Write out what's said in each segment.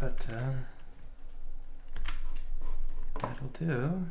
but that'll do.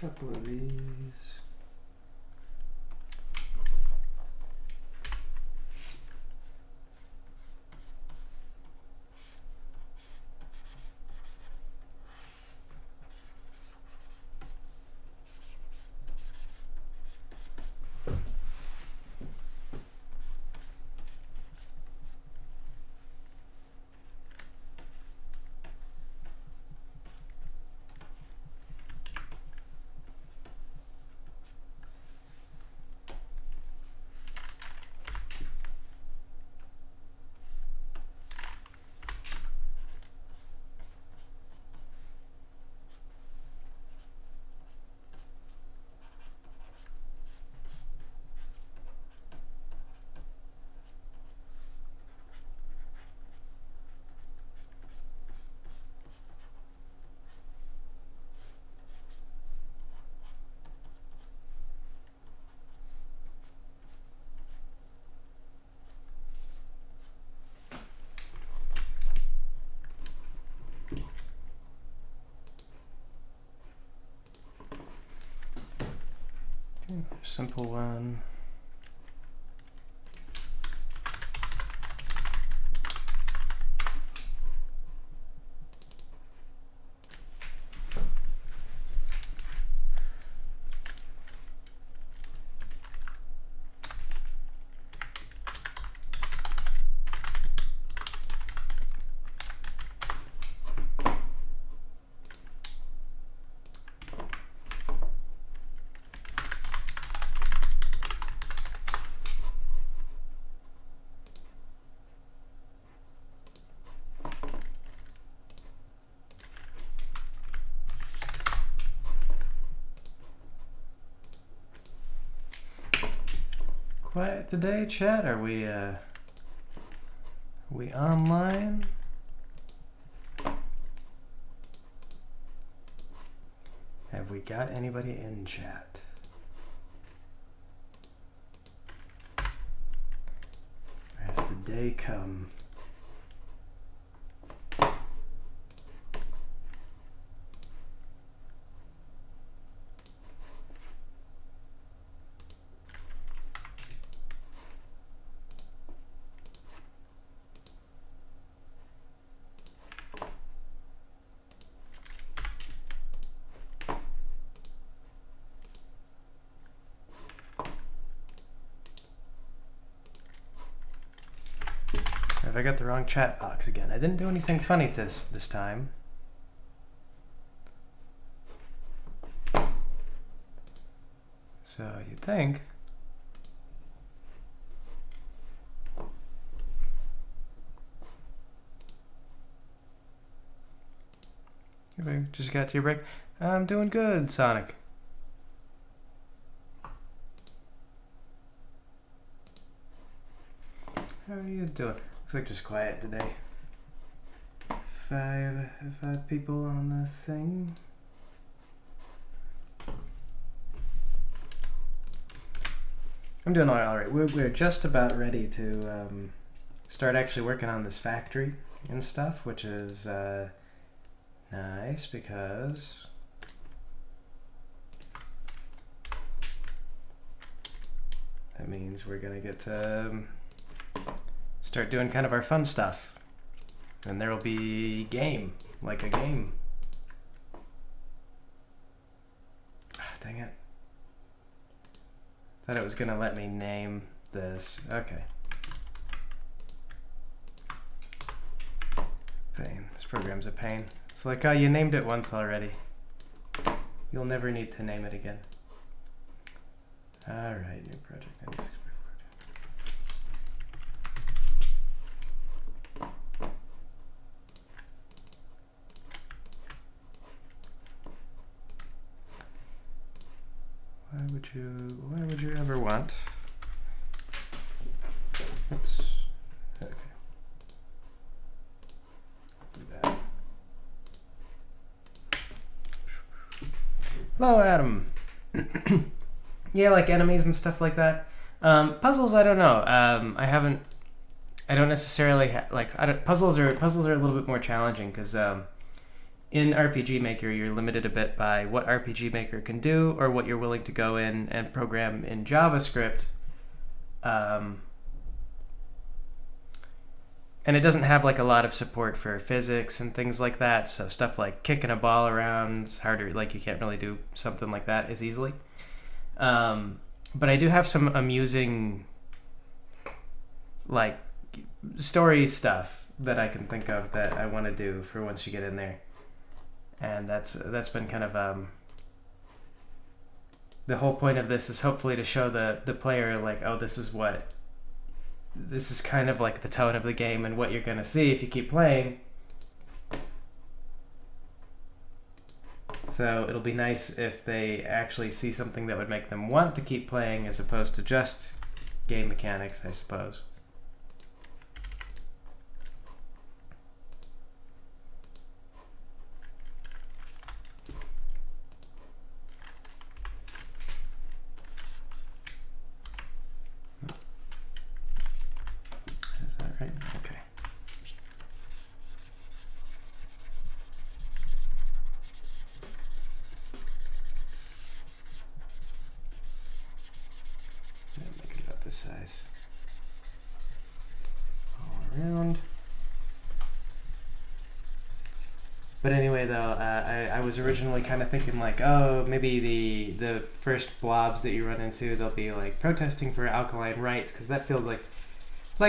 Couple of these. simple one. Quiet today, chat? Are we online? Have we got anybody in chat? Has the day come? I got the wrong chat box again. I didn't do anything funny this time. So you'd think. Okay, just got to your break. I'm doing good, Sonic. How are you doing? Looks like just quiet today. Five people on the thing. I'm doing all right. We're just about ready to start actually working on this factory and stuff, which is nice because that means we're gonna get to start doing kind of our fun stuff. And there'll be game, like a game. Dang it. Thought it was gonna let me name this. Okay. Pain. This program's a pain. It's like, oh, you named it once already. You'll never need to name it again. Alright, new project. Why would you ever want? Oops. Okay. Do that. Hello, Adam. Yeah, like enemies and stuff like that. Puzzles, I don't know. I don't necessarily puzzles are a little bit more challenging because in RPG Maker, you're limited a bit by what RPG Maker can do or what you're willing to go in and program in JavaScript. And it doesn't have like a lot of support for physics and things like that. So stuff like kicking a ball around is harder. Like you can't really do something like that as easily. But I do have some amusing like story stuff that I can think of that I want to do for once you get in there. And that's been kind of the whole point of this is hopefully to show the player like, oh, this is kind of like the tone of the game and what you're gonna see if you keep playing. So it'll be nice if they actually see something that would make them want to keep playing as opposed to just game mechanics, I suppose. Right? Okay. But anyway, though, I was originally kind of thinking like, oh, maybe the first blobs that you run into, they'll be like protesting for alkaline rights, because that feels like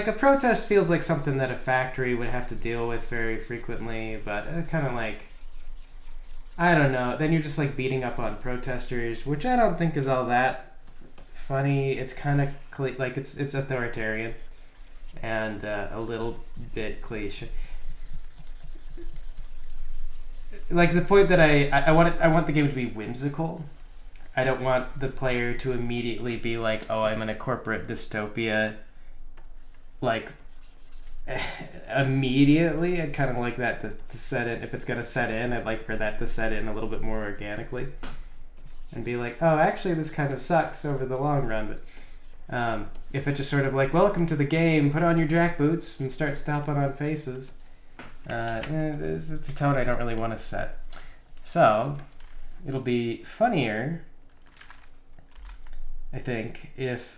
a protest feels like something that a factory would have to deal with very frequently. But kind of like, I don't know. Then you're just like beating up on protesters, which I don't think is all that funny. It's kind of like it's authoritarian and a little bit cliche. Like the point that I want the game to be whimsical. I don't want the player to immediately be like, oh, I'm in a corporate dystopia. Like immediately, I'd kind of like that to set in. If it's gonna set in, I'd like for that to set in a little bit more organically, and be like, oh, actually, this kind of sucks over the long run. But if it just sort of like, welcome to the game, put on your jack boots and start stomping on faces. It's a tone I don't really want to set. So it'll be funnier, I think, if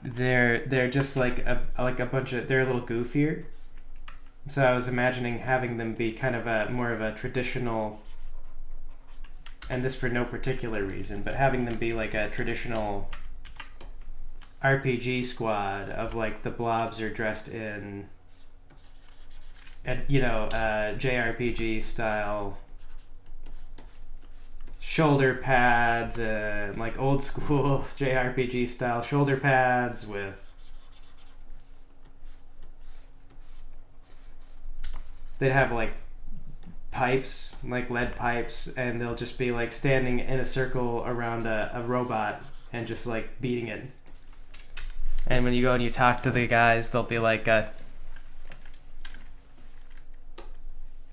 they're just like a bunch of, they're a little goofier. So I was imagining having them be kind of a more of a traditional, and this for no particular reason, but having them be like a traditional RPG squad of like the blobs are dressed in, JRPG style shoulder pads and like old school JRPG style shoulder pads with they'd have like pipes, like lead pipes, and they'll just be like standing in a circle around a robot and just like beating it. And when you go and you talk to the guys, they'll be like,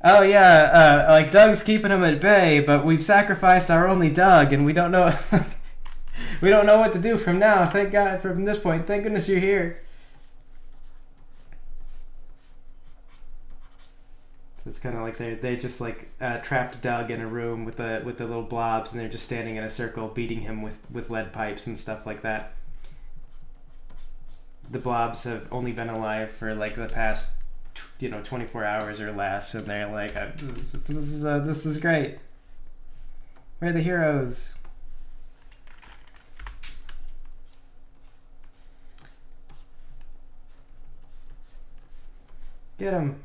oh yeah, like Doug's keeping him at bay, but we've sacrificed our only Doug, and we don't know, we don't know what to do from now. Thank God from this point. Thank goodness you're here. So it's kind of like they just like trapped Doug in a room with the little blobs, and they're just standing in a circle, beating him with lead pipes and stuff like that. The blobs have only been alive for like the past 24 hours or less, and they're like, this is great. We're the heroes. Get them.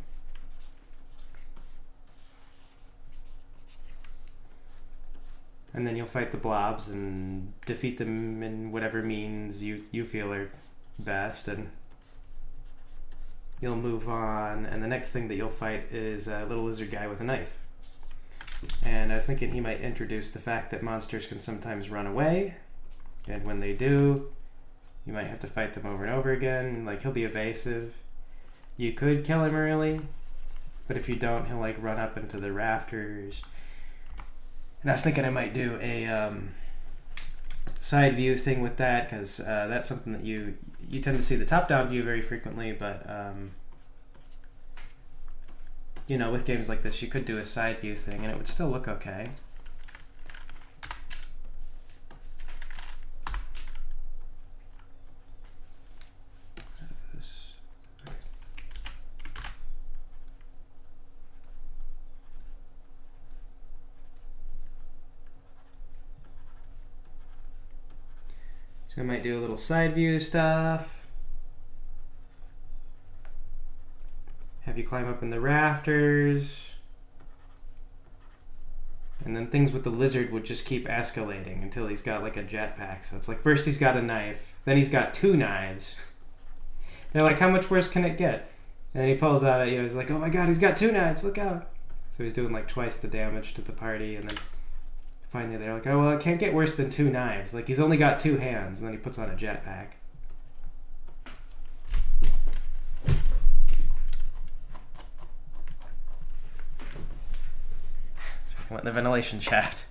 And then you'll fight the blobs and defeat them in whatever means you feel are best, and you'll move on, and the next thing that you'll fight is a little lizard guy with a knife. And I was thinking he might introduce the fact that monsters can sometimes run away, and when they do, you might have to fight them over and over again. Like, he'll be evasive. You could kill him early, but if you don't, he'll like run up into the rafters. And I was thinking I might do a side view thing with that, because that's something that you tend to see the top-down view very frequently, but with games like this, you could do a side view thing, and it would still look okay. So I might do a little side view stuff. Have you climb up in the rafters. And then things with the lizard would just keep escalating until he's got like a jetpack. So it's like first he's got a knife, then he's got 2 knives. They're like, how much worse can it get? And then he pulls out, he's like, oh my god, he's got 2 knives, look out. So he's doing like twice the damage to the party, and then finally they're like, oh well, it can't get worse than 2 knives. Like, he's only got 2 hands, and then he puts on a jetpack. Went in the ventilation shaft.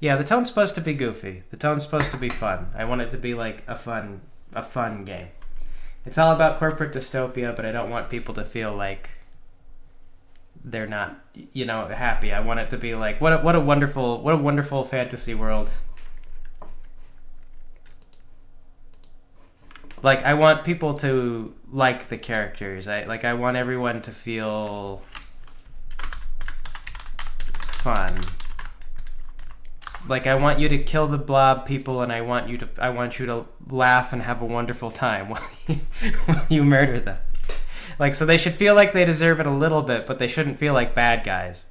Yeah, the tone's supposed to be goofy. The tone's supposed to be fun. I want it to be like a fun game. It's all about corporate dystopia, but I don't want people to feel like they're not, happy. I want it to be like, what a wonderful fantasy world. Like, I want people to like the characters. I want everyone to feel fun. Like, I want you to kill the blob people, and I want you to laugh and have a wonderful time while you murder them. Like, so they should feel like they deserve it a little bit, but they shouldn't feel like bad guys.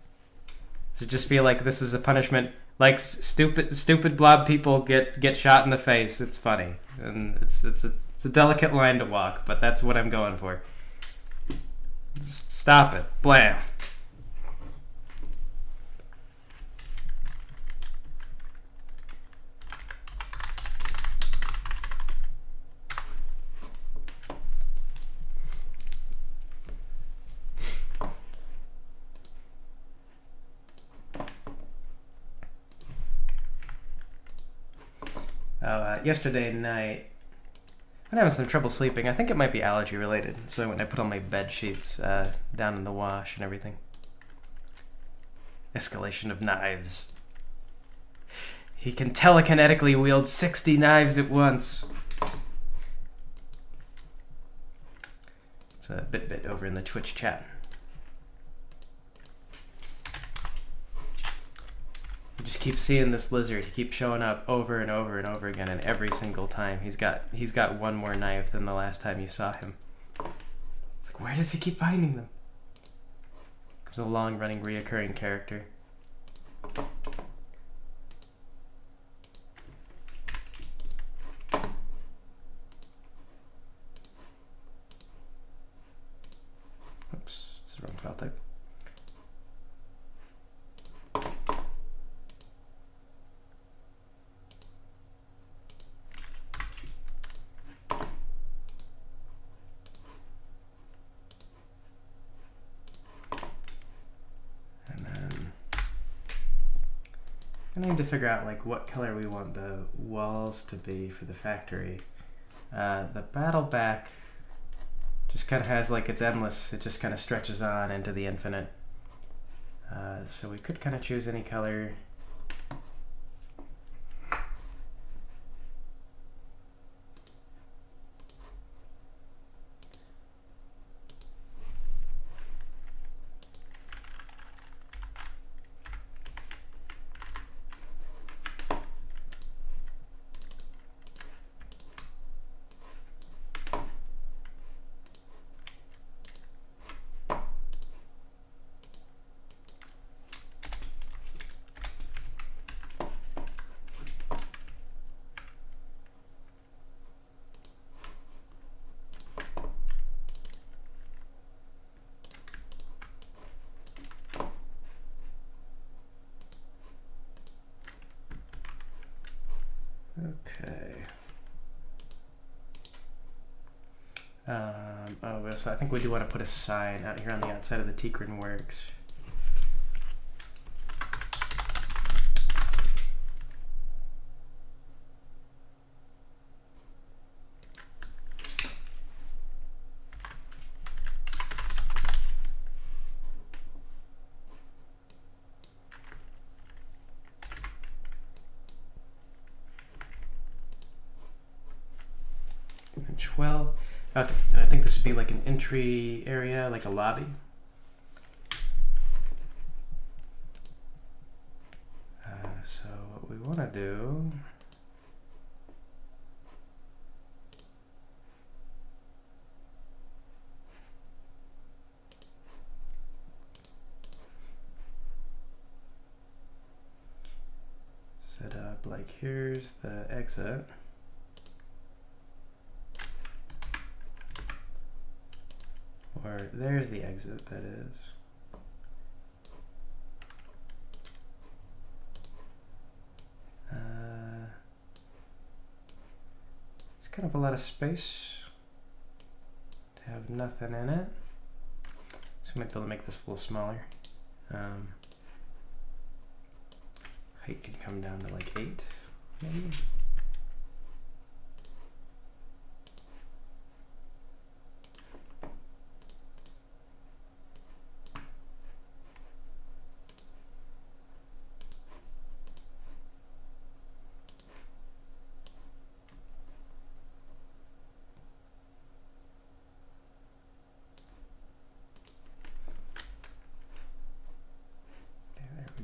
So just feel like this is a punishment. Like, stupid blob people get shot in the face. It's funny, and it's a delicate line to walk, but that's what I'm going for. Stop it. Blam. Yesterday night, I'm having some trouble sleeping. I think it might be allergy related. So I put all my bed sheets down in the wash and everything. Escalation of knives. He can telekinetically wield 60 knives at once. It's a bit over in the Twitch chat. You just keep seeing this lizard. He keeps showing up over and over and over again, and every single time he's got one more knife than the last time you saw him. It's like, where does he keep finding them? He's a long-running, reoccurring character. Oops, it's the wrong file type. I need to figure out like what color we want the walls to be for the factory. The battle back just kind of has like it's endless. It just kind of stretches on into the infinite. So we could kind of choose any color. Okay. So I think we do want to put a sign out here on the outside of the Tikrin Works. And 12. Okay, and I think this would be like an entry area, like a lobby. So what we want to do set up like here's the exit. Or there's the exit, that is. It's kind of a lot of space to have nothing in it. So we might be able to make this a little smaller. Height can come down to like 8, maybe.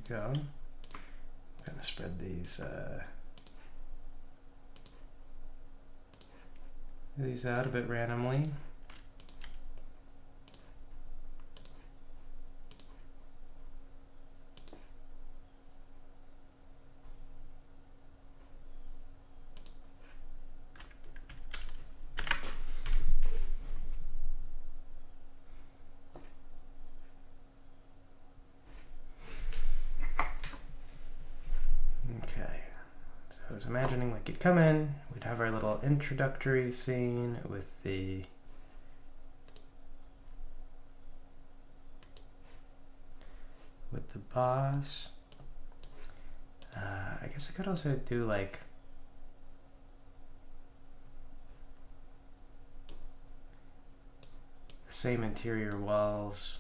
go. I'm gonna spread these out a bit randomly. I was imagining like you'd come in, we'd have our little introductory scene with the boss. I guess I could also do like the same interior walls.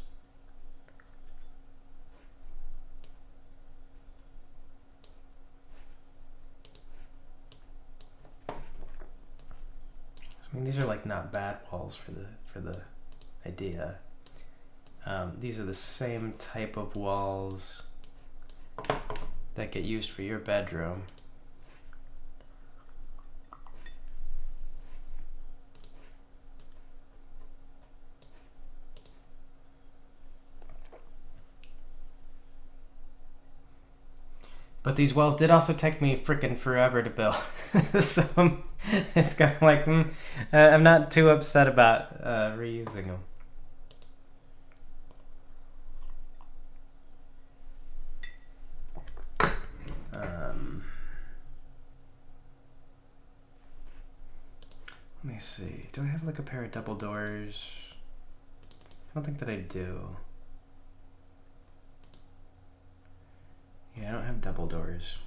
I mean, these are like not bad walls for the idea. These are the same type of walls that get used for your bedroom. But these walls did also take me frickin' forever to build. So it's kind of like, I'm not too upset about reusing them. Let me see. Do I have like a pair of double doors? I don't think that I do. Yeah, I don't have double doors.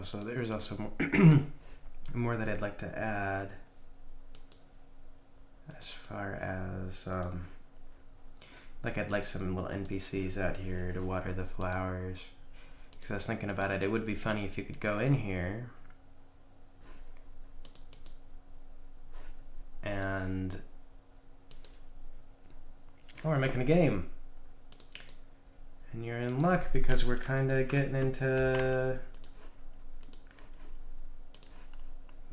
So there's also more that I'd like to add as far as like I'd like some little NPCs out here to water the flowers, because I was thinking about it. It would be funny if you could go in here and we're making a game, and you're in luck because we're kind of getting into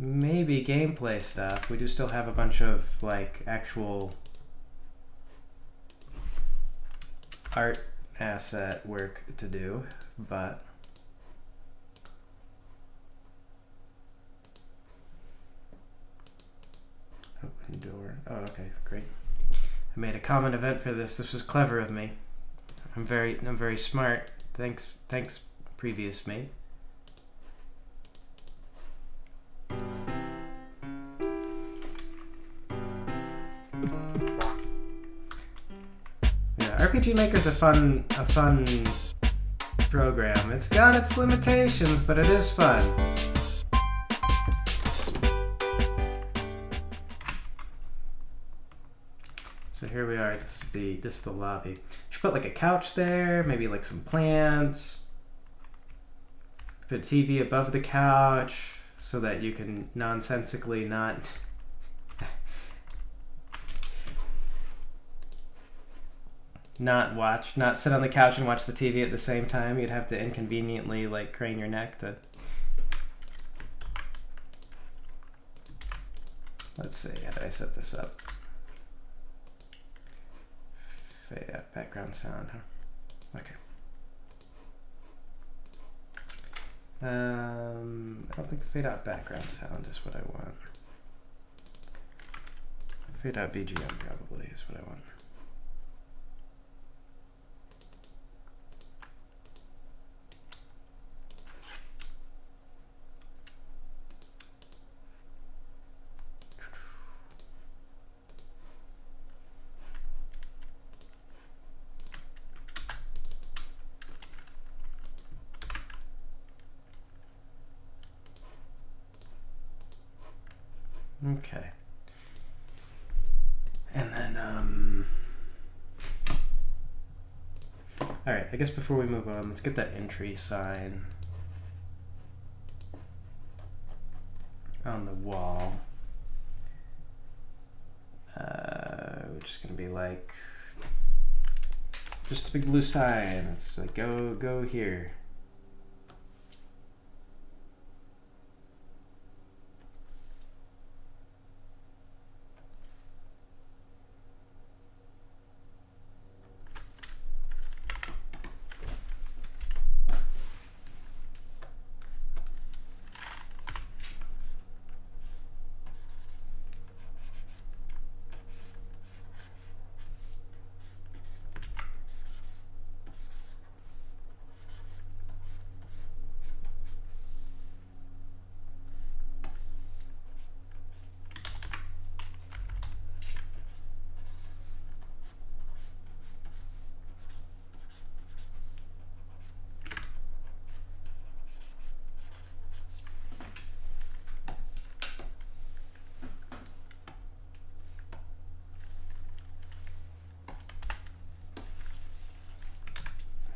maybe gameplay stuff. We do still have a bunch of like actual art asset work to do, but open door. Oh, okay, great. I made a common event for this. This was clever of me. I'm very smart. Thanks, previous me. RPG Maker's a fun program. It's got its limitations, but it is fun. So here we are. This is the lobby. You should put like a couch there, maybe like some plants. Put a TV above the couch so that you can nonsensically not sit on the couch and watch the TV at the same time. You'd have to inconveniently like crane your neck to. Let's see, how do I set this up? Fade out background sound, huh? Okay. I don't think fade out background sound is what I want. Fade out BGM probably is what I want. Okay. And then, all right, I guess before we move on, let's get that entry sign on the wall. Which is gonna be like just a big blue sign. It's like go here.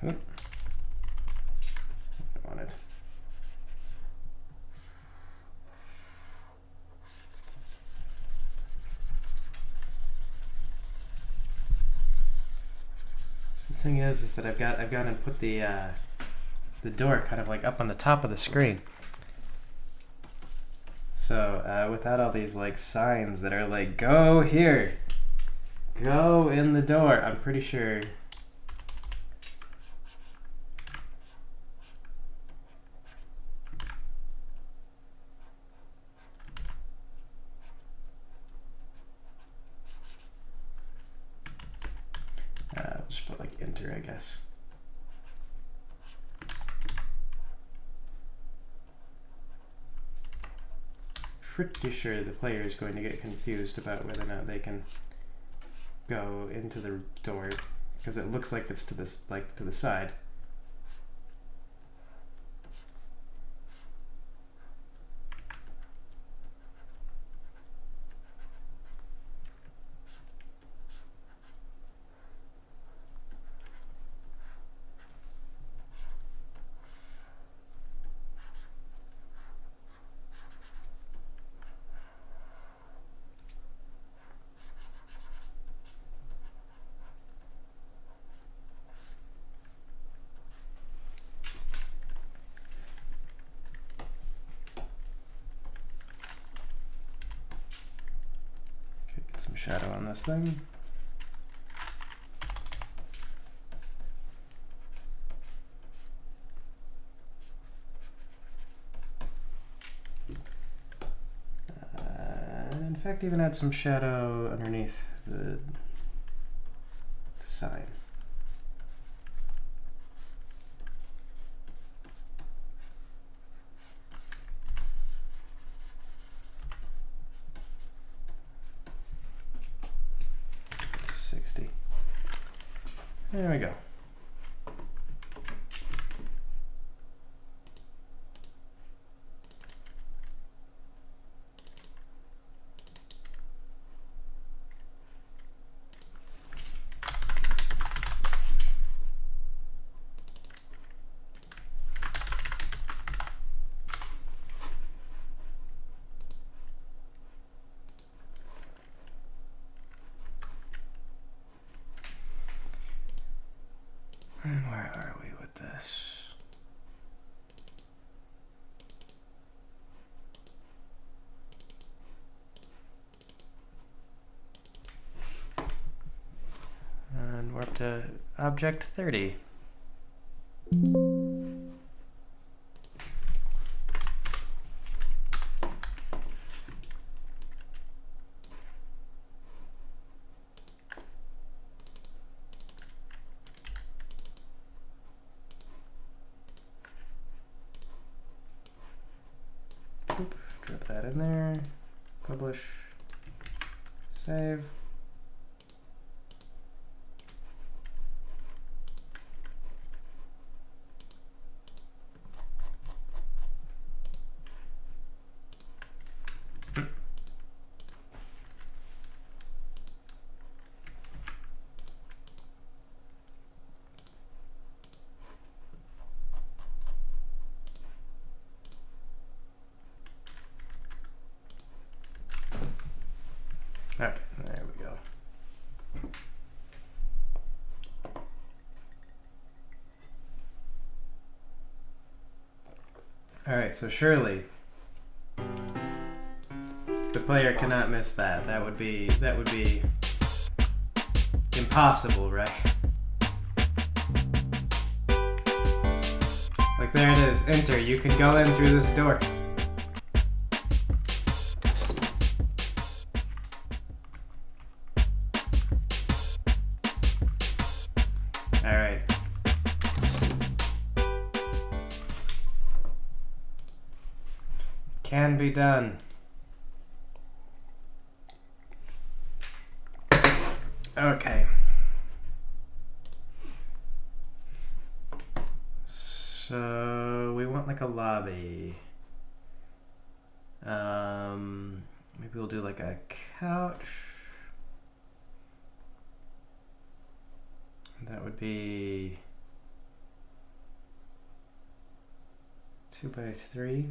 Oop. I wanted. So the thing is that I've gone and put the door kind of like up on the top of the screen. So without all these like signs that are like go here, go in the door, I'm pretty sure. Just put like enter, I guess. Pretty sure the player is going to get confused about whether or not they can go into the door because it looks like it's to this, like to the side. Some shadow on this thing. And in fact, even add some shadow underneath the sign. There we go. And where are we with this? And we're up to object 30. Oop, drop that in there, publish, save. Okay, there we go. Alright, so surely the player cannot miss that. That would be impossible, right? Like, there it is. Enter. You can go in through this door. Alright. Can be done. Okay. So we want like a lobby. Maybe we'll do like a couch. That would be 2x3.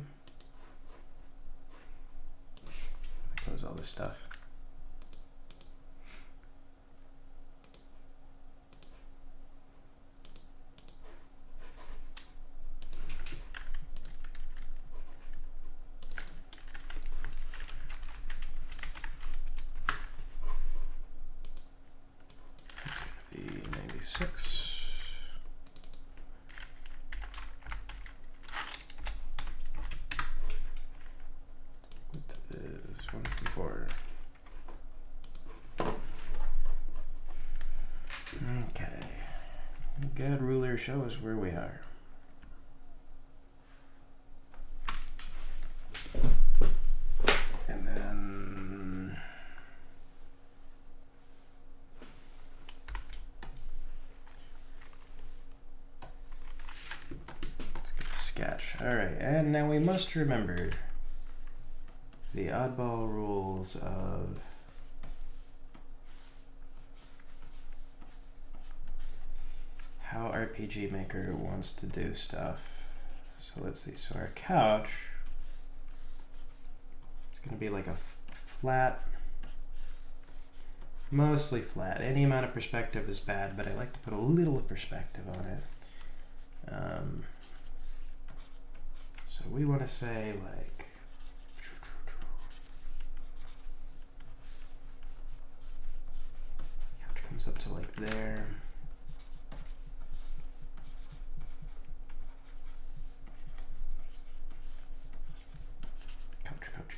Close all this stuff. It's gonna be 96. Okay. Good ruler shows where we are. And then let's get a sketch. All right, and now we must remember the oddball rules of how RPG Maker wants to do stuff. So let's see, so our couch is gonna be like a flat, mostly flat. Any amount of perspective is bad, but I like to put a little perspective on it. So we wanna say like, couch comes up to like there.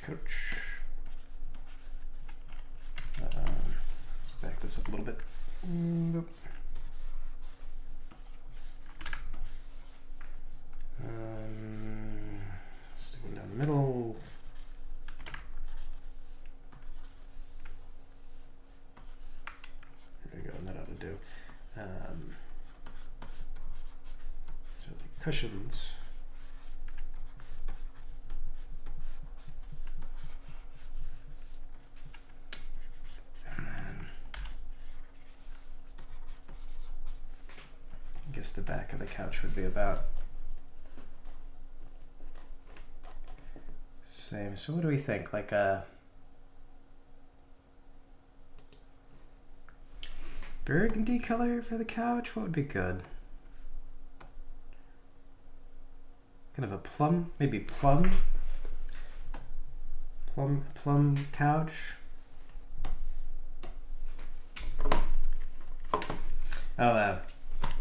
Coach. Let's back this up a little bit. Sticking down the middle. There we go, and that ought to do. So the cushions. The back of the couch would be about same. So what do we think? Like a burgundy color for the couch? What would be good? Kind of a plum, maybe plum couch. Oh,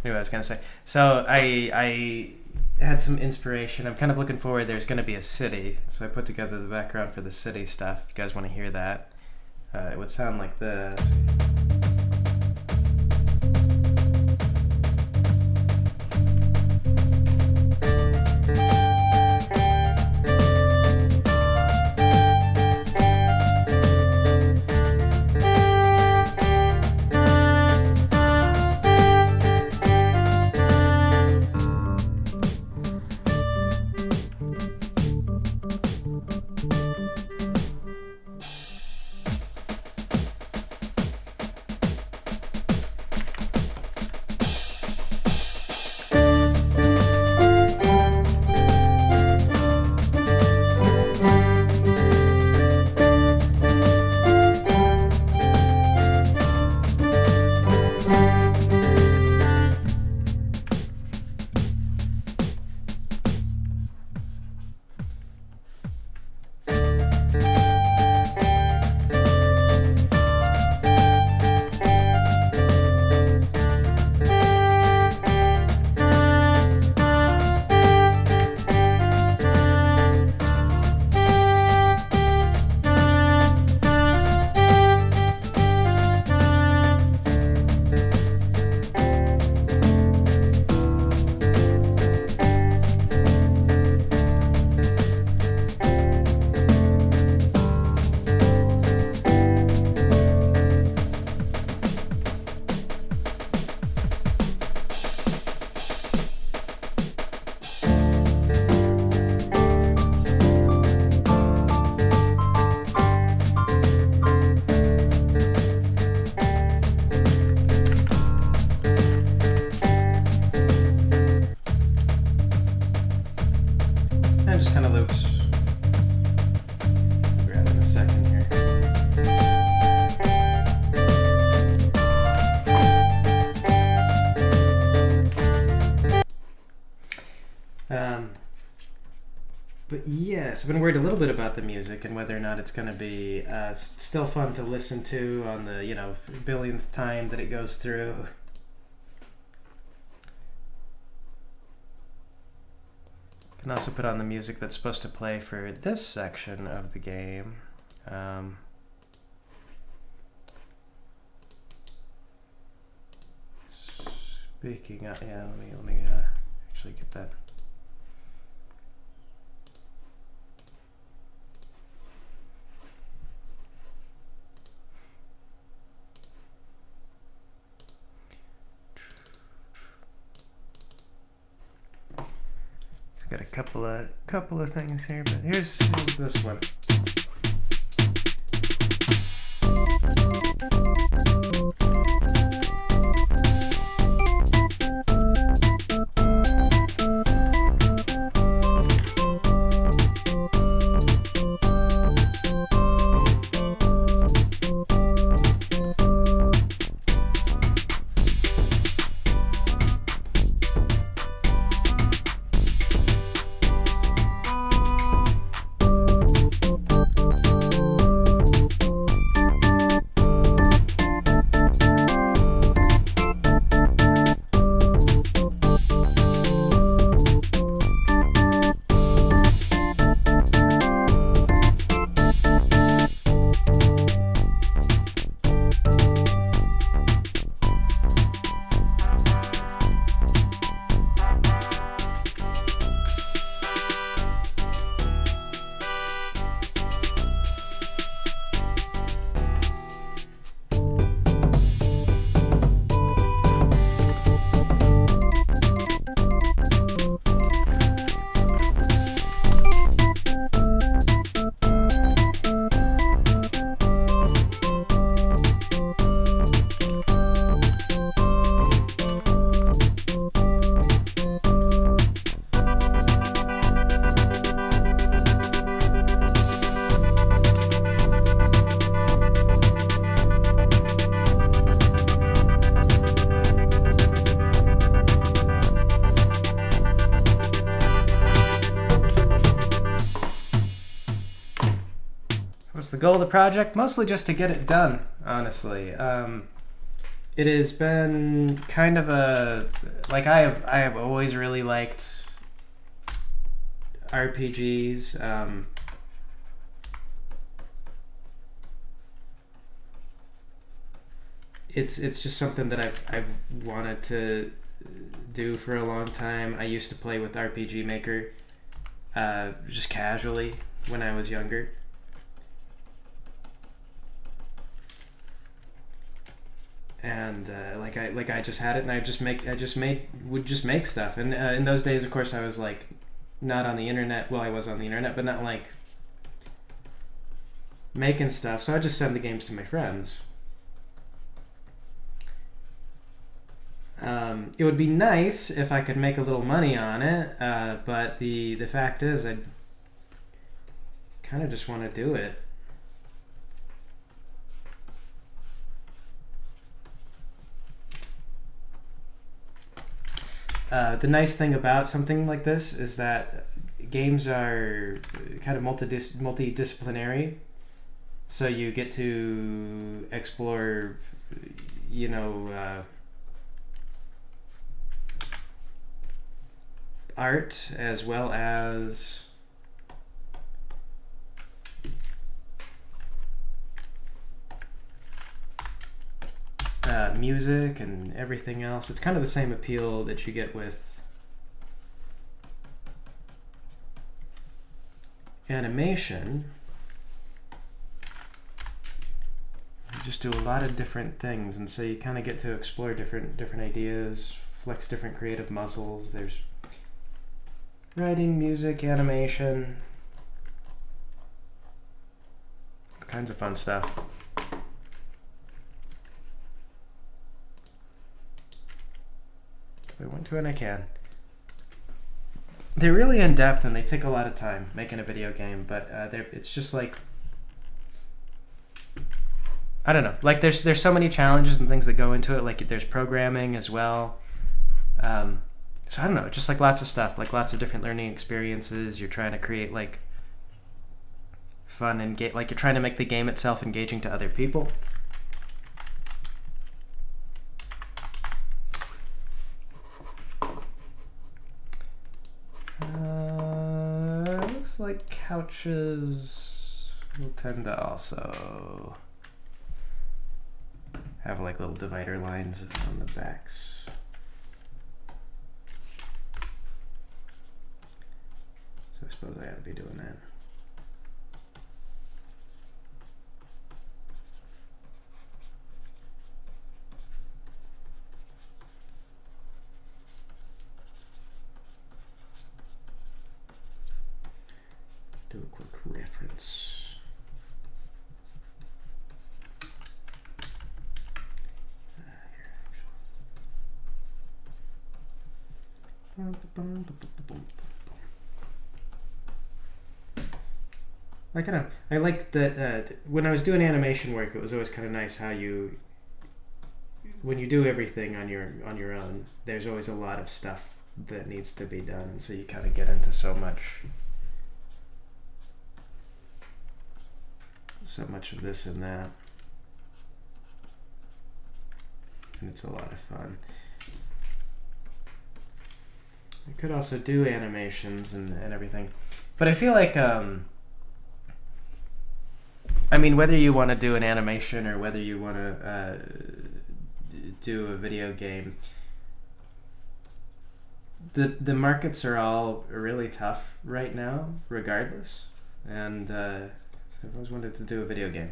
anyway, I was gonna say. So I had some inspiration. I'm kind of looking forward. There's gonna be a city, so I put together the background for the city stuff. If you guys want to hear that, it would sound like this. Yes, I've been worried a little bit about the music and whether or not it's going to be still fun to listen to on the, billionth time that it goes through. You can also put on the music that's supposed to play for this section of the game. Speaking of, yeah, let me actually get that. I've got a couple of things here, but here's this one. What's the goal of the project? Mostly just to get it done, honestly. It has been kind of a I have always really liked RPGs. It's just something that I've wanted to do for a long time. I used to play with RPG Maker just casually when I was younger. And I just had it, and would just make stuff. And in those days, of course, I was like not on the internet. Well, I was on the internet, but not like making stuff. So I just send the games to my friends. It would be nice if I could make a little money on it, but the fact is, I kind of just want to do it. The nice thing about something like this is that games are kind of multidisciplinary, so you get to explore, art as well as music and everything else. It's kind of the same appeal that you get with animation. You just do a lot of different things, and so you kind of get to explore different ideas, flex different creative muscles. There's writing, music, animation, all kinds of fun stuff. If I want to, and I can. They're really in depth and they take a lot of time making a video game, but it's just like, I don't know. Like there's so many challenges and things that go into it. Like there's programming as well. So So I don't know, just like lots of stuff, like lots of different learning experiences. You're trying to create like fun and like you're trying to make the game itself engaging to other people. Looks like couches will tend to also have like little divider lines on the backs. So I suppose I ought to be doing that. Do a quick reference. I liked that when I was doing animation work, it was always kind of nice how when you do everything on your own, there's always a lot of stuff that needs to be done, and so you kind of get into so much of this and that, and it's a lot of fun. I could also do animations and everything, but I feel like I mean, whether you want to do an animation or whether you want to do a video game, the markets are all really tough right now, regardless, and so I've always wanted to do a video game.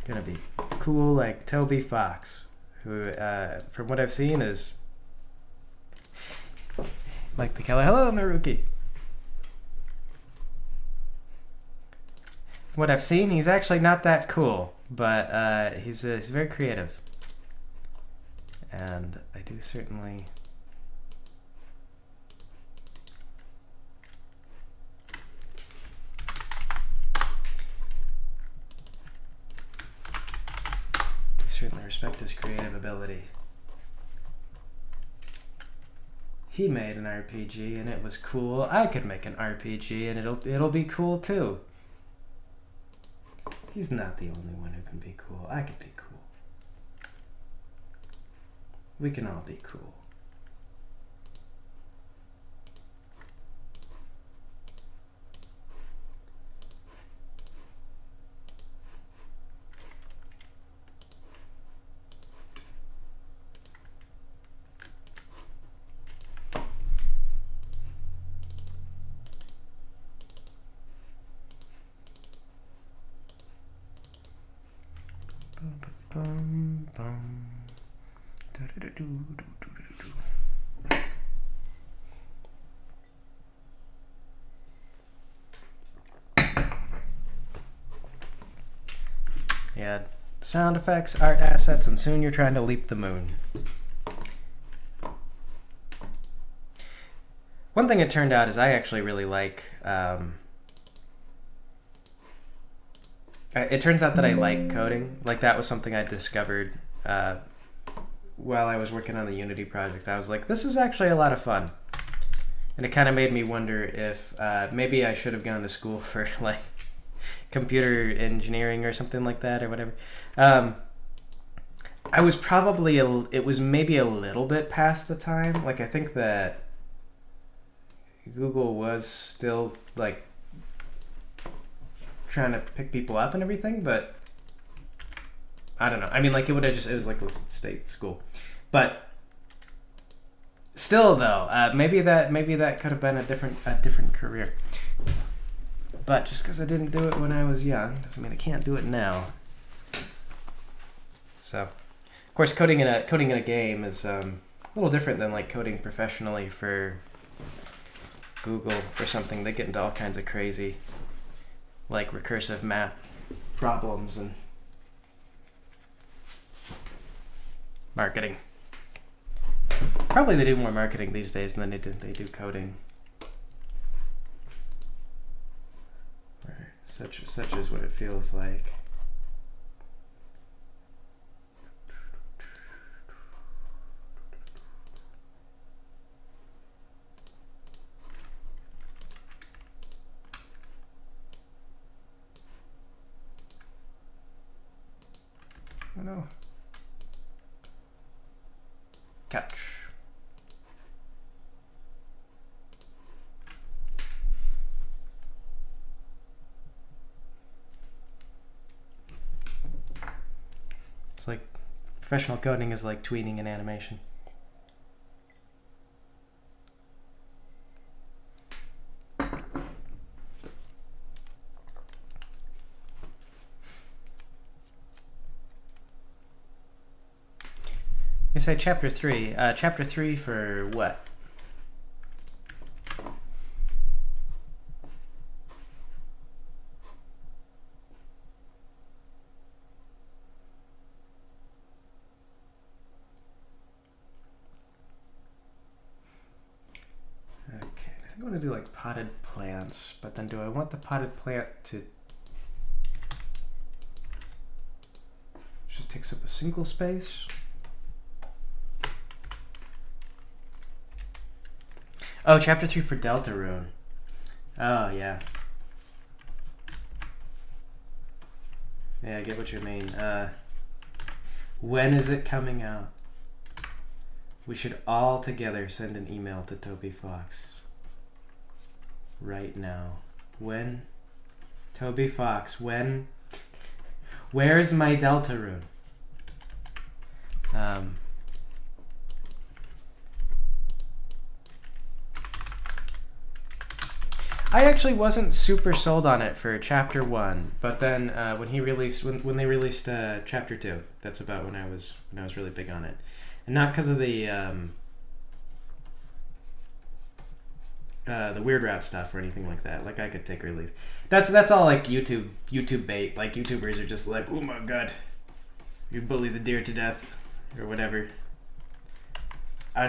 Gonna be cool like Toby Fox, who from what I've seen is like the color. Hello, Maruki. From what I've seen, he's actually not that cool, but he's very creative, and I do certainly. Certainly respect his creative ability. He made an RPG and it was cool. I could make an RPG and it'll be cool too. He's not the only one who can be cool. I could be cool. We can all be cool. Yeah, sound effects, art assets, and soon you're trying to leap the moon. One thing it turned out is I actually really like it turns out that I like coding. Like, that was something I discovered while I was working on the Unity project. I was like, this is actually a lot of fun. And it kind of made me wonder if maybe I should have gone to school for like computer engineering or something like that or whatever. I was probably, it was maybe a little bit past the time. Like, I think that Google was still like trying to pick people up and everything, but I don't know. I mean, like, it was like a state school, but still though, maybe that could have been a different career. But just because I didn't do it when I was young doesn't mean I can't do it now. So, of course, coding in a game is a little different than like coding professionally for Google or something. They get into all kinds of crazy, like recursive math problems and marketing. Probably they do more marketing these days than they do coding. Or such is what it feels like. Oh no. Catch. It's like professional coding is like tweening an animation. You say chapter 3. Chapter 3 for what? Okay, I think I want to do like potted plants, but then do I want the potted plant to just takes up a single space? Oh, chapter 3 for Deltarune. Oh, yeah. Yeah, I get what you mean. When is it coming out? We should all together send an email to Toby Fox. Right now. When? Toby Fox, when? Where is my Deltarune? I actually wasn't super sold on it for chapter 1, but then when they released chapter 2, that's about when I was really big on it, and not because of the weird route stuff or anything like that. Like I could take or leave. That's all like YouTube bait. Like YouTubers are just like, oh my god, you bully the deer to death or whatever. I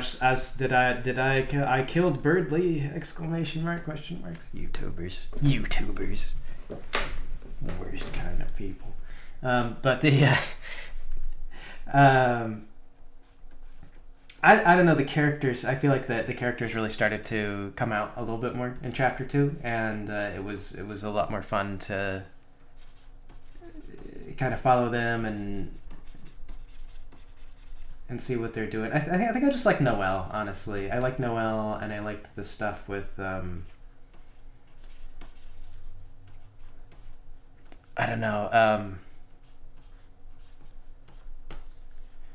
killed Birdly! Exclamation mark, question marks. YouTubers. Worst kind of people. But the I don't know, the characters, I feel like the characters really started to come out a little bit more in chapter 2, and it was a lot more fun to kind of follow them and see what they're doing. I think I just like Noelle, honestly. I like Noelle, and I liked the stuff with I don't know.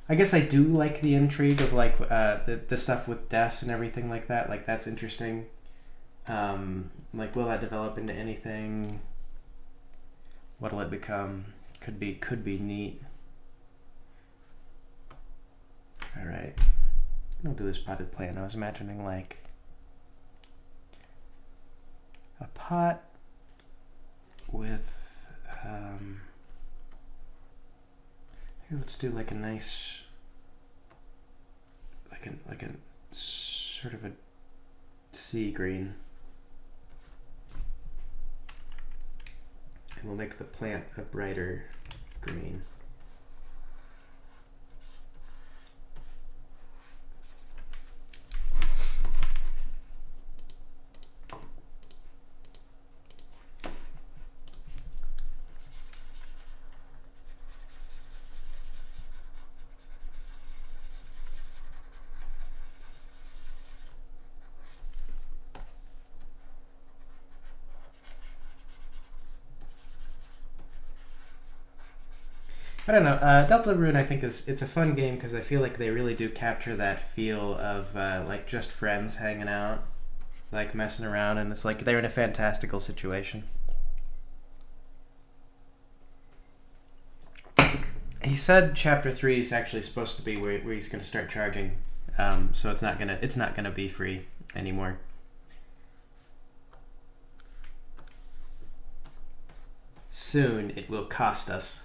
I guess I do like the intrigue of like the stuff with Des and everything like that. Like that's interesting. Like will that develop into anything? What'll it become? Could be neat. All right, I'll do this potted plant. I was imagining like a pot with let's do like a nice like a sort of a sea green, and we'll make the plant a brighter green. I don't know. Deltarune, I think it's a fun game because I feel like they really do capture that feel of like just friends hanging out, like messing around, and it's like they're in a fantastical situation. He said chapter 3 is actually supposed to be where he's going to start charging, so it's not gonna be free anymore. Soon it will cost us.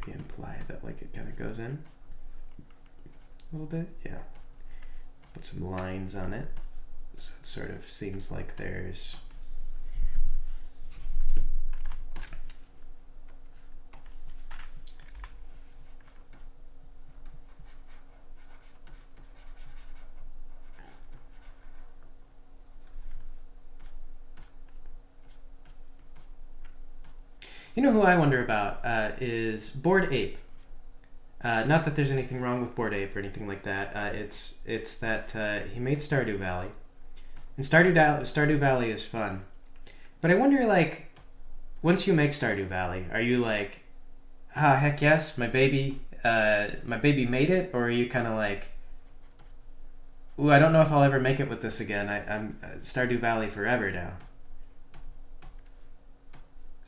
Imply that like it kind of goes in a little bit, yeah. Put some lines on it, so it sort of seems like there's You know who I wonder about is Bored Ape. Not that there's anything wrong with Bored Ape or anything like that. It's that he made Stardew Valley, and Stardew Valley is fun. But I wonder, like, once you make Stardew Valley, are you like, ah, heck yes, my baby made it, or are you kind of like, ooh, I don't know if I'll ever make it with this again. I'm Stardew Valley forever now.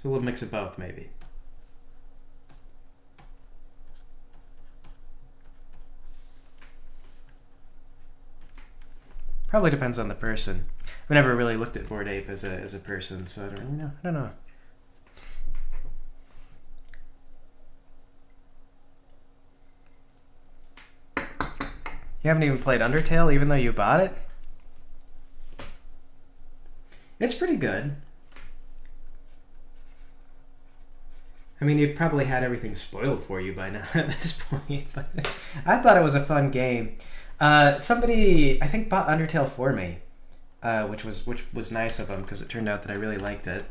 So a little mix of both, maybe. Probably depends on the person. I've never really looked at Bored Ape as a person, so I don't really know. I don't know. You haven't even played Undertale, even though you bought it? It's pretty good. I mean, you've probably had everything spoiled for you by now at this point, but I thought it was a fun game. Somebody, I think, bought Undertale for me, which was nice of them because it turned out that I really liked it.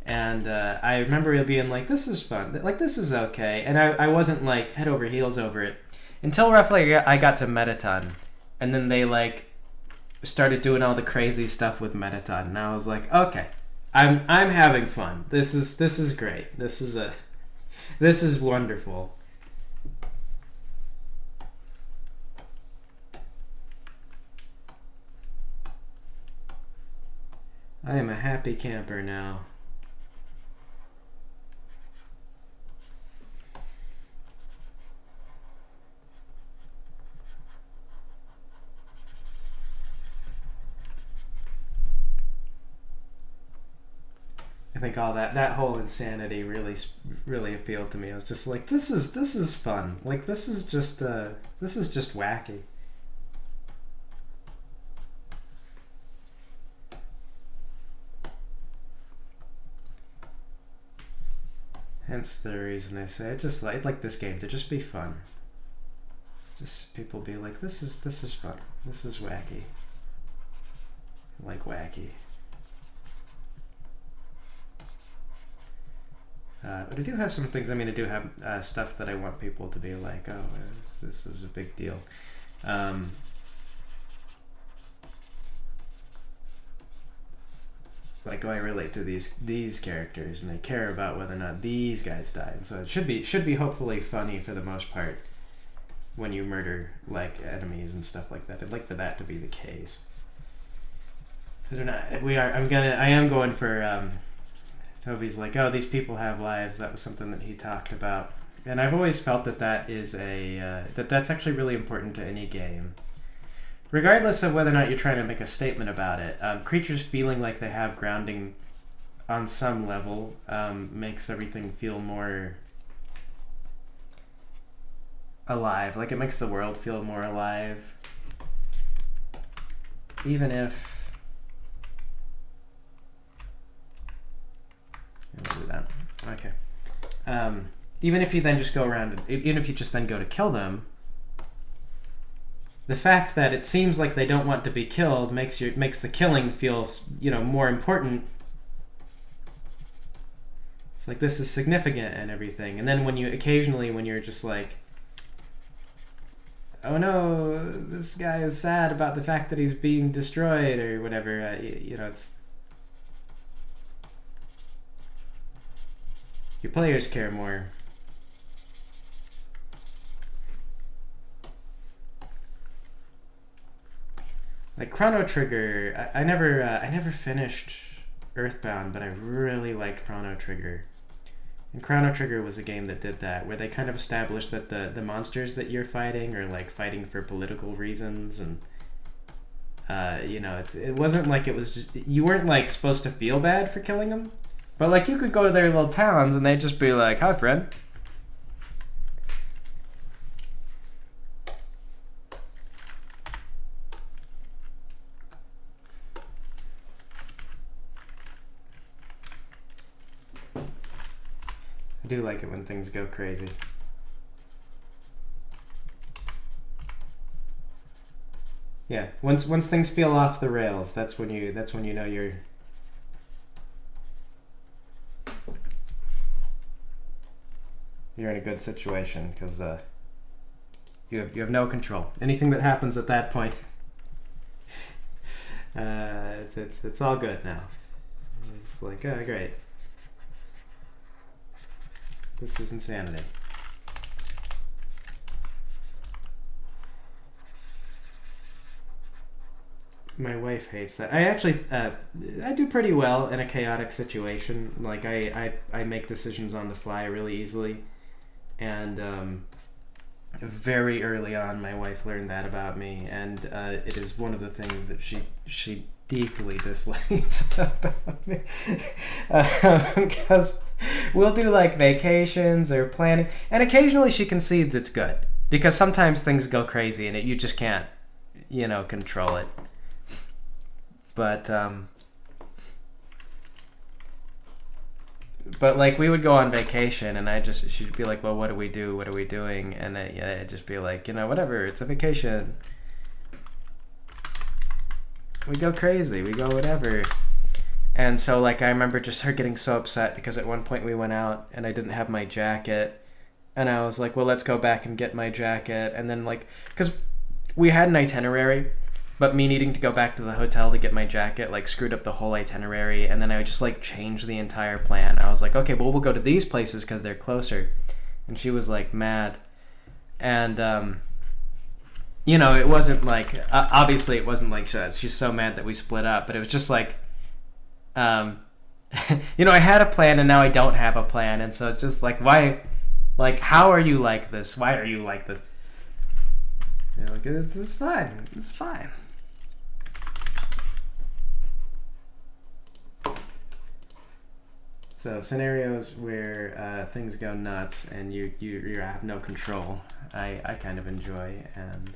And I remember it being like, this is fun, like this is okay, and I wasn't like head over heels over it until roughly I got to Metaton, and then they like started doing all the crazy stuff with Metaton, and I was like, okay. I'm having fun. This is great. This is wonderful. I am a happy camper now. I think all that whole insanity really appealed to me. I was just like, this is fun. Like this is just wacky. Hence the reason I say I'd like this game to just be fun. Just people be like, this is fun. This is wacky. I like wacky. But I do have some things. I mean, I do have stuff that I want people to be like, oh, this is a big deal. Like, oh, I relate to these characters, and I care about whether or not these guys die. And so it should be hopefully funny for the most part when you murder like enemies and stuff like that. I'd like for that to be the case. Because I am going for. Toby's like, oh, these people have lives. That was something that he talked about, and I've always felt that that's actually really important to any game, regardless of whether or not you're trying to make a statement about it. Creatures feeling like they have grounding on some level makes everything feel more alive. Like it makes the world feel more alive, even if. We'll do that. Okay. Even if you then just go around, even if you just then go to kill them, the fact that it seems like they don't want to be killed makes the killing feel, more important. It's like this is significant and everything. And then when you're just like, oh no, this guy is sad about the fact that he's being destroyed or whatever, it's. Your players care more. Like Chrono Trigger, I never finished Earthbound, but I really liked Chrono Trigger. And Chrono Trigger was a game that did that, where they kind of established that the monsters that you're fighting are like fighting for political reasons, and it wasn't like it was just, you weren't like supposed to feel bad for killing them, but like you could go to their little towns and they'd just be like, "Hi, friend." I do like it when things go crazy. Yeah, once things feel off the rails, that's when you know you're in a good situation, because you have no control. Anything that happens at that point, it's all good now. It's like, oh great, this is insanity. My wife hates that. I actually, I do pretty well in a chaotic situation. Like I make decisions on the fly really easily, and very early on, my wife learned that about me, and it is one of the things that she deeply dislikes about me, because we'll do like vacations or planning, and occasionally she concedes it's good, because sometimes things go crazy and you just can't, control it. But like we would go on vacation, and she'd be like, "Well, what do we do? What are we doing?" And I'd just be like, whatever. It's a vacation. We go crazy. We go whatever. And so like I remember just her getting so upset because at one point we went out and I didn't have my jacket, and I was like, "Well, let's go back and get my jacket." And then like, because we had an itinerary, but me needing to go back to the hotel to get my jacket like screwed up the whole itinerary, and then I just like changed the entire plan. I was like, "Okay, well, we'll go to these places because they're closer," and she was like mad, and it wasn't like obviously it wasn't like she's so mad that we split up, but it was just like, I had a plan and now I don't have a plan, and so it's just like, why, like, how are you like this? Why are you like this? Like, it's fine. It's fine. So scenarios where things go nuts and you have no control, I kind of enjoy. And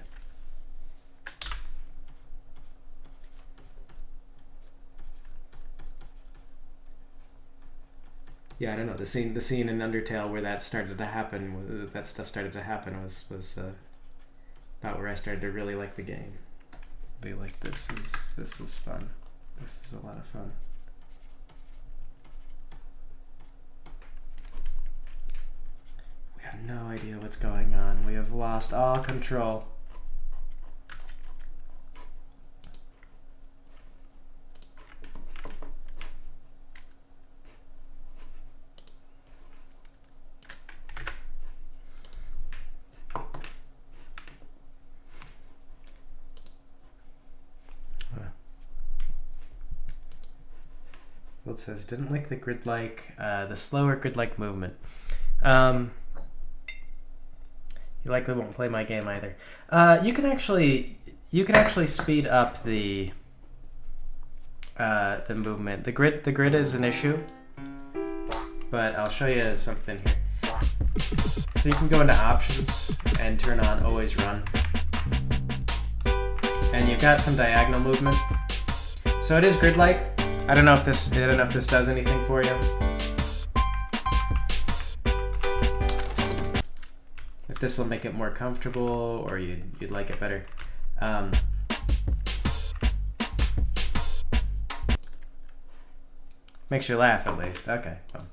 yeah, I don't know, the scene in Undertale where that stuff started to happen was about where I started to really like the game. Be like, this is fun. This is a lot of fun. We have no idea what's going on. We have lost all control. It says, didn't like the the slower grid-like movement. You likely won't play my game either. You can actually speed up the movement. The grid is an issue, but I'll show you something here. So you can go into options and turn on always run, and you've got some diagonal movement. So it is grid-like. I don't know if this does anything for you. If this will make it more comfortable, or you'd like it better. Makes you laugh at least. Okay. Well.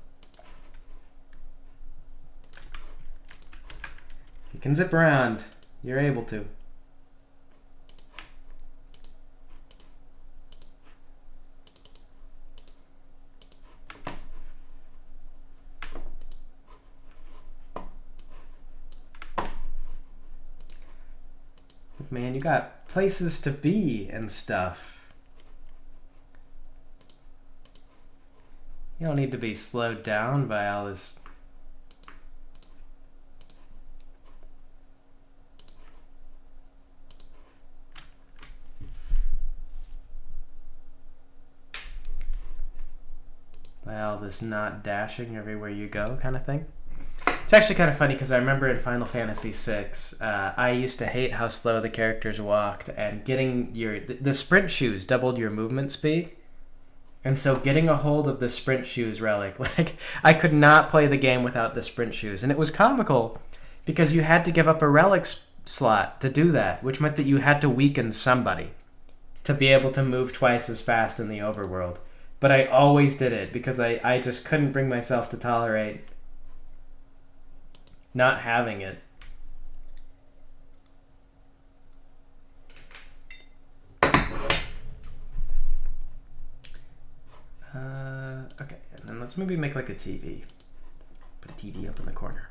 You can zip around. You're able to. man, you got places to be and stuff. You don't need to be slowed down by all this. By all this not dashing everywhere you go kind of thing. It's actually kind of funny because I remember in Final Fantasy VI, I used to hate how slow the characters walked, and getting the sprint shoes doubled your movement speed. And so getting a hold of the sprint shoes relic, like, I could not play the game without the sprint shoes. And it was comical because you had to give up a relic slot to do that, which meant that you had to weaken somebody to be able to move twice as fast in the overworld. But I always did it because I just couldn't bring myself to tolerate not having it. Okay, and then let's maybe make like a TV. Put a TV up in the corner.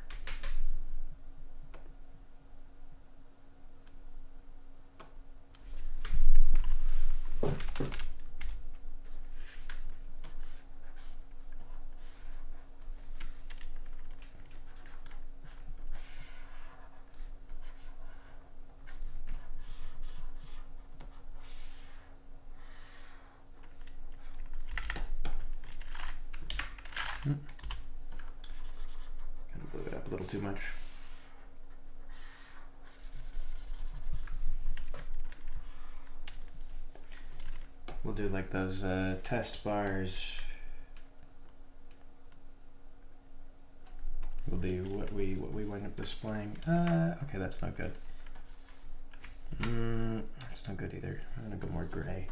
Kind of blew it up a little too much. We'll do like those test bars. Will be what we wind up displaying. Okay, that's not good. That's not good either. I'm gonna go more gray.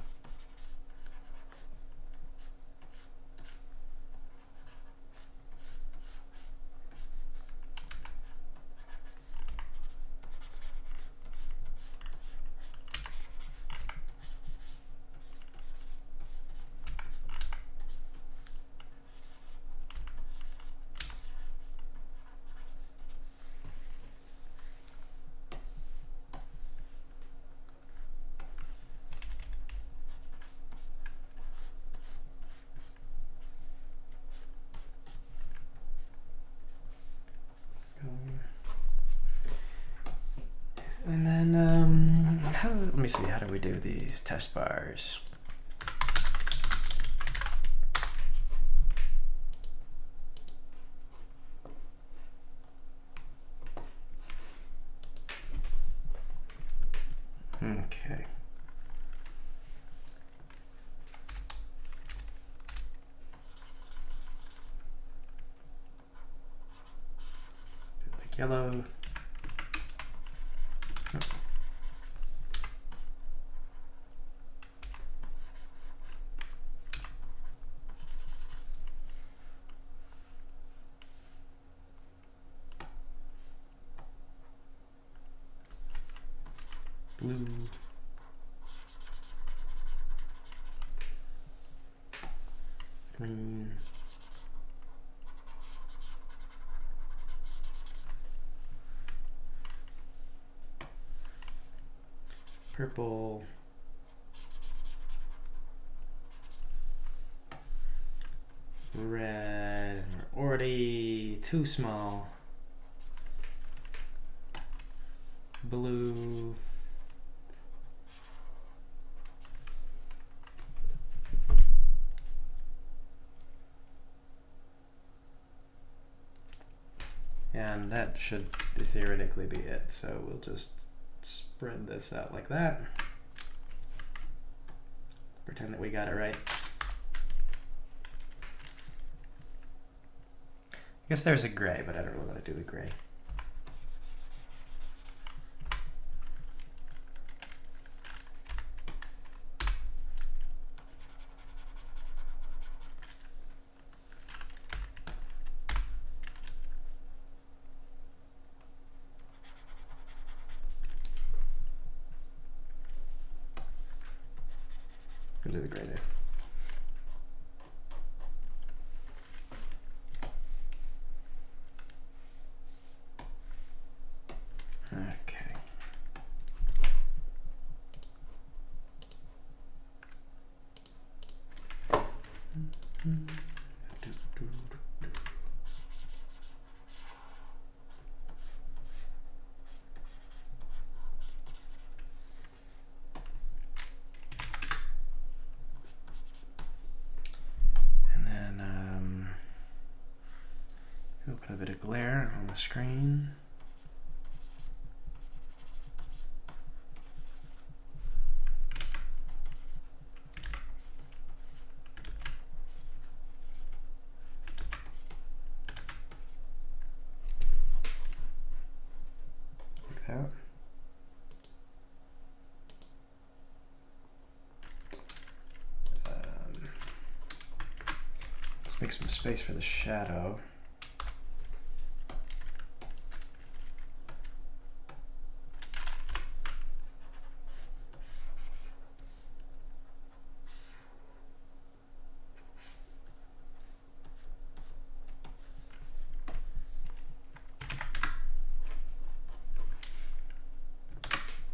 And then, let me see, how do we do these test bars? Okay. Like yellow. Blue. Green. Purple. Red. We're already too small. Blue. And that should theoretically be it. So we'll just spread this out like that. Pretend that we got it right. I guess there's a gray, but I don't really want to do the gray. We'll do the gray there. Okay. And then we'll put a bit of glare on the screen. Like that. Let's make some space for the shadow.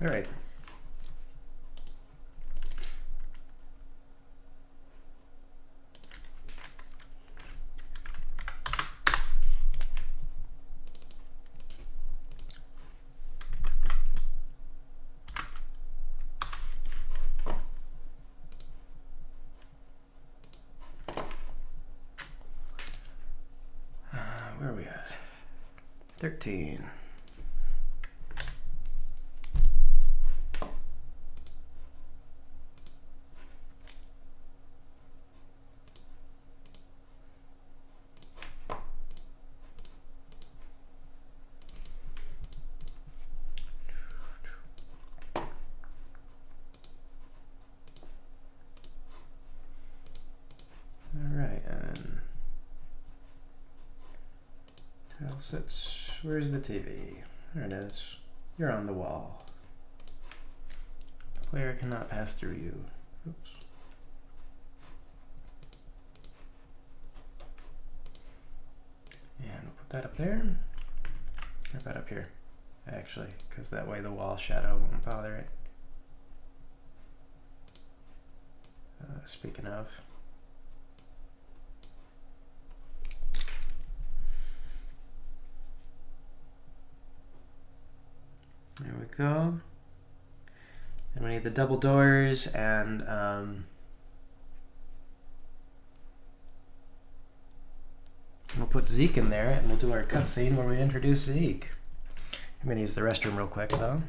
All right. Where are we at? 13. Alright, and tile sits. Where's the TV? There it is. You're on the wall. The player cannot pass through you. Oops. And we'll put that up there. Or about up here, actually, because that way the wall shadow won't bother it. Speaking of. There we go. And we need the double doors, and we'll put Zeke in there, and we'll do our cutscene where we introduce Zeke. I'm gonna use the restroom real quick though.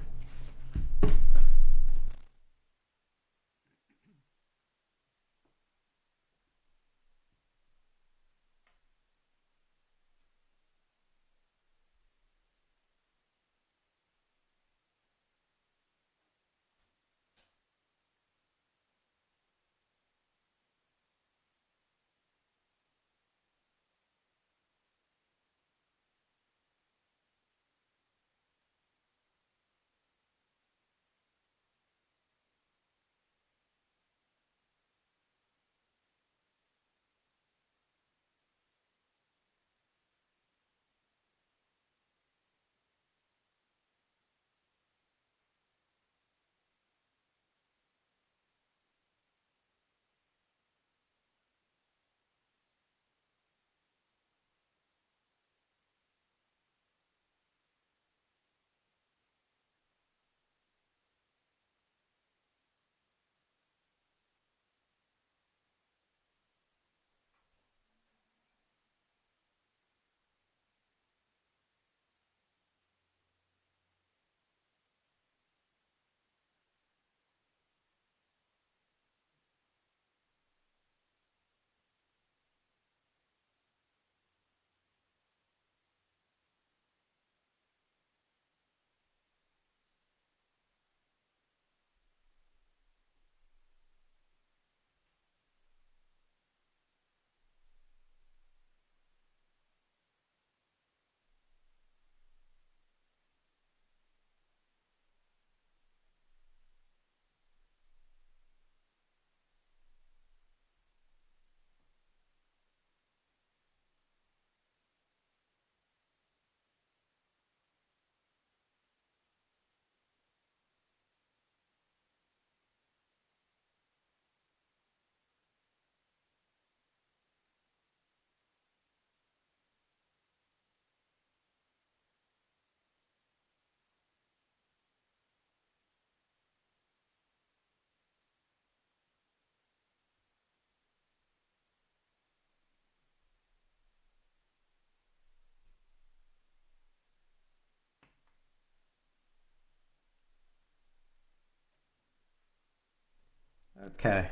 Okay.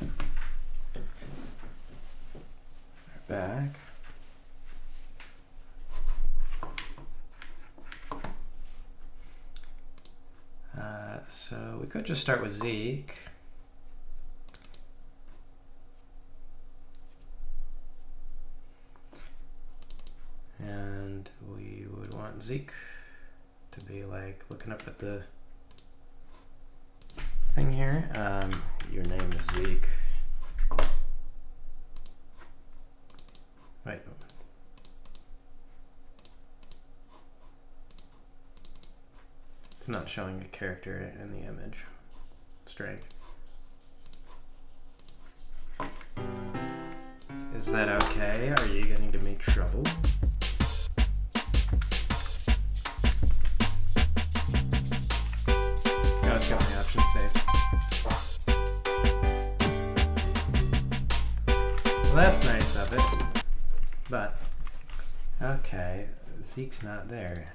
We're back. So we could just start with Zeke. And we would want Zeke to be like looking up at the thing here. Your name is Zeke. Wait. It's not showing a character in the image. Strange. Is that okay? Are you going to give me trouble? Oh, it's got my options saved. Well, that's nice of it. But, okay, Zeke's not there.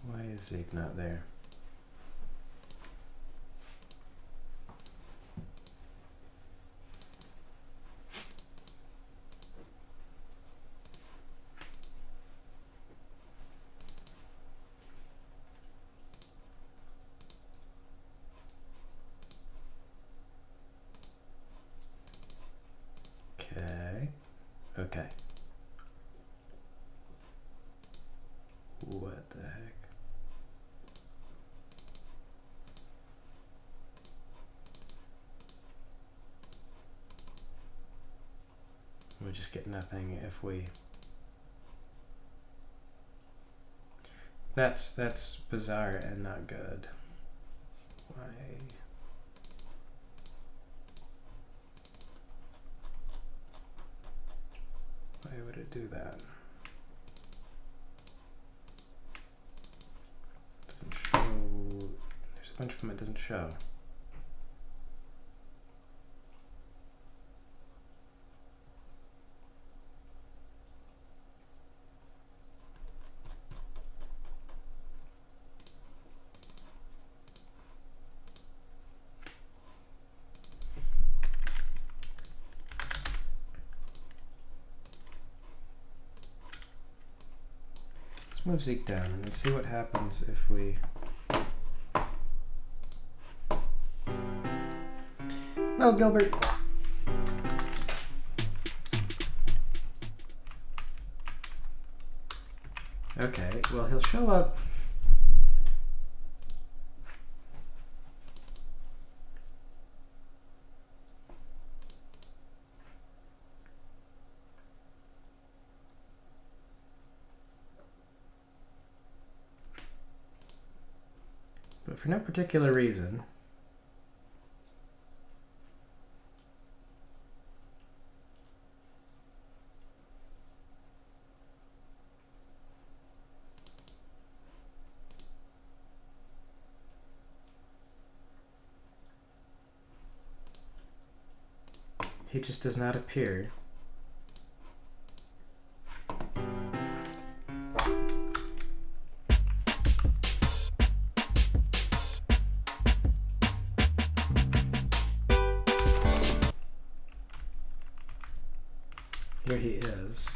Why is Zeke not there? Okay. What the heck? We just get nothing if we... That's bizarre and not good. Why? Why would it do that? Doesn't show. There's a bunch of them it doesn't show. Move Zeke down and then see what happens if we... No, Gilbert! Okay, well he'll show up. But for no particular reason, he just does not appear. Here he is.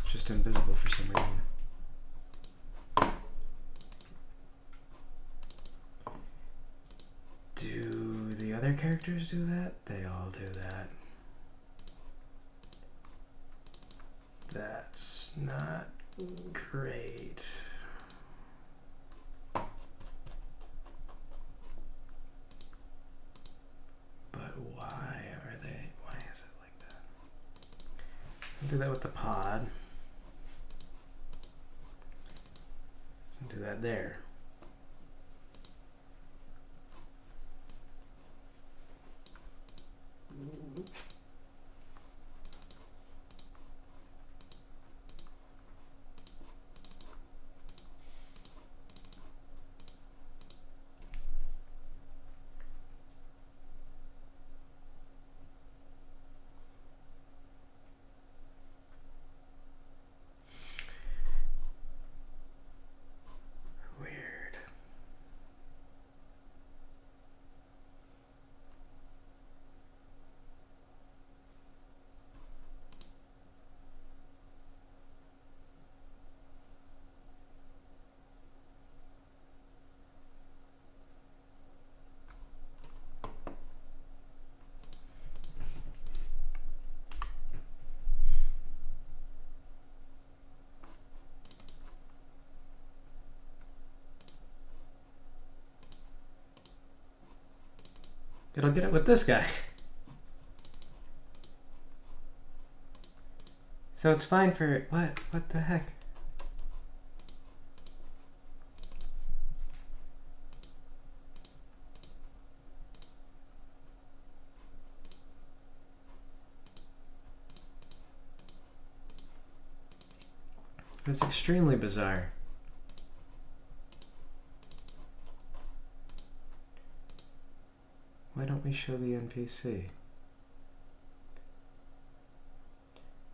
Just invisible for some reason. Do the other characters do that? They all do that. That's not great. Do that with the pod. Doesn't do that there. It'll get it with this guy. So it's fine for, what the heck? It's extremely bizarre. Why don't we show the NPC?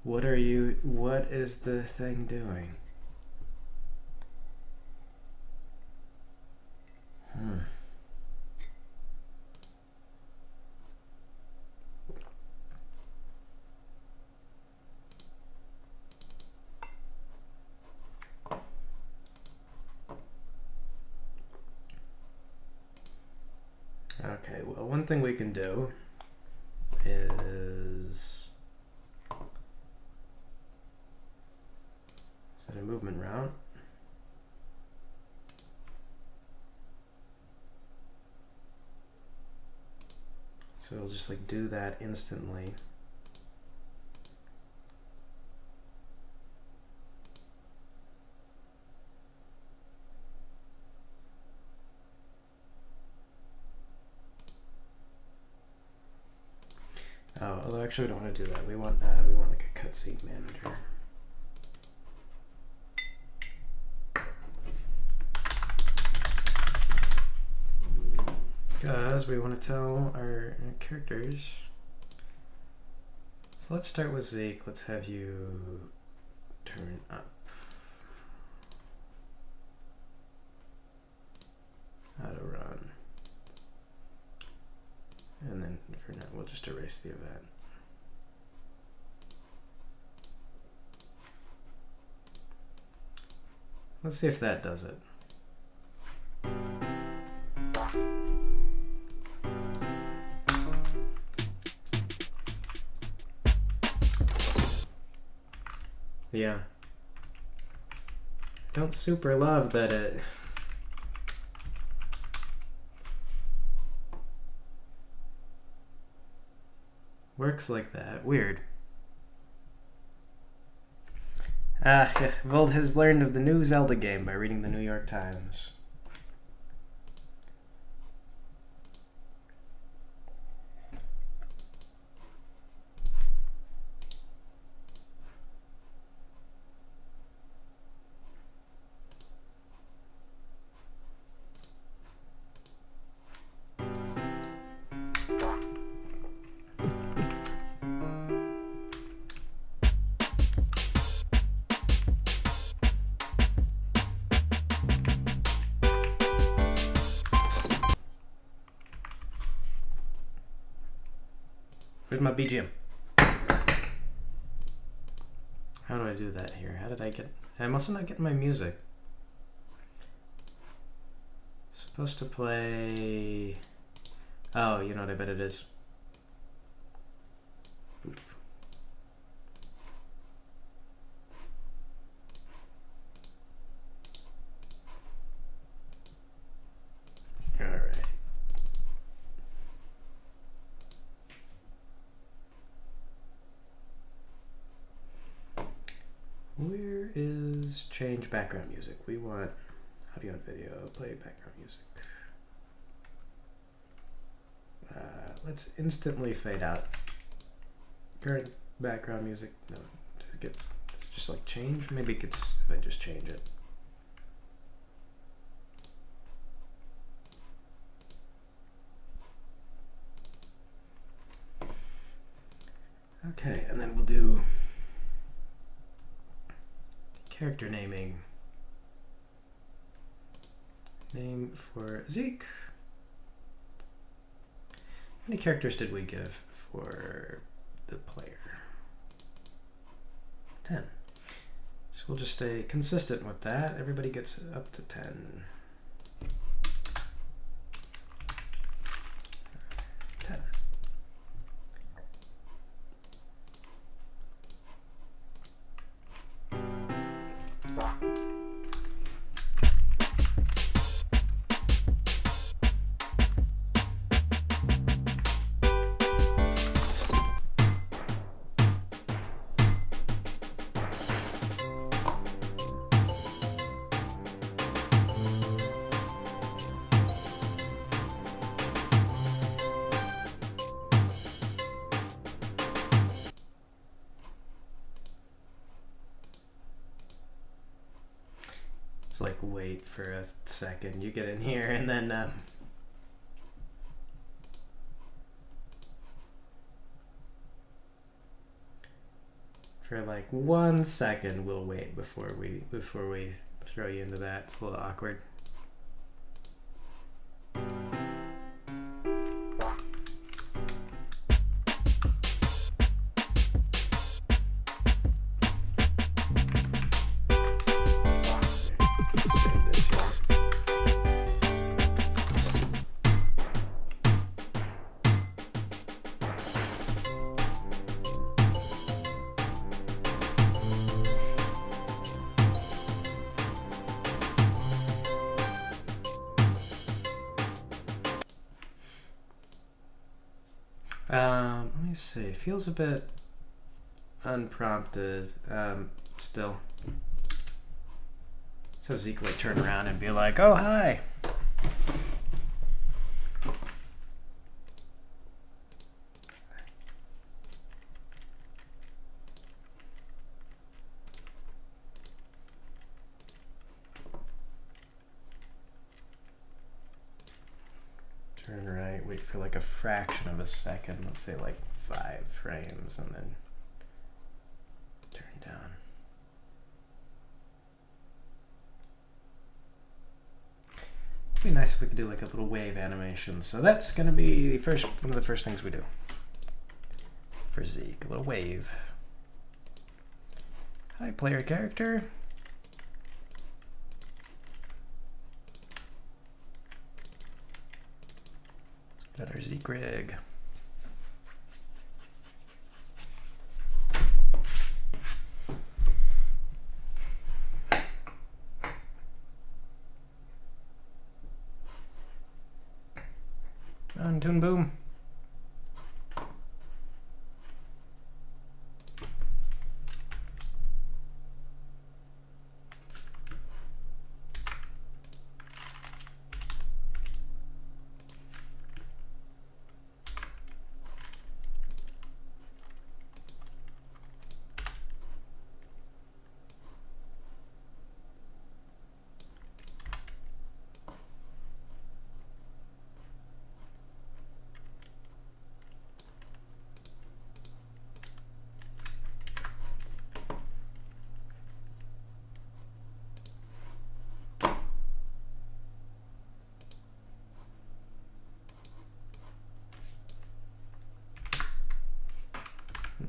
What is the thing doing? Okay, well, one thing we can do is set a movement route. So we'll just like do that instantly. Oh, although actually we don't want to do that. We want like a cutscene manager. Because we want to tell our characters. So let's start with Zeke. Let's have you turn up. How to run. And then for now, we'll just erase the event. Let's see if that does it. Yeah. Don't super love that it... works like that. Weird. Vold has learned of the new Zelda game by reading the New York Times. Where's my BGM? How do I do that here? How did I get... I'm also not getting my music. Supposed to play... Oh, you know what I bet it is. Oop. Alright. Where is change background music? We want audio and video, play background music. Let's instantly fade out. Current background music, no, just like change. Maybe it could, if I just change it. Okay, and then we'll do character naming. Name for Zeke. How many characters did we give for the player? 10. So we'll just stay consistent with that. Everybody gets up to 10. 10. It's like wait for a second, you get in here, and then for like 1 second we'll wait before we throw you into that. It's a little awkward. Let me see. It feels a bit unprompted still. So Zeke would turn around and be like, "Oh, hi." Turn right, wait for like a fraction of a second, let's say like 5 frames, and then turn down. It'd be nice if we could do like a little wave animation. So that's gonna be one of the first things we do for Zeke, a little wave. Hi, player character. Got our Zeke rig. On Toon Boom.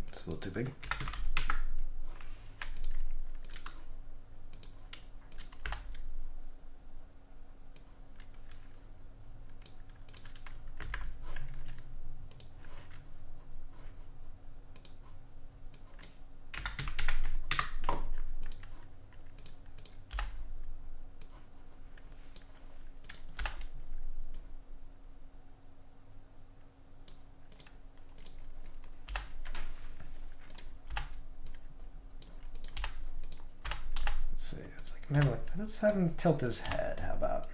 It's a little too big. Maybe let's have him tilt his head. How about?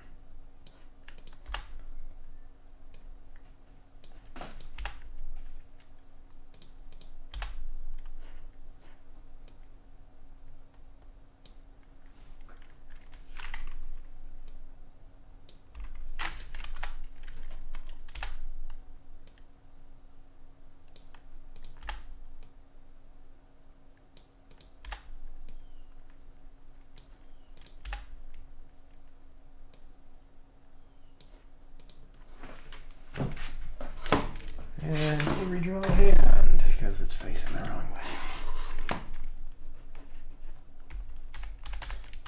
And we redraw the hand because it's facing the wrong way.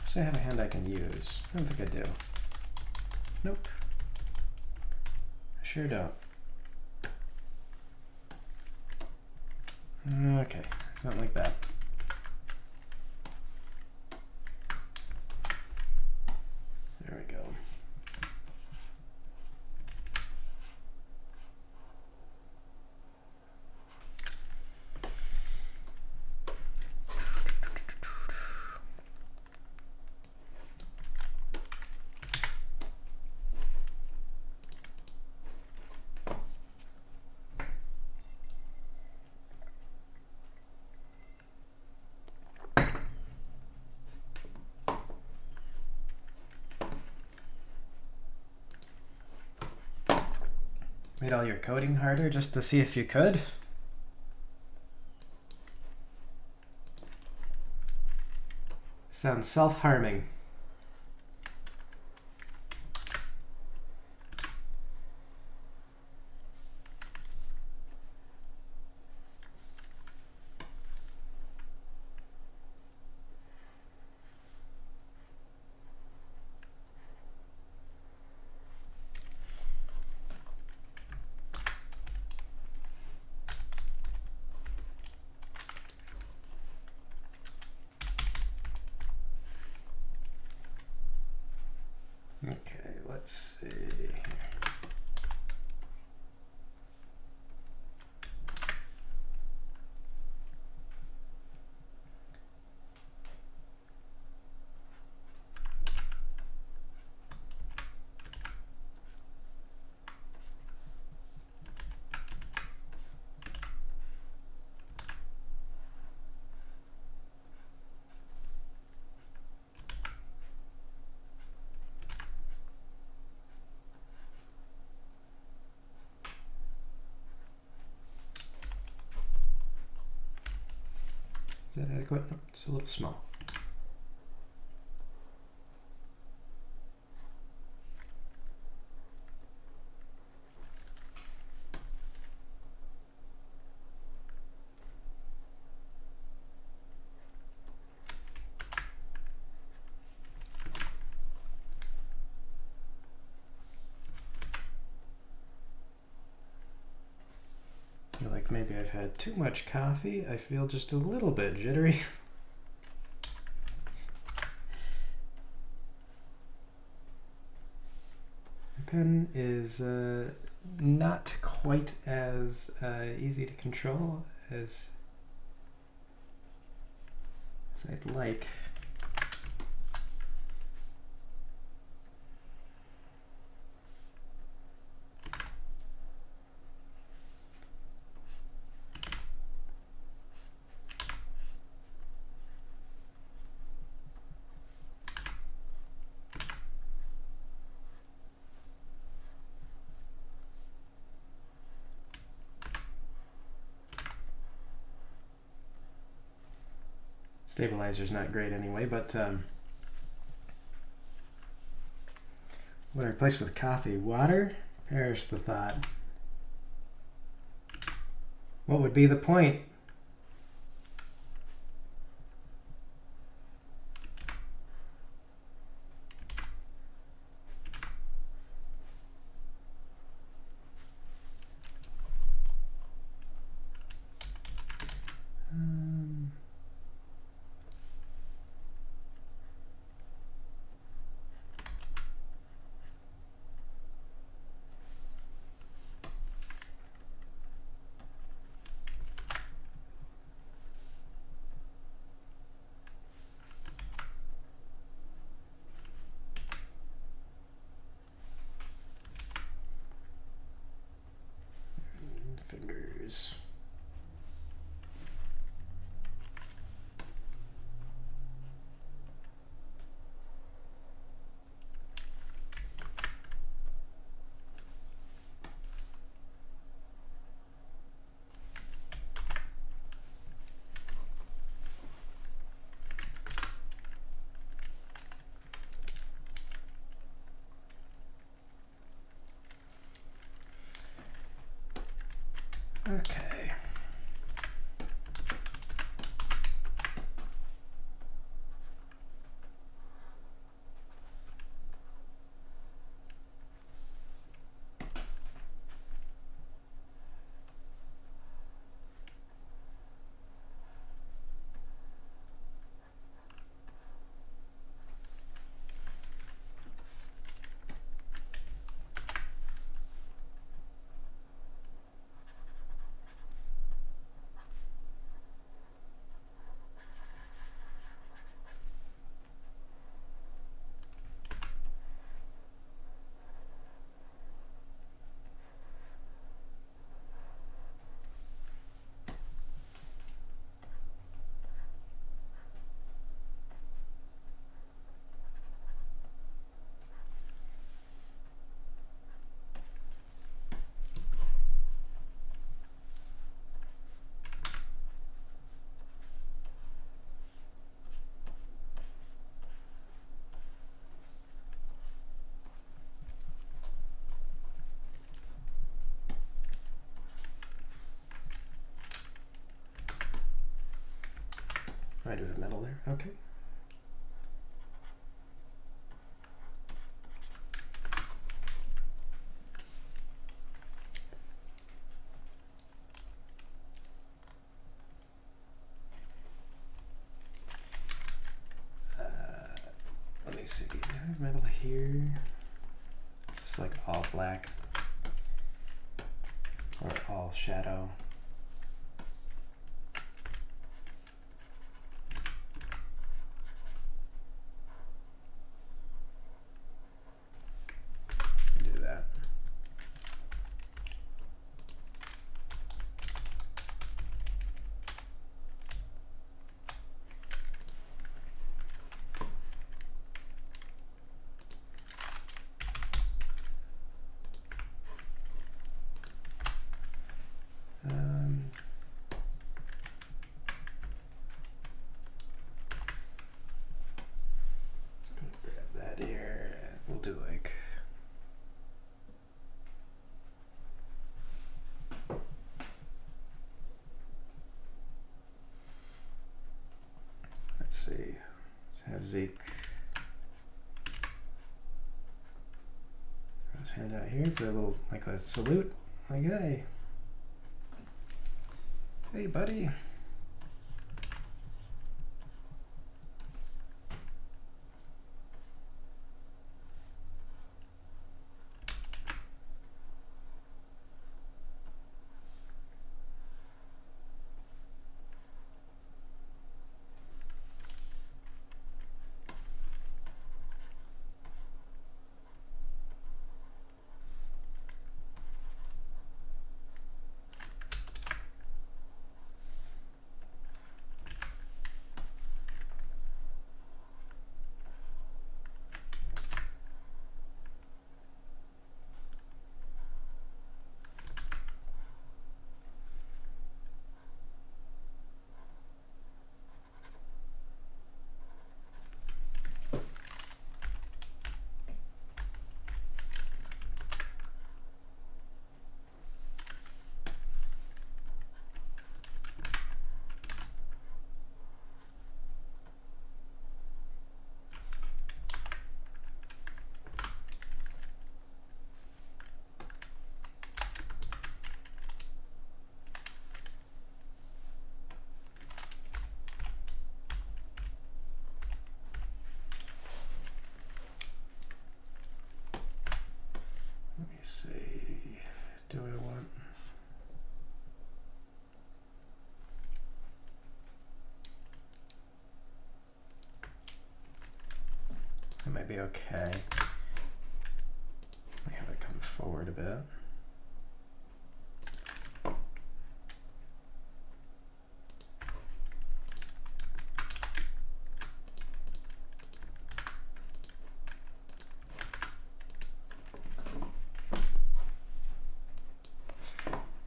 So I have a hand I can use. I don't think I do. Nope. I sure don't. Okay, not like that. There we go. Made all your coding harder just to see if you could? Sounds self-harming. Okay, let's see. Is that adequate? No, it's a little small. I feel like maybe I've had too much coffee. I feel just a little bit jittery. The pen is not quite as easy to control as I'd like. Stabilizer's not great anyway, but what I replace with coffee? Water? Perish the thought. What would be the point? Fingers. Okay. I do have metal there. Okay. Let me see. Do I have metal here? Is this like all black or all shadow? Do that. Grab that here, and we'll do like let's see. Let's have Zeke. Let's hand out here for a little like a salute. Like hey. Hey buddy. Let me see. Do I want? That might be okay. Let me have it come forward a bit.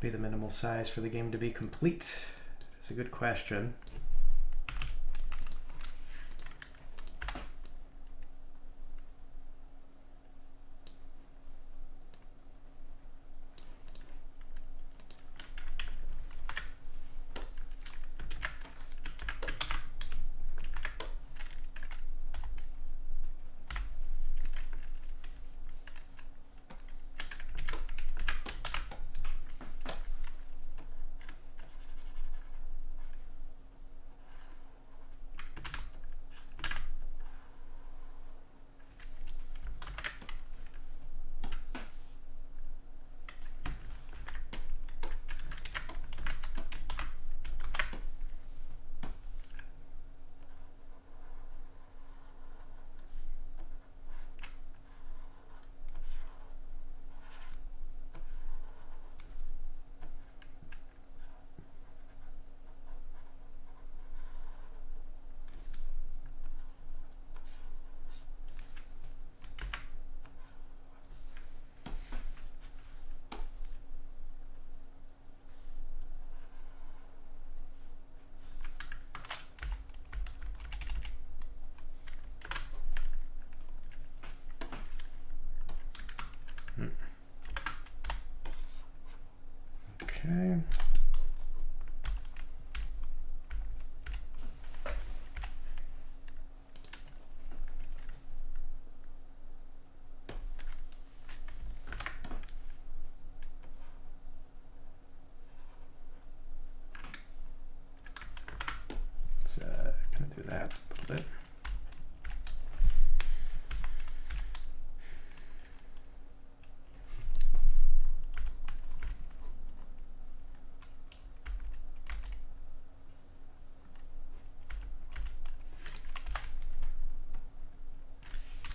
Be the minimal size for the game to be complete? It's a good question. Okay.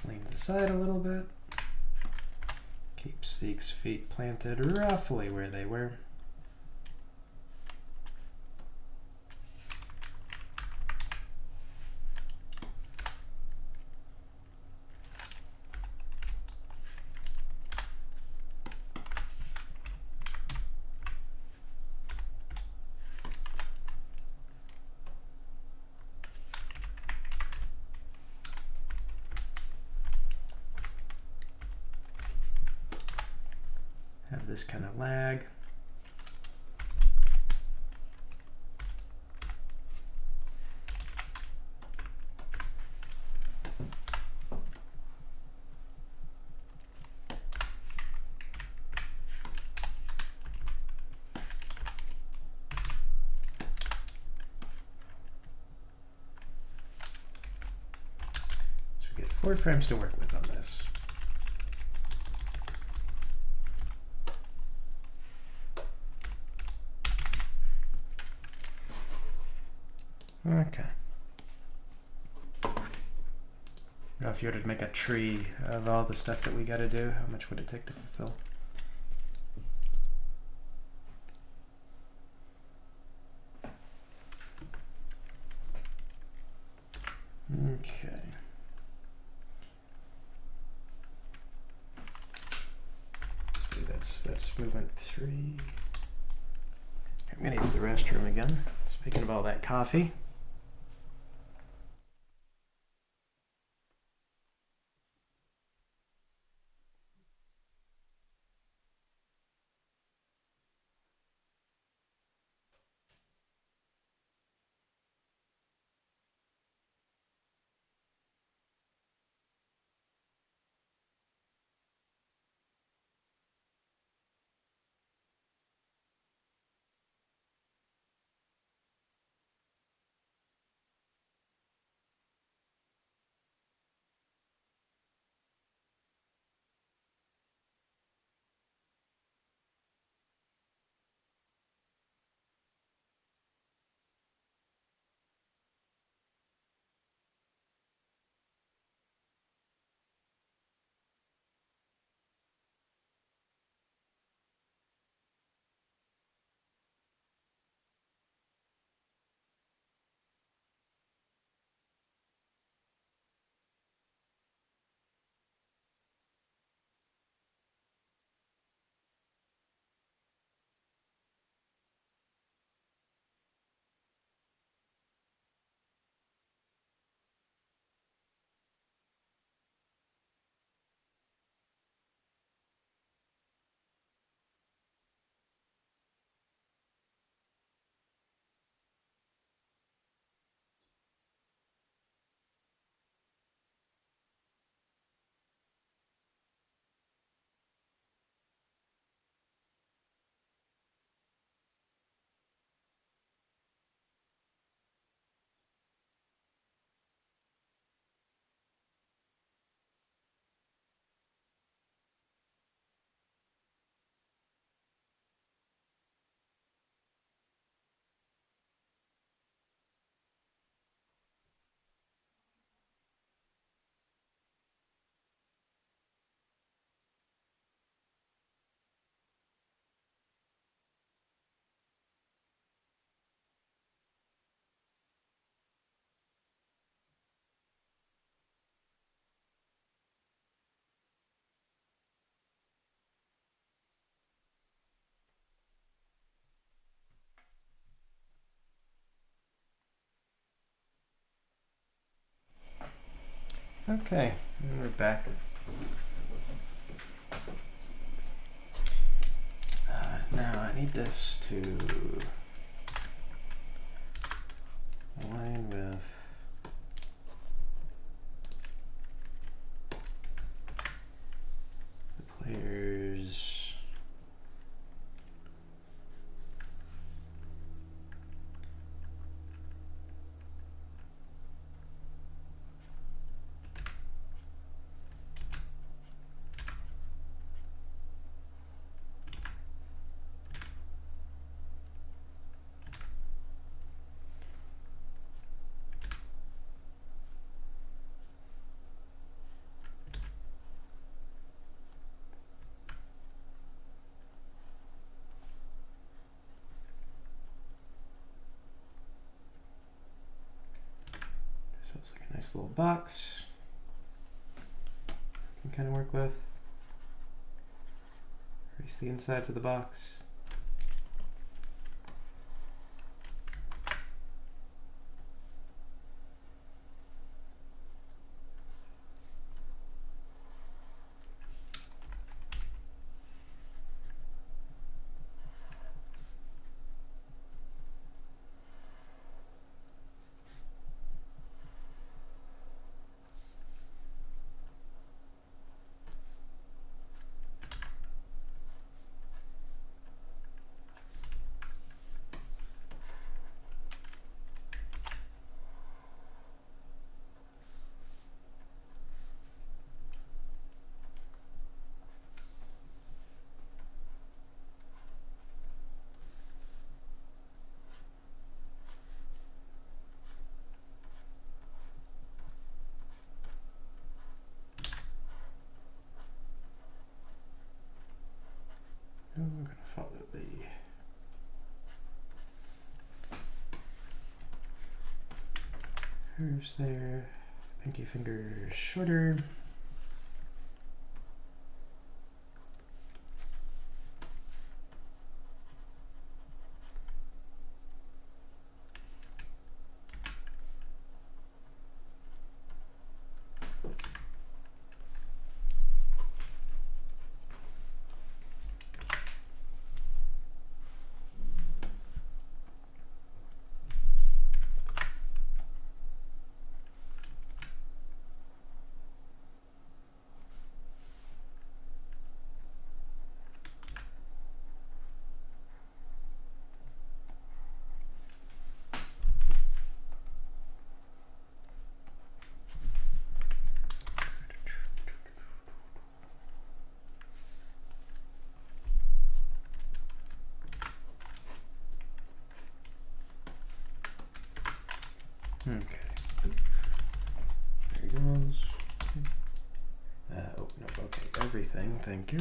lean to the side a little bit. Keep Zeke's feet planted roughly where they were. Have this kind of lag. So we get 4 frames to work with on this. Okay. Now if you were to make a tree of all the stuff that we got to do, how much would it take to fulfill? Okay. So that's movement 3. I'm gonna use the restroom again. Speaking of all that coffee. Okay, and we're back. Now I need this to align with the player's So it's like a nice little box. Can kind of work with. Erase the insides of the box. I'm going to follow the curves there. Pinky finger shorter. Okay. There he goes. Oh, no, okay. Everything, thank you.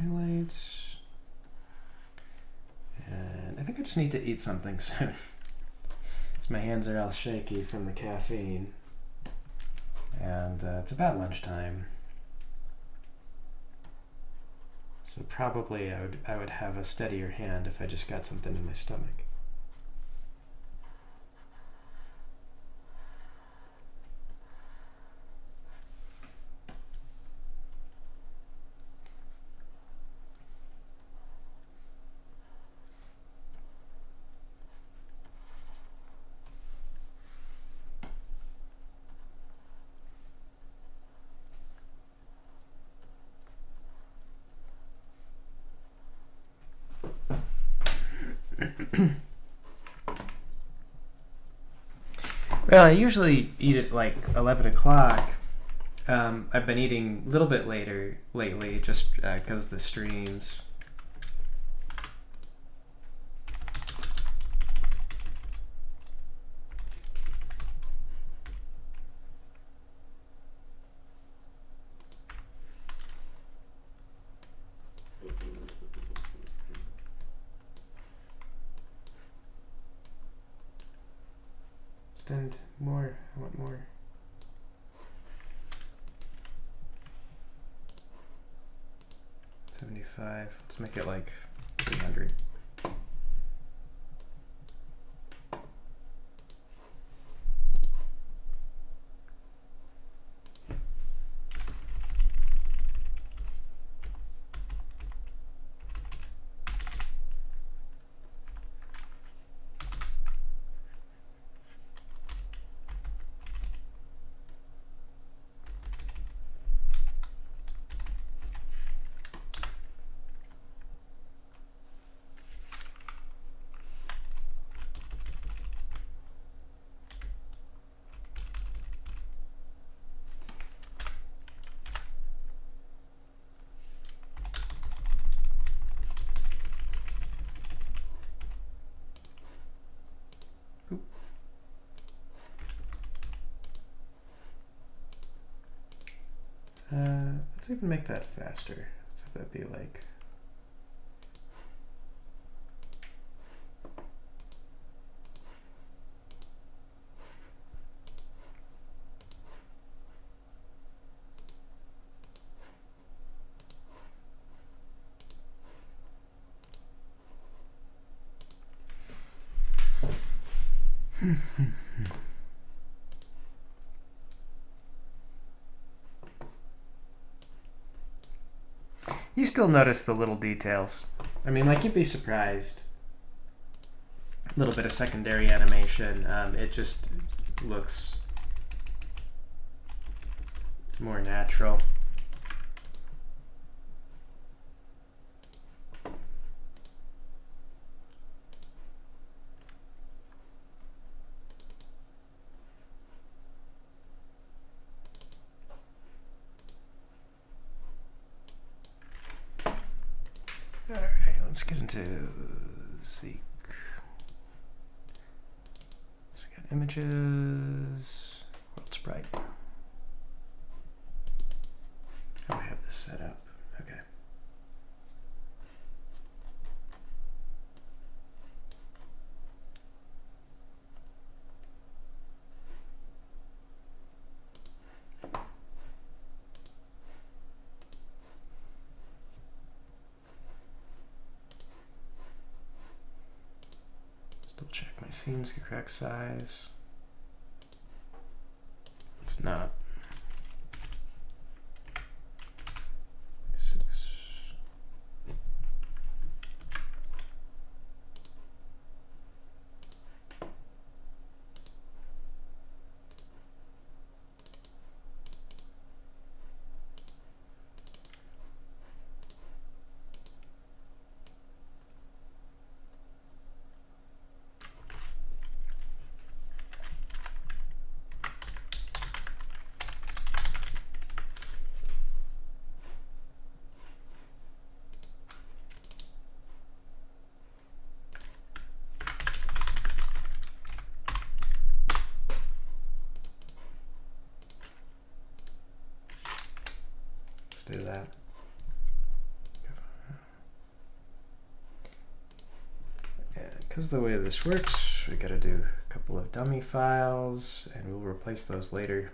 Highlights. And I think I just need to eat something soon. Because my hands are all shaky from the caffeine. And it's about lunchtime. So probably I would have a steadier hand if I just got something in my stomach. Well, I usually eat at like 11 o'clock. I've been eating a little bit later lately just because of the streams. Extend more. I want more. $75. Let's make it like 300. Let's even make that faster. Let's have that be like. You still notice the little details. I mean, like, you'd be surprised. A little bit of secondary animation. It just looks more natural. Let's get into Zeek. So we got images, world sprite. How do I have this set up? Okay. Double check my scene's the correct size. It's not. 6. Do that. And because the way this works, we got to do a couple of dummy files, and we'll replace those later.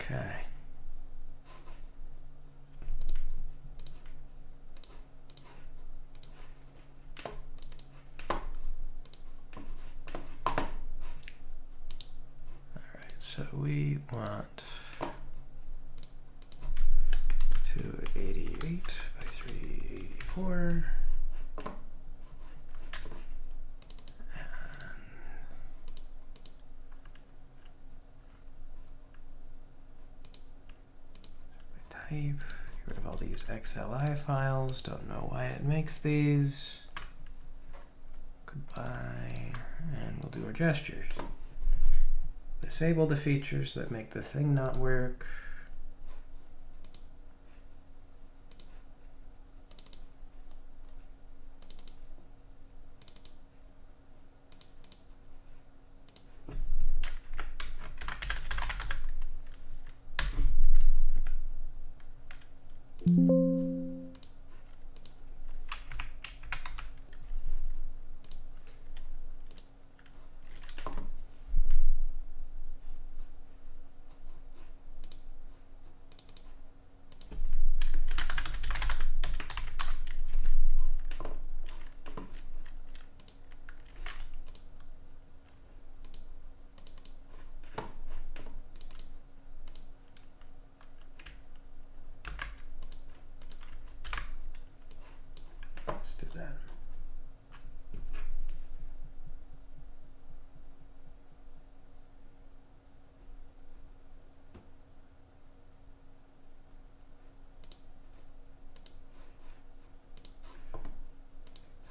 Okay. So we want 288 by 384. Type, get rid of all these XLI files. Don't know why it makes these. Goodbye. And we'll do our gestures. Disable the features that make the thing not work.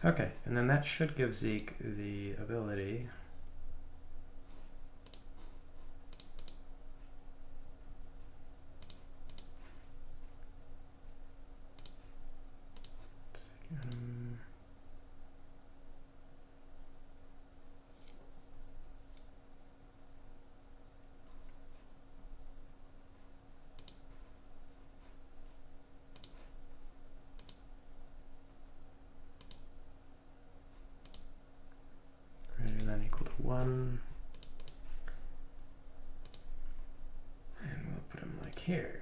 Okay, and then that should give Zeke the ability. Greater than equal to 1. And we'll put him like here.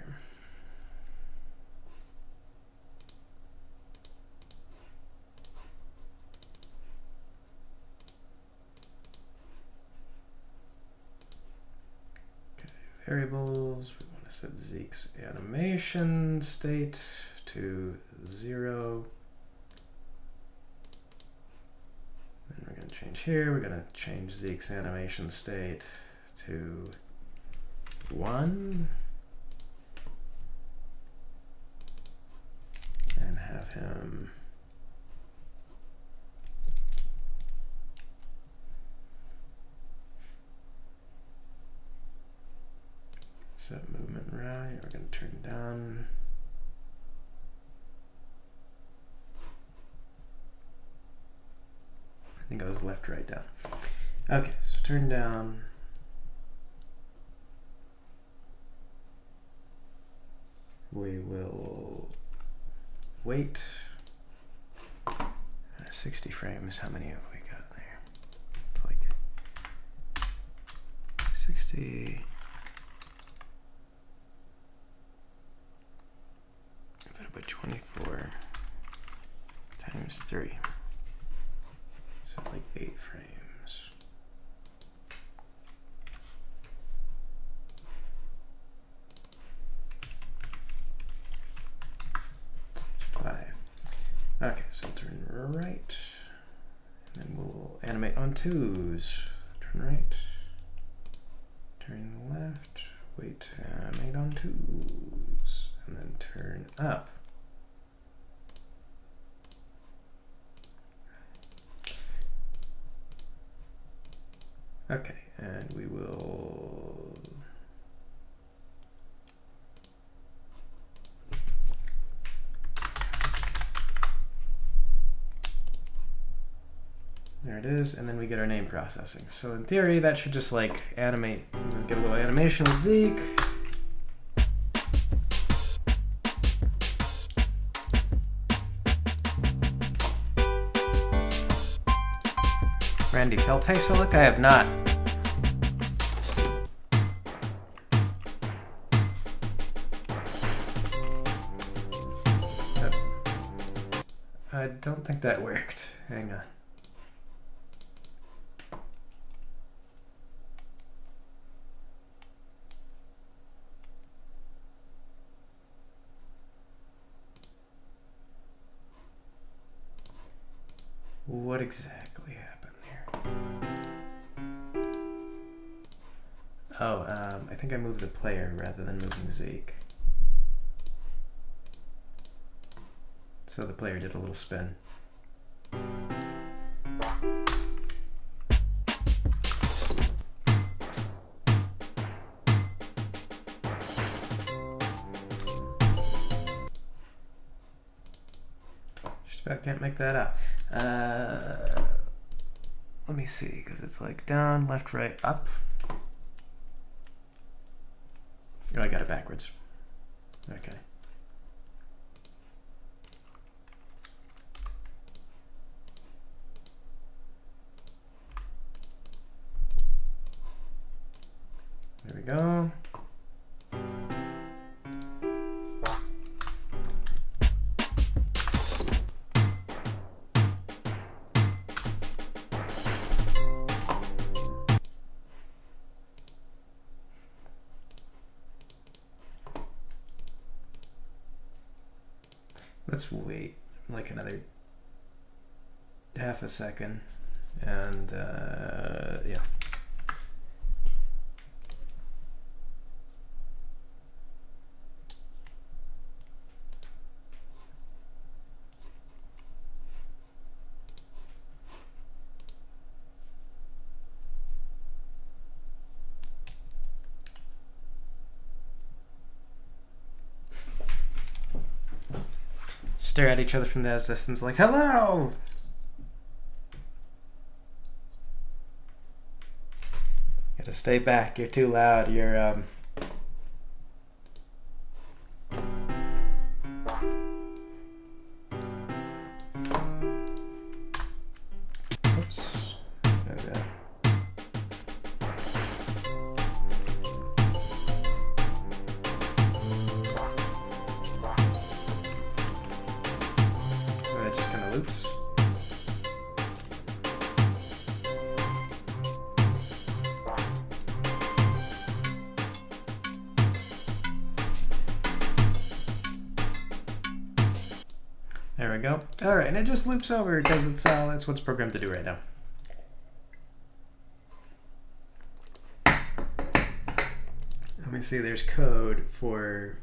Variables, we want to set Zeke's animation state to 0. Then we're going to change here, we're going to change Zeke's animation state to 1. And have him set movement right. We're going to turn down. I think I was left, right, down. Okay, so turn down. We will wait. 60 frames. How many have we got there? It's like 60. Divided by 24 times 3. So like 8 frames. 5. Okay, so turn right. And then we'll animate on 2s. Turn right. Turn left. Wait, animate on 2s. And then turn up. Okay, and we will there it is, and then we get our name processing. So in theory, that should just like animate, get a little animation with Zeke. Randy felt, hey, so look, I have not. I don't think that worked. Hang on. What exactly happened there? Oh, I think I moved the player rather than moving Zeke. So the player did a little spin. Just about can't make that out. Let me see, because it's like down, left, right, up. Oh, I got it backwards. Okay. There we go. Let's wait like another half a second, and yeah. stare at each other from the distance like, hello! Gotta stay back, you're too loud, you're oops. There we go. So it just kind of loops. There we go. All right, and it just loops over because it's that's what's programmed to do right now. Let me see. There's code for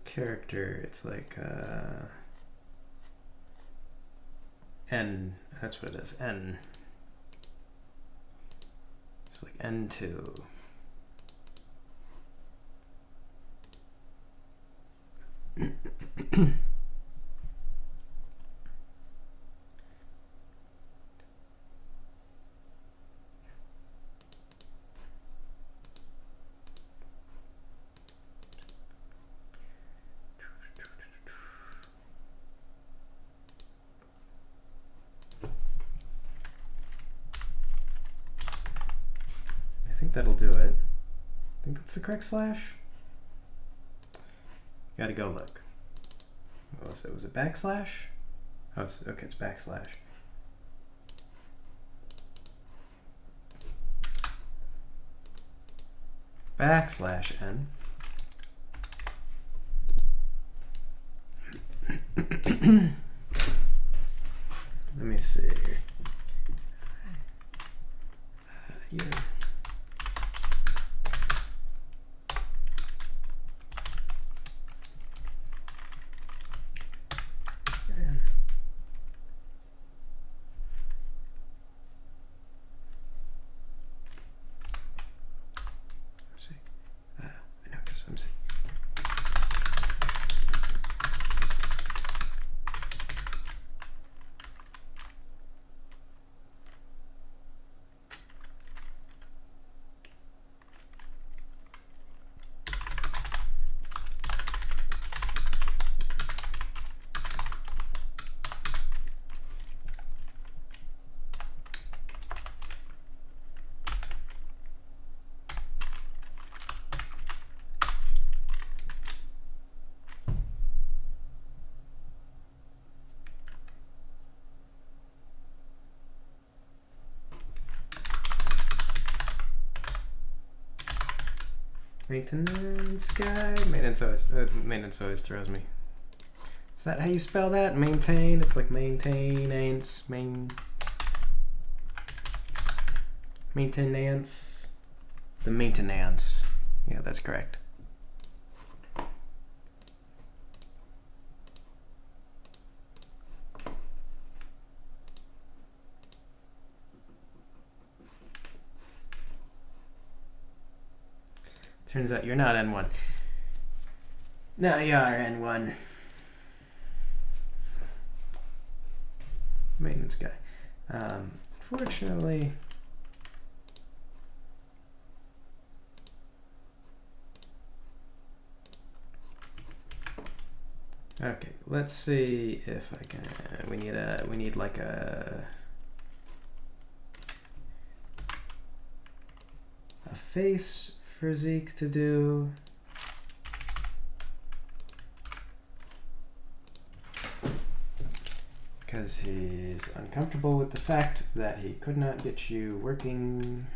character. It's like n. That's what it is. N. It's like n2. I think that'll do it. I think that's the correct slash. Gotta go look. What was it? Was it backslash? Oh, it's okay. It's backslash. Backslash n. Let me see here. Maintenance guy? Maintenance always throws me. Is that how you spell that? Maintain? It's like maintenance. Maintenance. The maintenance. Yeah, that's correct. Turns out you're not N1. No, you are N1. Maintenance guy. Unfortunately, okay, let's see if I can. We need like a face for Zeke to do. Because he's uncomfortable with the fact that he could not get you working.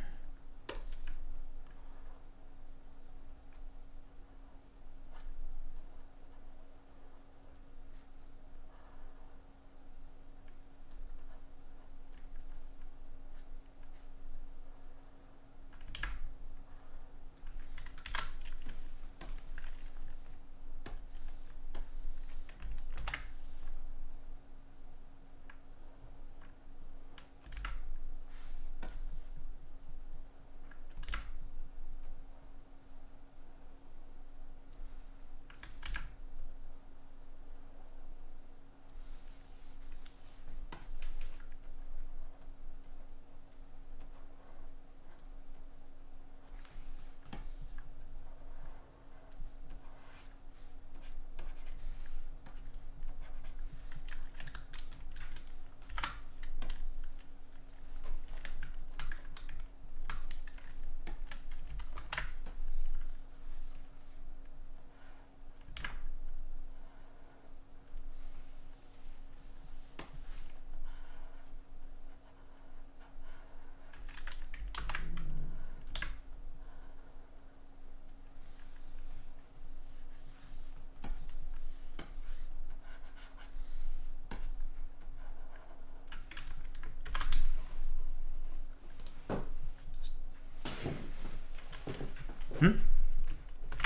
Hmm?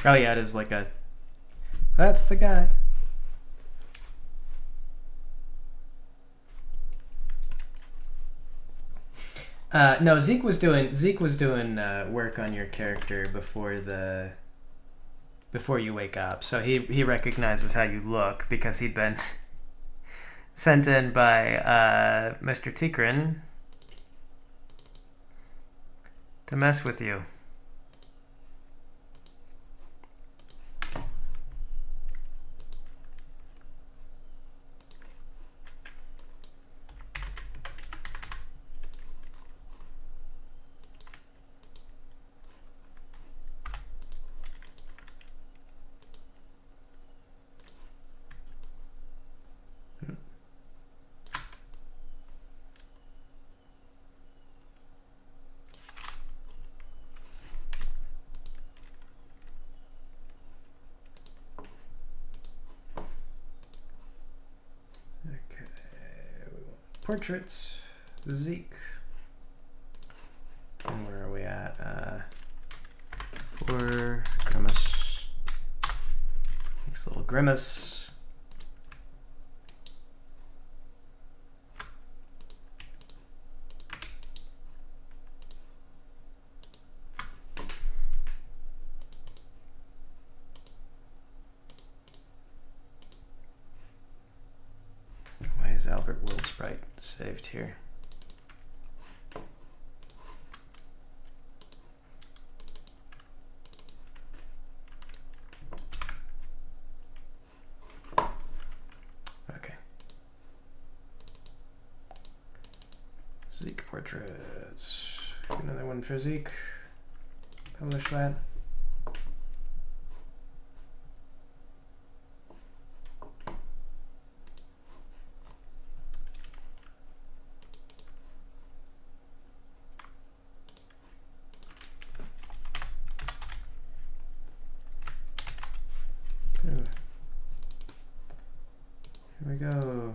Oh yeah, it is like a... That's the guy. No, Zeke was doing work on your character before you wake up. So he recognizes how you look because he'd been sent in by Mr. Tikrin to mess with you. Portraits, Zeke. And where are we at? For Grimace. Makes a little grimace. Why is Albert World Sprite saved here? Okay. Zeke portraits. Another one for Zeke. Publish that. Here we go.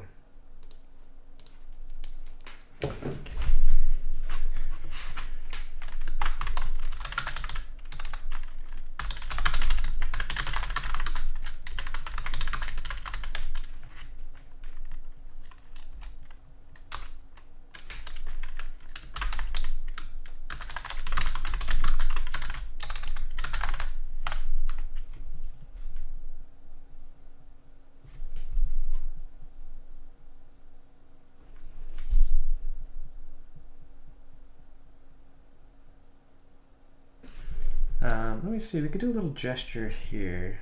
Let me see, we could do a little gesture here.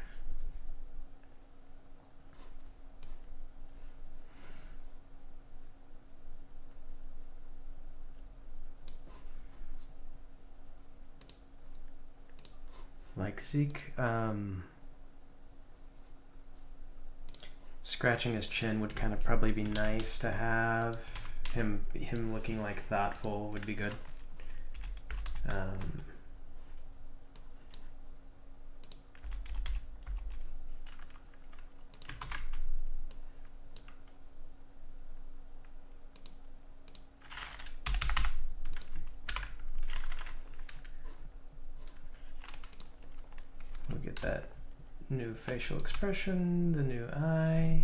Like Zeke, scratching his chin would kind of probably be nice to have. Him looking like thoughtful would be good. We'll get that new facial expression, the new eye.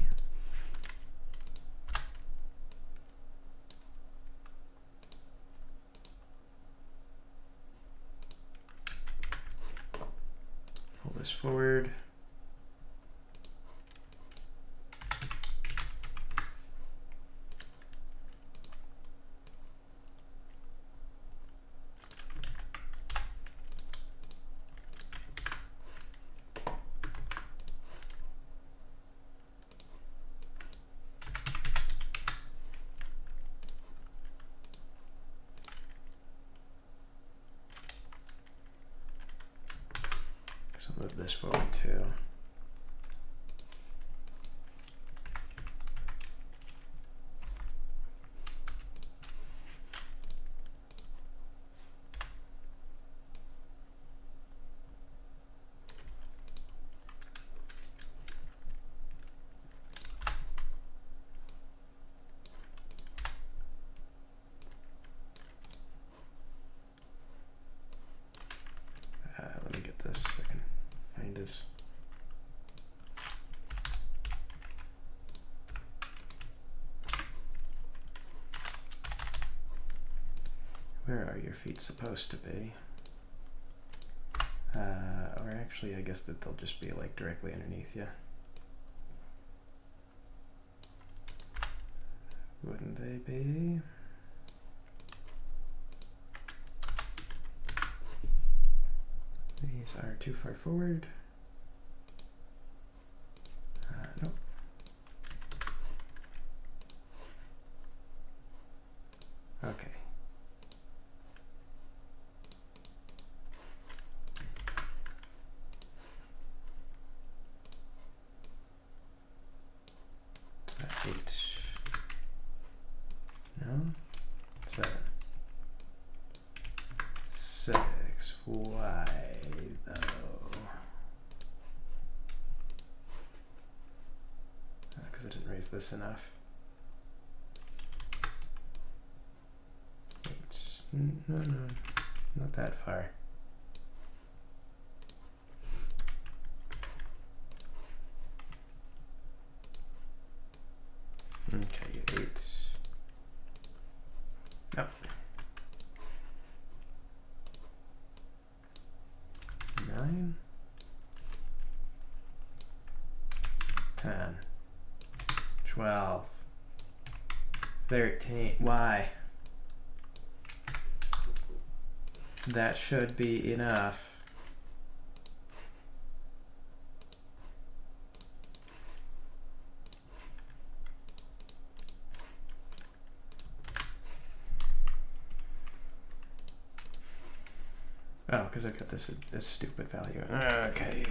Pull this forward. So move this forward too. Let me get hand is. Where are your feet supposed to be? Or actually, I guess that they'll just be like directly underneath you. Wouldn't they be? These are too far forward. Nope. Okay. Eight. No. 7. 6. Why though? Because I didn't raise this enough. 8. No, not that far. Okay, 8. Yep. 9. 10. 12. 13. Why? That should be enough. Oh, because I've got this stupid value. Okay.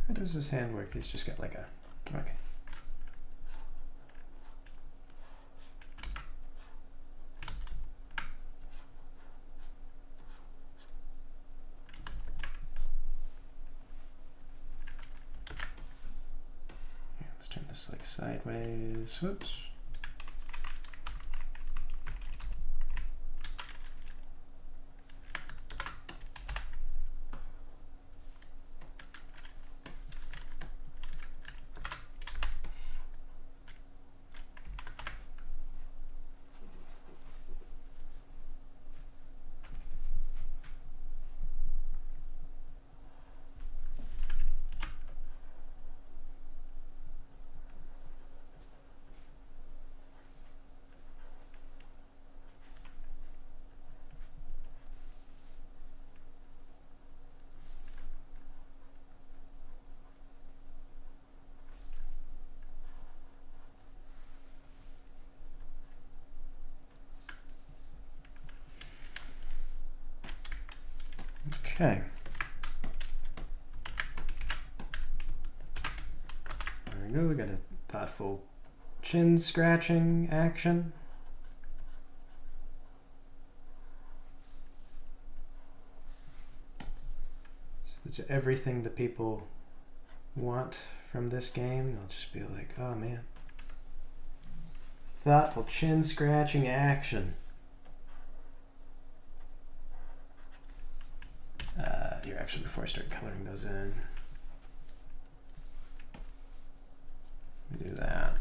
How does this hand work? He's just got like a, okay. Let's turn this like sideways, whoops. Okay. There we go, we got a thoughtful chin scratching action. So it's everything that people want from this game. They'll just be like, oh man. Thoughtful chin scratching action. Here, actually, before I start coloring those in, do that.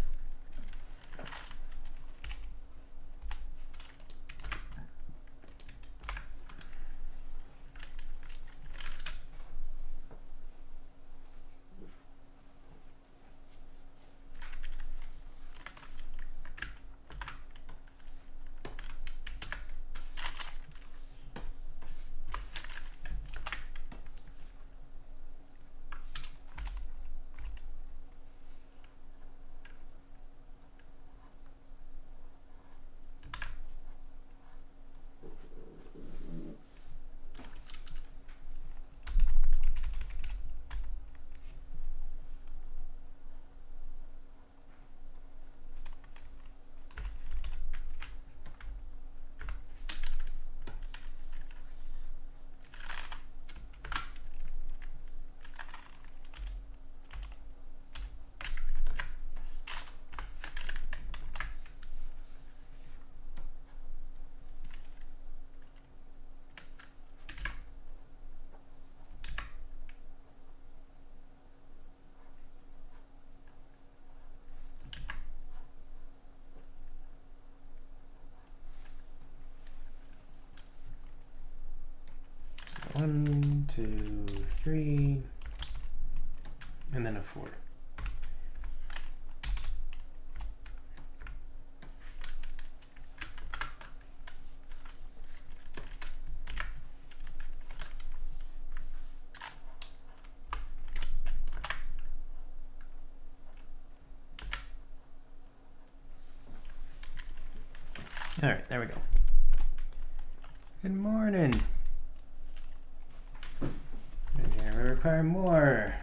1, 2, 3, and then a 4. All right, there we go. Good morning. And here we require more.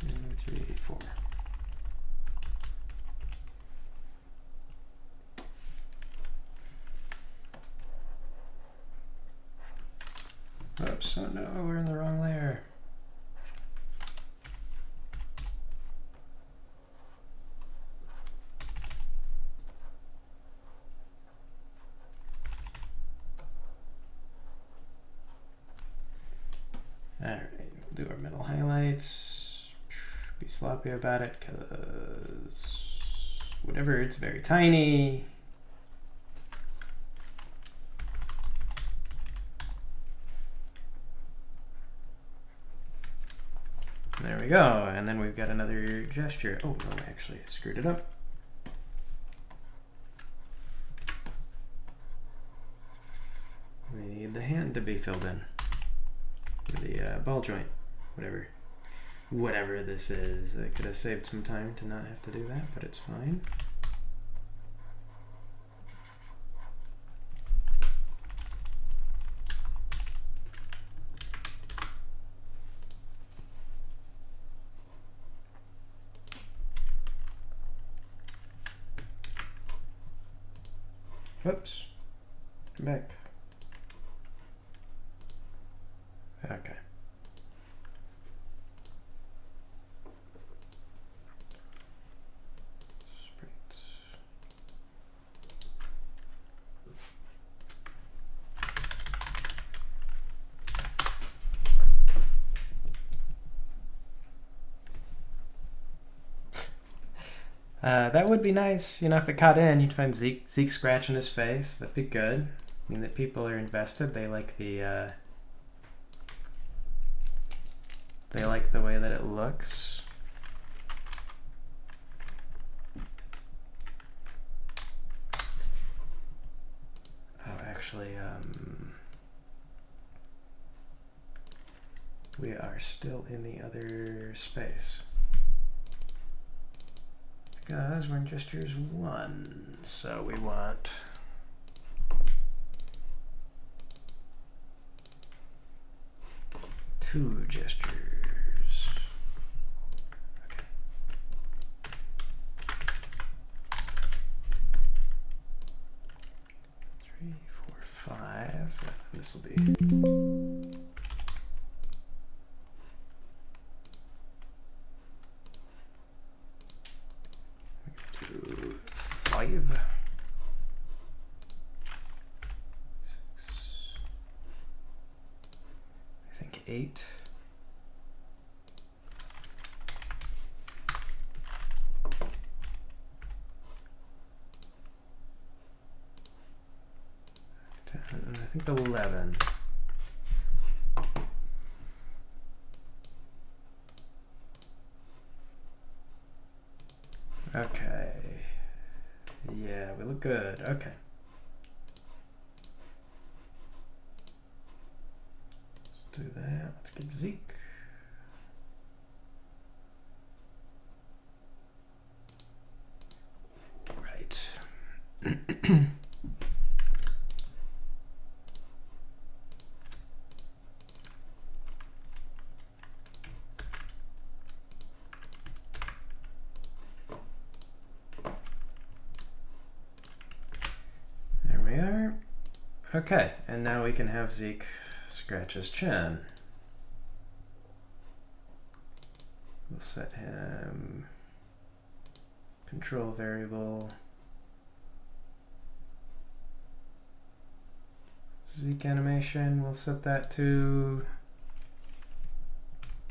2, 3, 4. Oops, oh no, we're in the wrong layer. Alright, we'll do our middle highlights. Be sloppy about it, because whatever, it's very tiny. There we go, and then we've got another gesture. Oh no, actually I screwed it up. We need the hand to be filled in. The ball joint, whatever this is. I could have saved some time to not have to do that, but it's fine. Whoops, come back. Okay. That would be nice, you know, if it caught in, you'd find Zeke scratching his face. That'd be good. I mean, that people are invested. They like the way that it looks. Oh, actually, we are still in the other space. Because we're in gestures 1, so we want two gestures. Okay. 3, 4, 5. This will be. I think 8. I think 11. Okay. Yeah, we look good. Okay. Let's do that. Let's get Zeke. Right. Okay, and now we can have Zeke scratch his chin. We'll set him control variable. Zeke animation, we'll set that to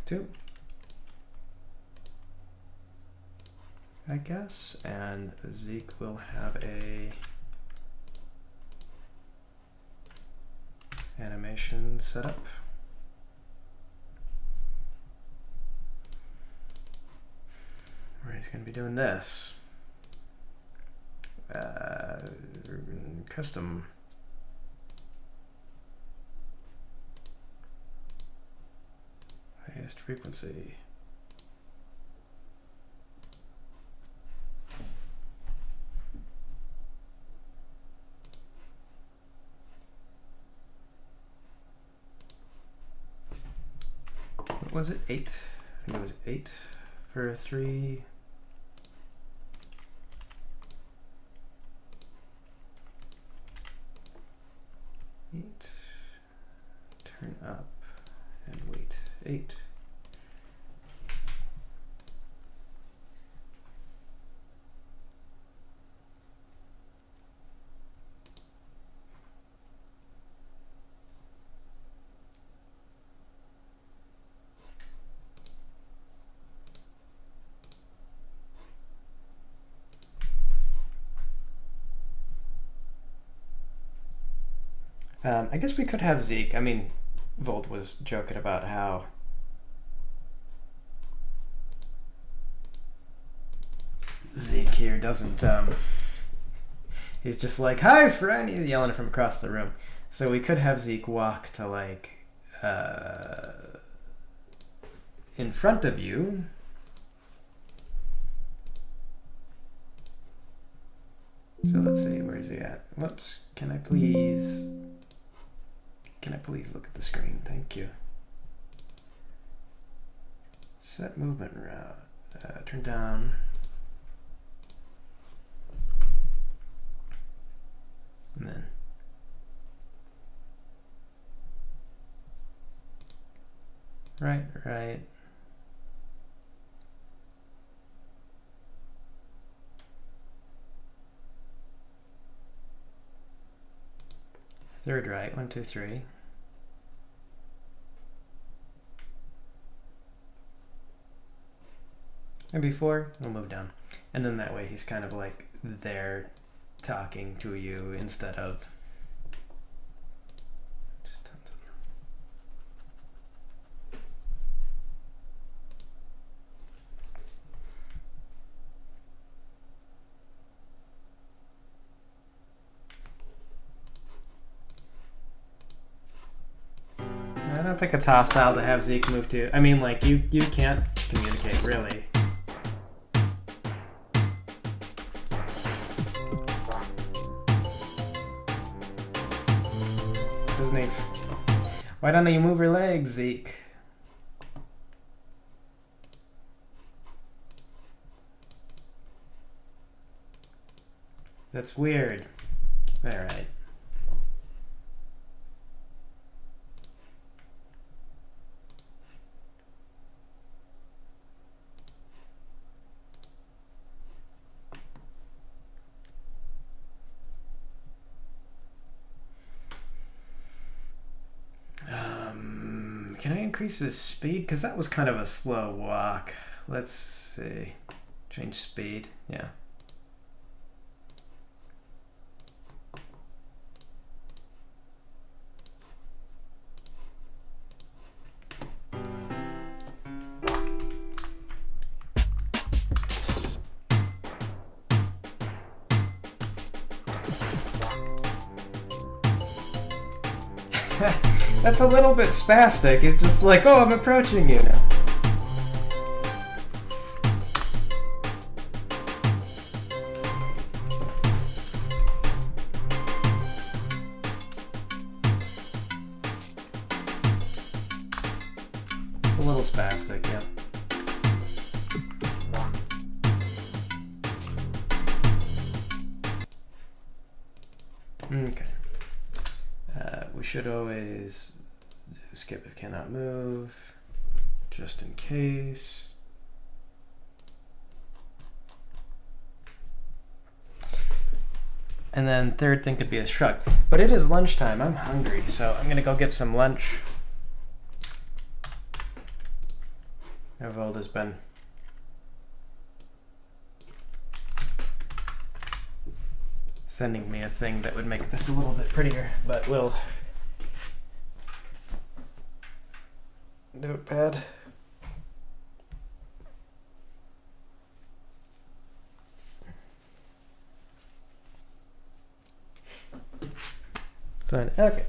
2, I guess, and Zeke will have a Animation setup. Where he's going to be doing this. Custom. Highest frequency. What was it? 8? I think it was 8 for 3. Turn up and wait. 8. I guess we could have Zeke. I mean, Volt was joking about how Zeke here doesn't, he's just like, hi friend, he's yelling from across the room. So we could have Zeke walk to like, in front of you. So let's see, where is he at? Whoops, can I please look at the screen? Thank you. Set movement route, turn down. And then right. Third right, 1, 2, 3. Maybe 4, we'll move down. And then that way he's kind of like there talking to you instead of just tons of I don't think it's hostile to have Zeke move to. I mean, like, you can't communicate, really. Doesn't he? Why don't you move your legs, Zeke? That's weird. All right. Can I increase his speed? Because that was kind of a slow walk. Let's see. Change speed. Yeah. That's a little bit spastic. It's just like, oh, I'm approaching you now. It's a little spastic, yeah. Okay. We should always do skip if cannot move, just in case. And then third thing could be a shrug. But it is lunchtime. I'm hungry, so I'm gonna go get some lunch. Evold has been sending me a thing that would make this a little bit prettier, but we'll notepad. Okay.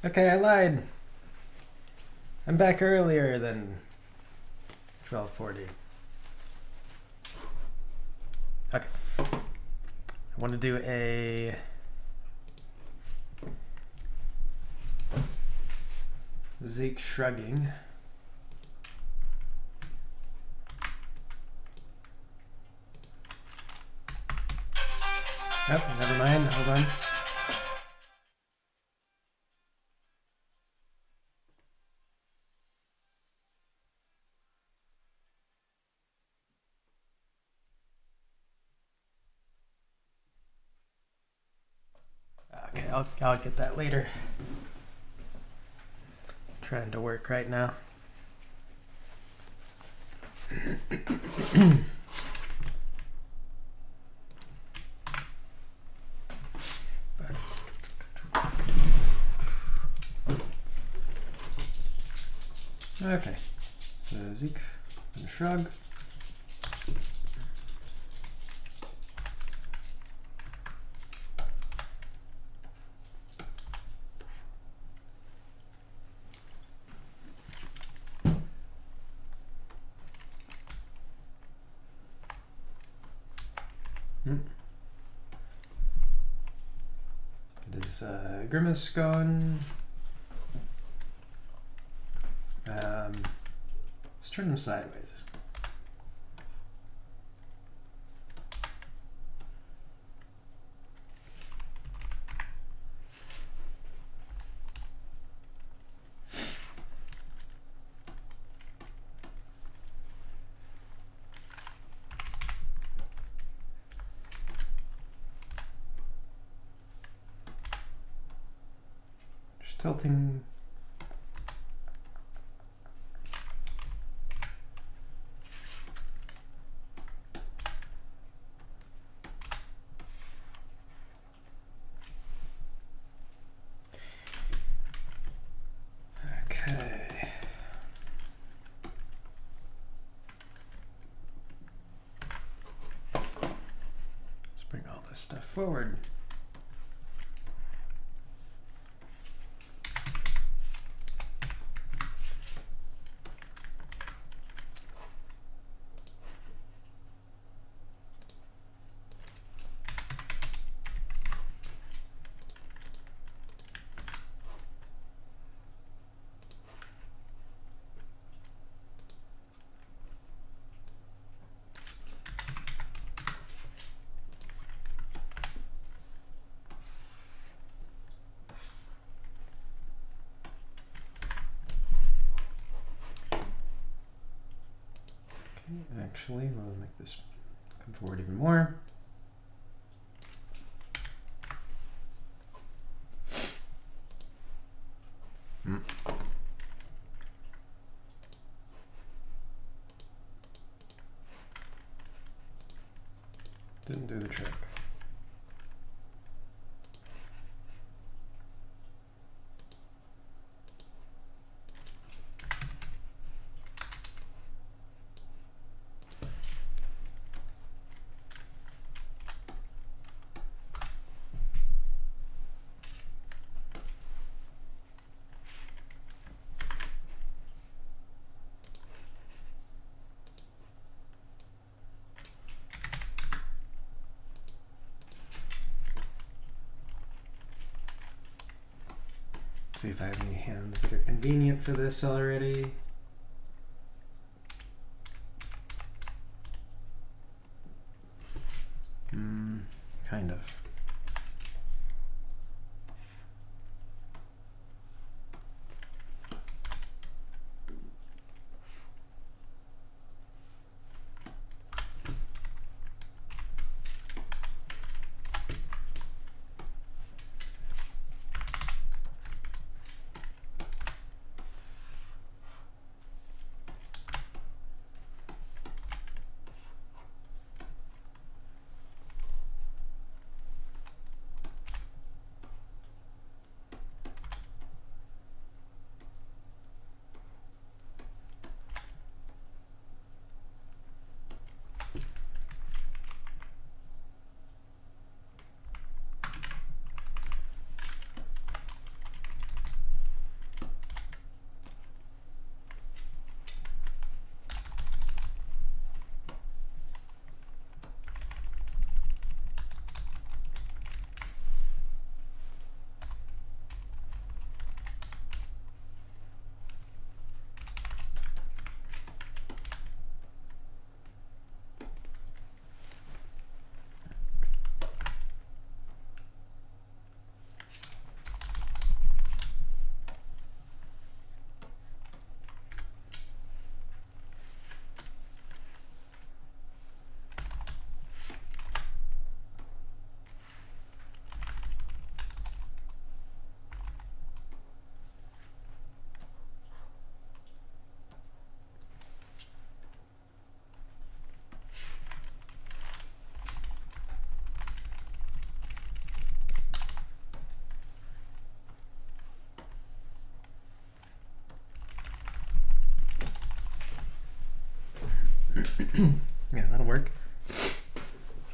Okay, I lied. I'm back earlier than 12:40. Okay. I want to do a Zeke shrugging. Oh, never mind. Hold on. Okay, I'll get that later. Trying to work right now. Okay, so Zeke and shrug. Get this grimace going. Let's turn them sideways. Just tilting. Okay. Let's bring all this stuff forward. Actually, we'll make this come forward even more. Didn't do the trick. See if I have any hands that are convenient for this already. Kind of. Yeah, that'll work.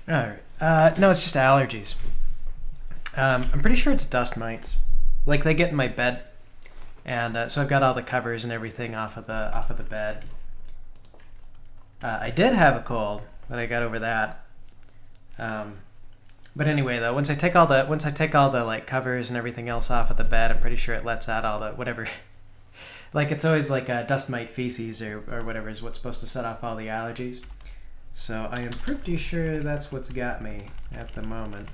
All right. No, it's just allergies. I'm pretty sure it's dust mites. Like they get in my bed, and so I've got all the covers and everything off of the bed. I did have a cold, but I got over that. But anyway, though, once I take all the like covers and everything else off of the bed, I'm pretty sure it lets out all the whatever. Like it's always like dust mite feces or whatever is what's supposed to set off all the allergies. So I am pretty sure that's what's got me at the moment.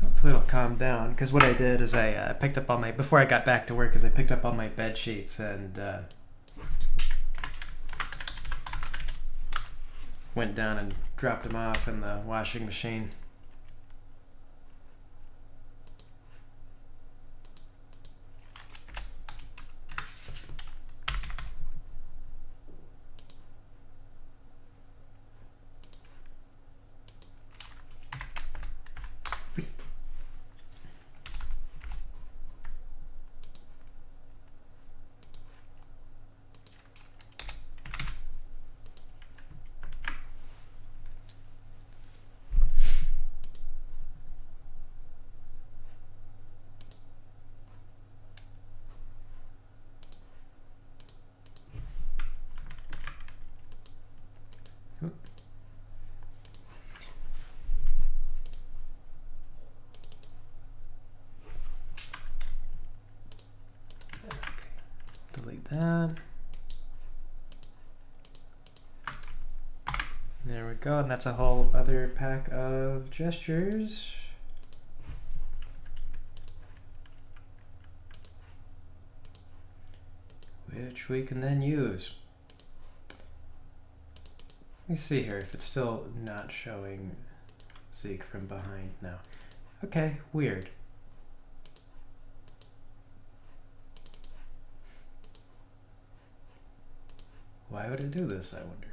Hopefully it'll calm down, because what I did is I picked up all my, before I got back to work, is I picked up all my bed sheets and went down and dropped them off in the washing machine. Delete that. There we go, and that's a whole other pack of gestures. Which we can then use. Let me see here if it's still not showing Zeke from behind now. Okay, weird. Why would it do this, I wonder?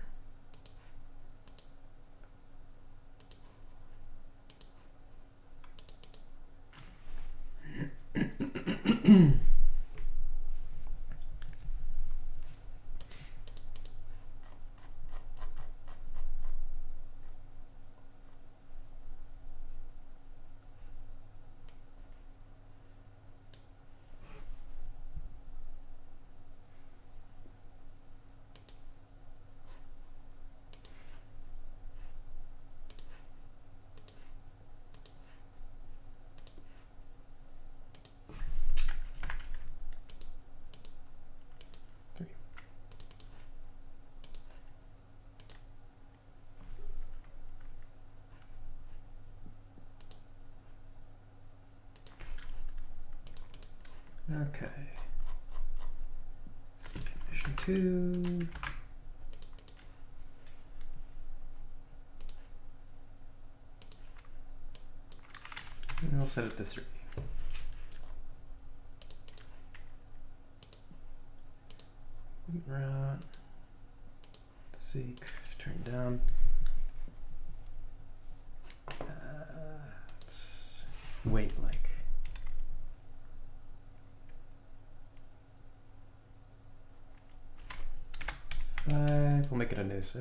Okay. Condition 2. And I'll set it to 3. Route. Seek. Turn down. Wait like. 5. We'll make it a nice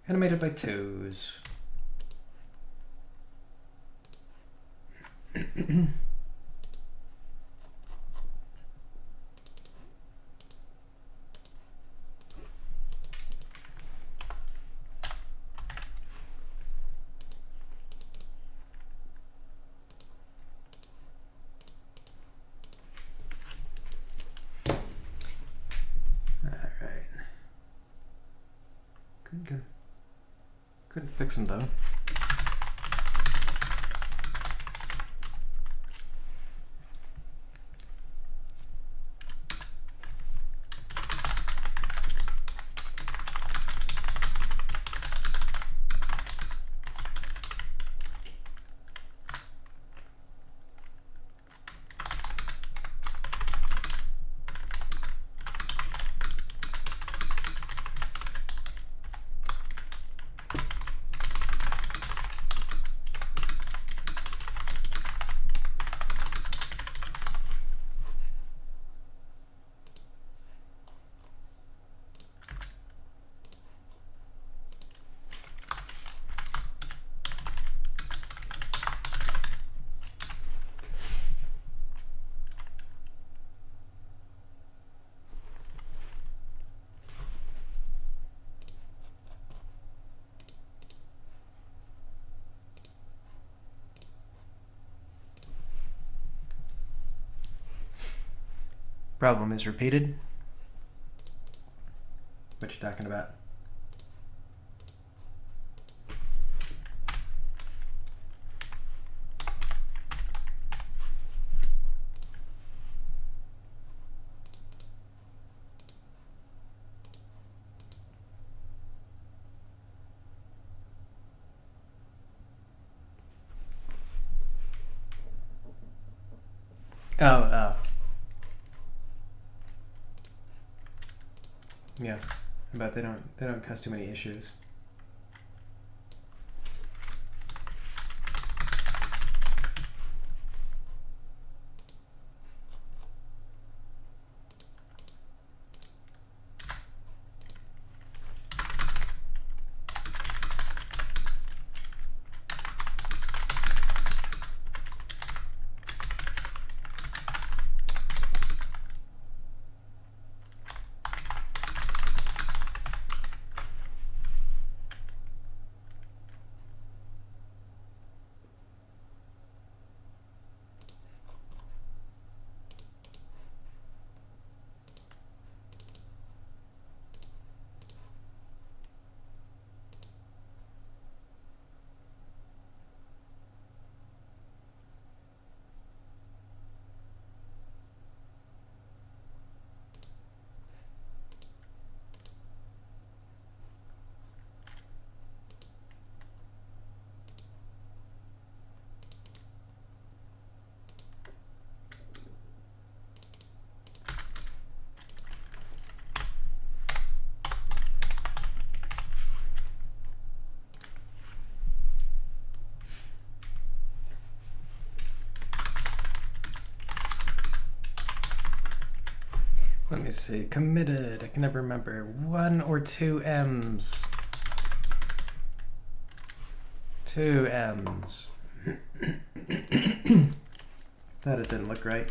animated by 2s. Couldn't fix them though. Problem is repeated. What you talking about? Oh. Yeah, but they don't cause too many issues. Let me see. Committed. I can never remember. 1 or 2 M's. 2 M's. Thought it didn't look right.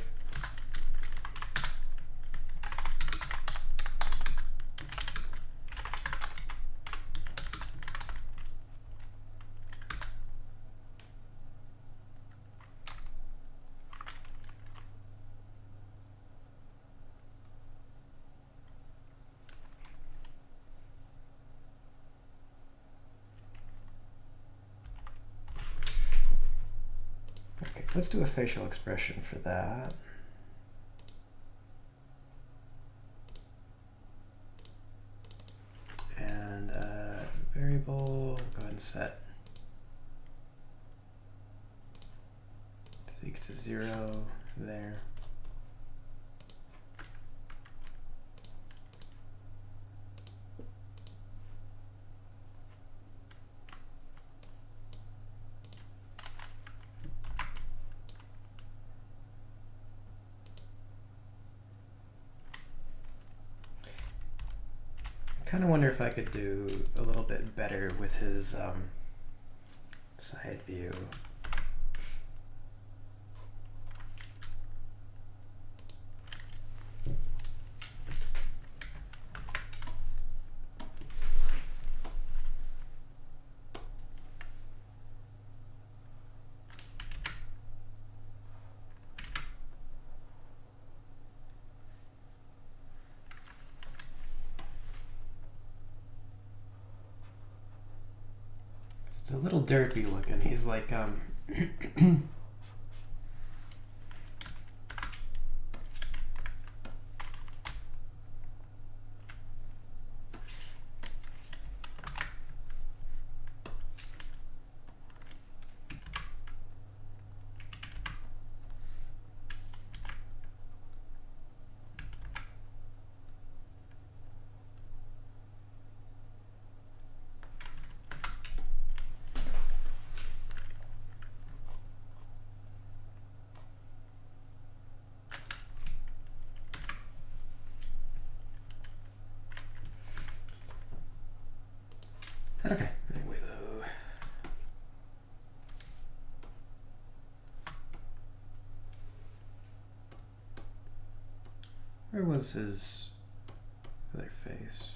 Let's do a facial expression for that. And as a variable, go ahead and set seek to 0 there. I kind of wonder if I could do a little bit better with his side view. It's a little derpy looking. He's like, okay. Anyway, though. Where was his other face?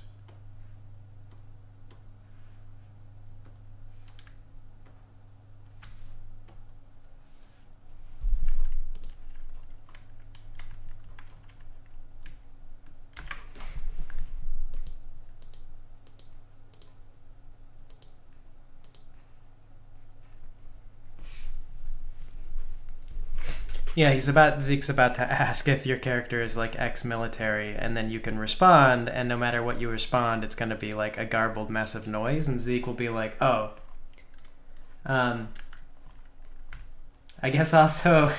Yeah, Zeke's about to ask if your character is like ex-military, and then you can respond, and no matter what you respond, it's going to be like a garbled mess of noise, and Zeke will be like, oh, I guess also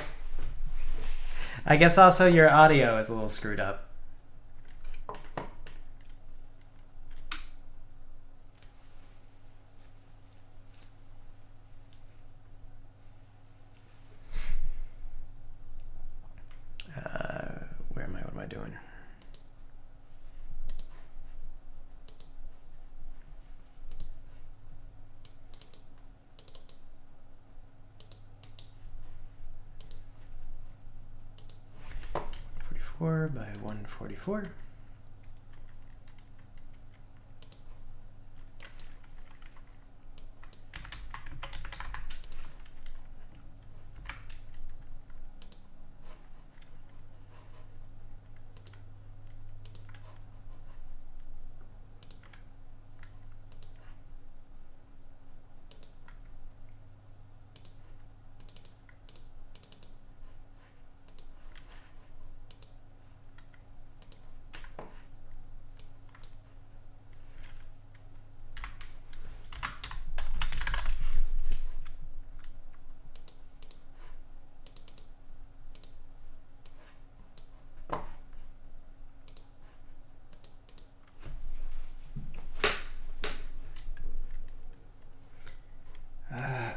your audio is a little screwed up. Where am I? What am I doing? By 144.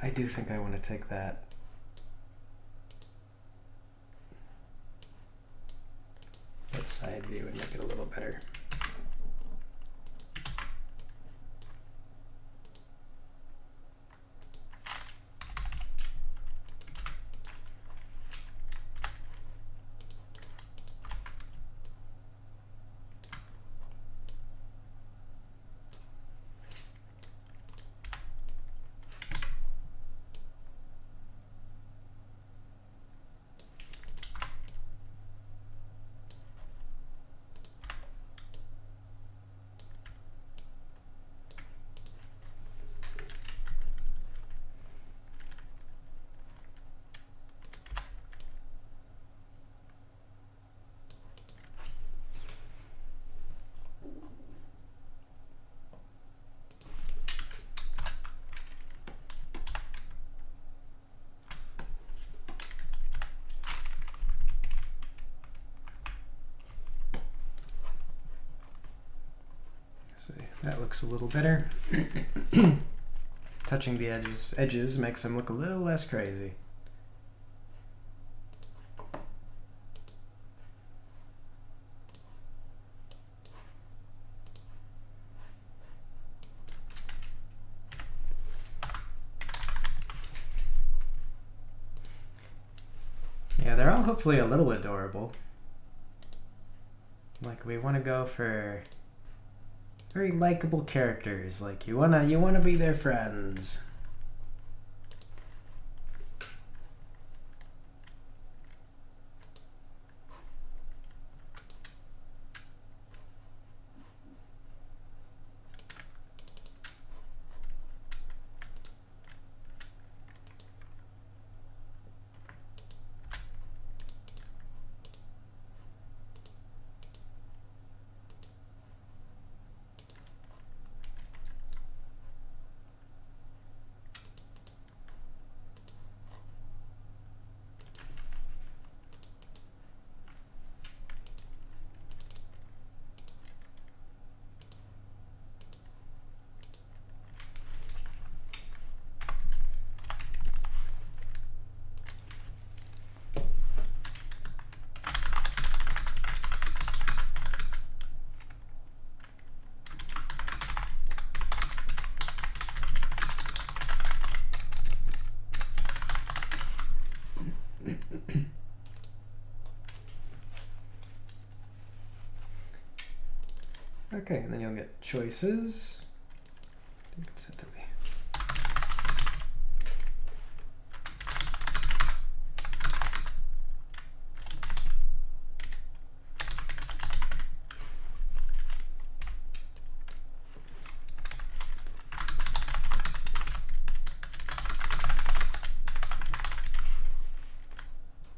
I do think I want to take that side view and make it a little better. See, that looks a little better. Touching the edges makes them look a little less crazy. Yeah, they're all hopefully a little adorable. Like, we want to go for very likable characters. Like, you wanna be their friends. Okay, and then you'll get choices. Set to me.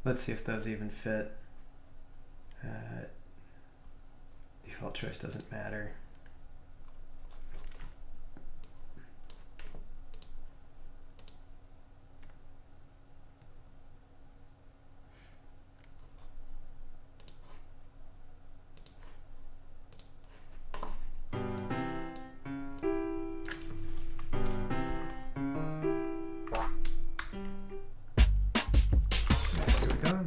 Let's see if those even fit. Default choice doesn't matter. Here we go.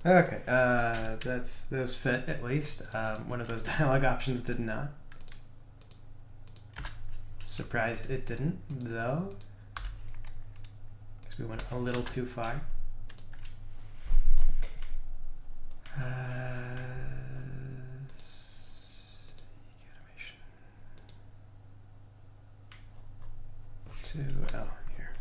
Okay, those fit at least. One of those dialog options did not. Surprised it didn't, though, because we went a little too far. Animation. Oh, here.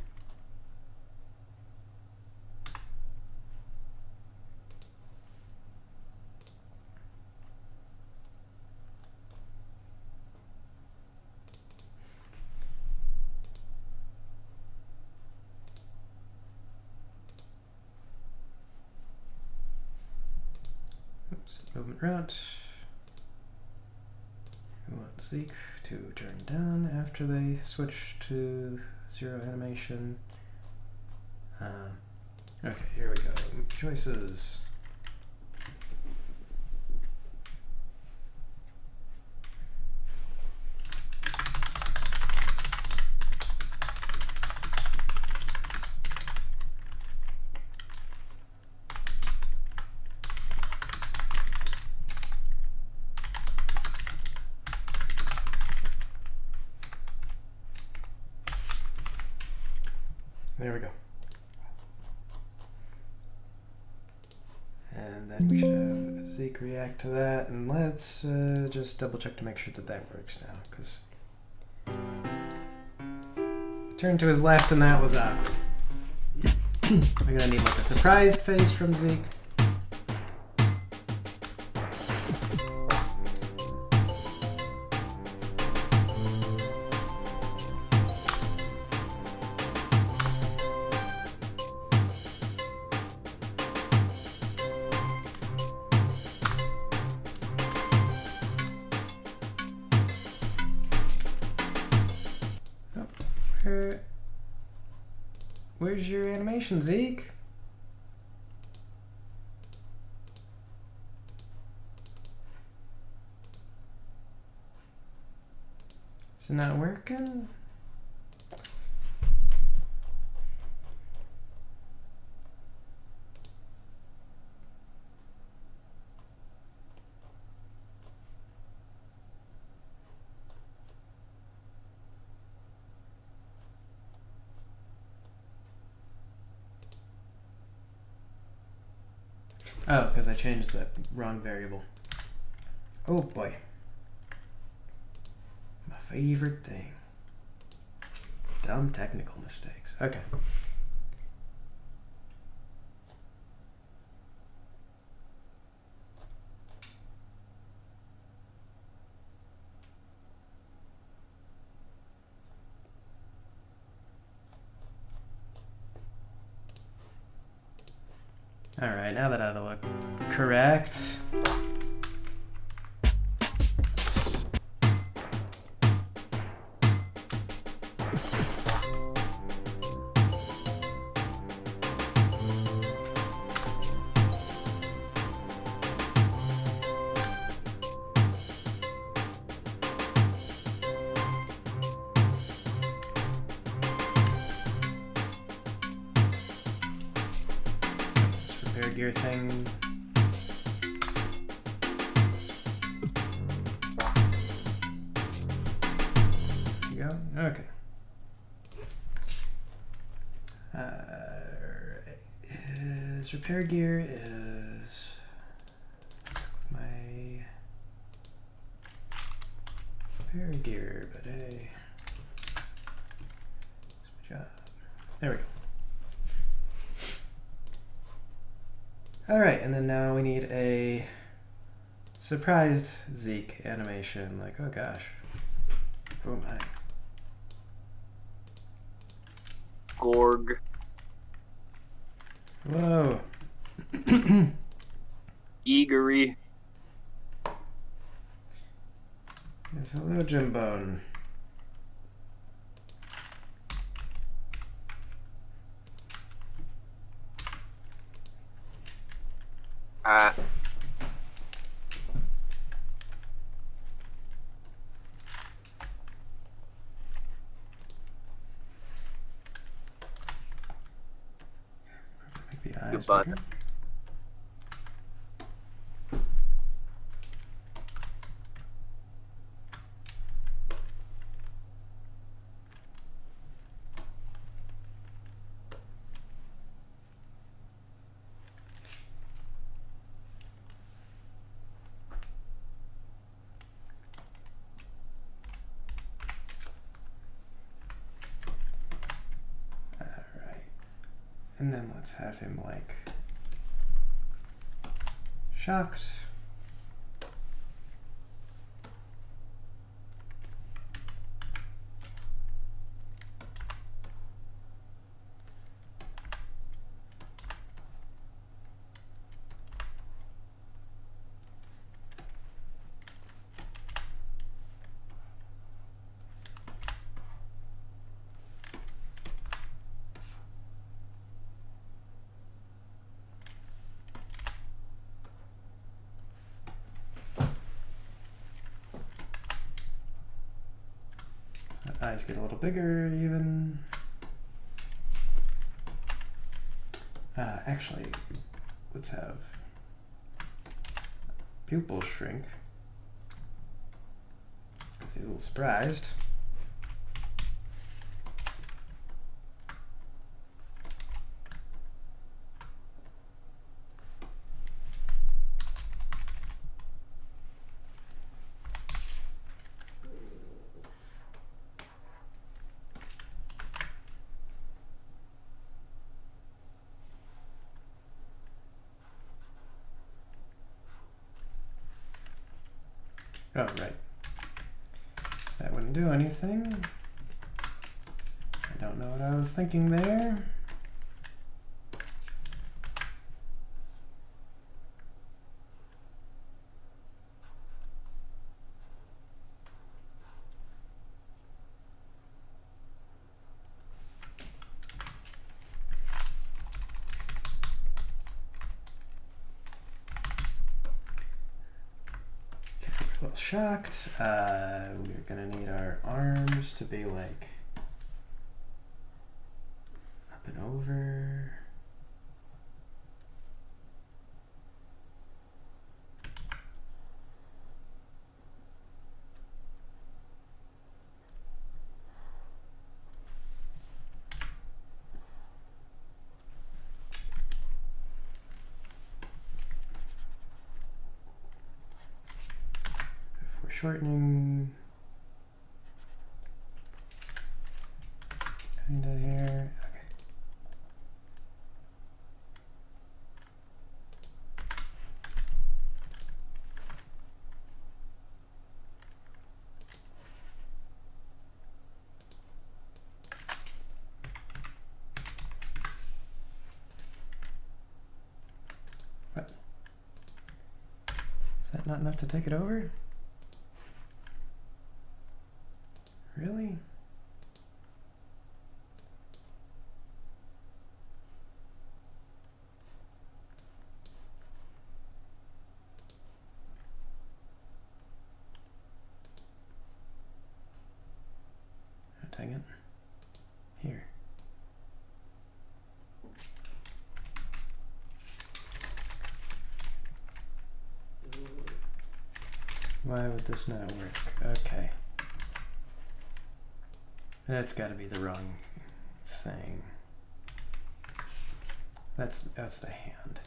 Oops, movement route. We want Zeke to turn down after they switch to 0 animation. Okay, here we go. Choices. There we go. And then we should have Zeke react to that, and let's just double check to make sure that that works now, because turned to his left and that was awkward. I'm gonna need like a surprised face from Zeke. Where's your animation, Zeke? Is it not working? Oh, because I changed the wrong variable. Oh boy. My favorite thing. Dumb technical mistakes. Okay. All right, now that ought to look correct. gear thing. There you go. Okay. His repair gear is with my repair gear, but hey, that's my job. There we go. All right, and then now we need a surprised Zeke animation. Like, oh gosh, who am I? Gorg. Whoa. Eagery. Yes, hello, Jim Bone. Make the eyes Goodbye. bigger. And then let's have him like shocked. Eyes get a little bigger even. Actually, let's have pupils shrink because he's a little surprised. Oh, right. That wouldn't do anything. I don't know what I was thinking there. A little shocked. We're gonna need our arms to be like up and over. Shortening kinda here. Okay. What? Is that not enough to take it over? Really? Oh, dang it. Here. Why would this not work? Okay. That's got to be the wrong thing. That's the hand.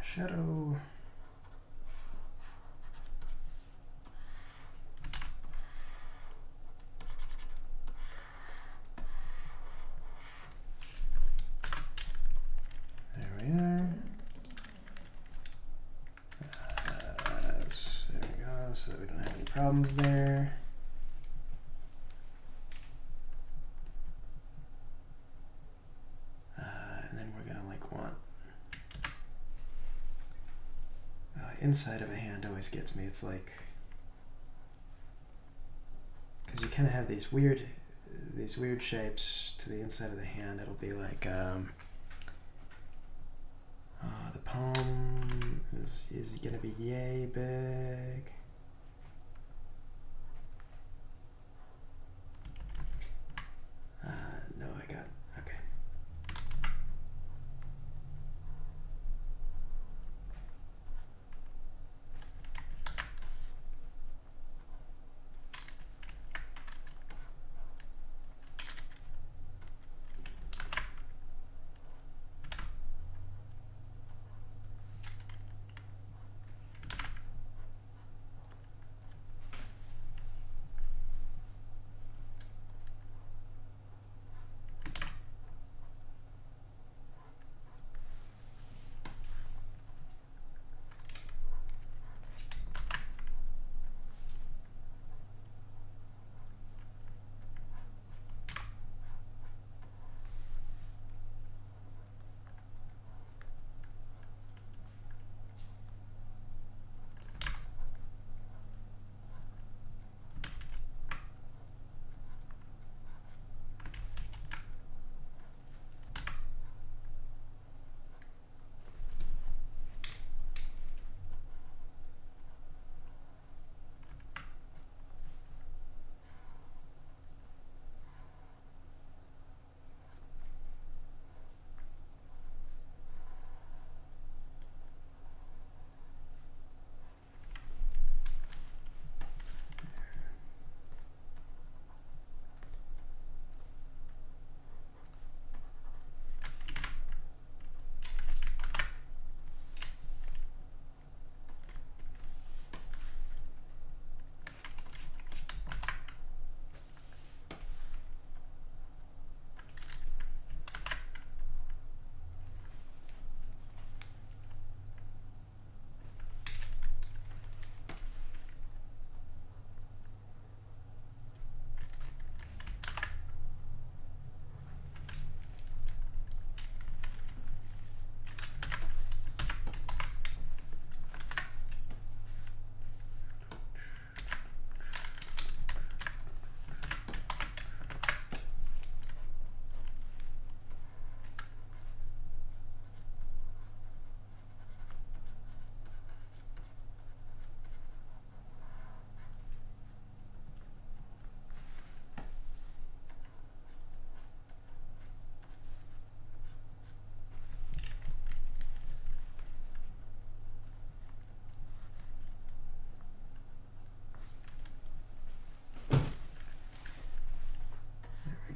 Shadow. There we are. There we go, so we don't have any problems there. And then we're gonna like want inside of a hand always gets me. It's like, because you kind of have these weird shapes to the inside of the hand. It'll be like the palm is gonna be yay big. No, I got okay.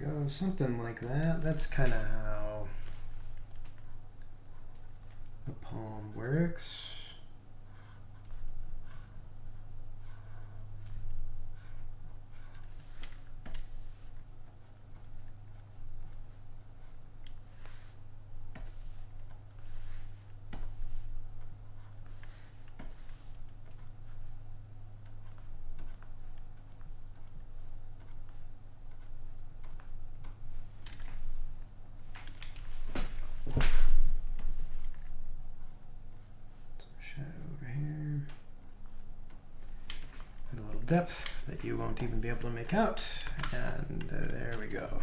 go, something like that. That's kind of how the palm works. Depth that you won't even be able to make out, and there we go.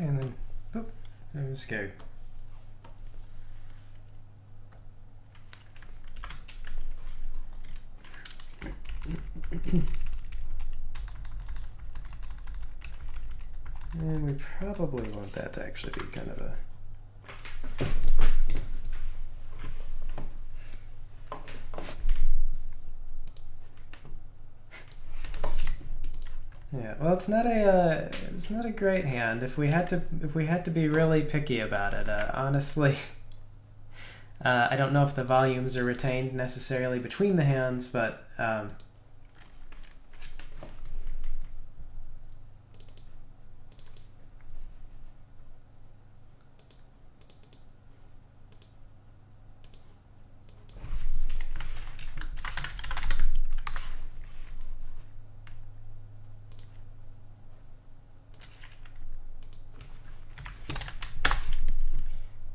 And then, oh, I was scared. And we probably want that to actually be kind of a... Yeah, well, it's not a great hand. If we had to be really picky about it, honestly, I don't know if the volumes are retained necessarily between the hands, but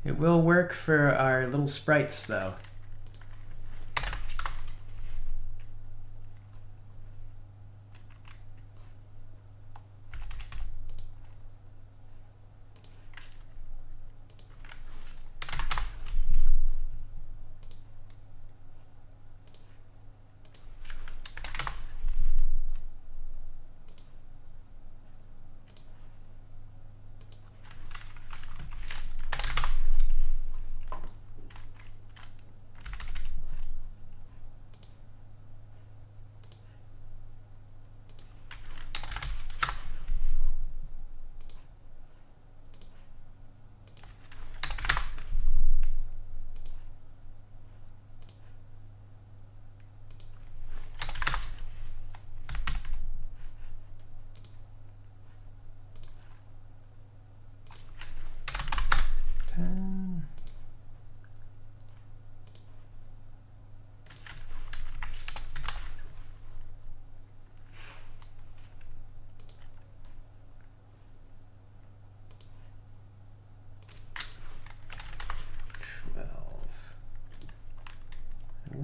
it will work for our little sprites, though.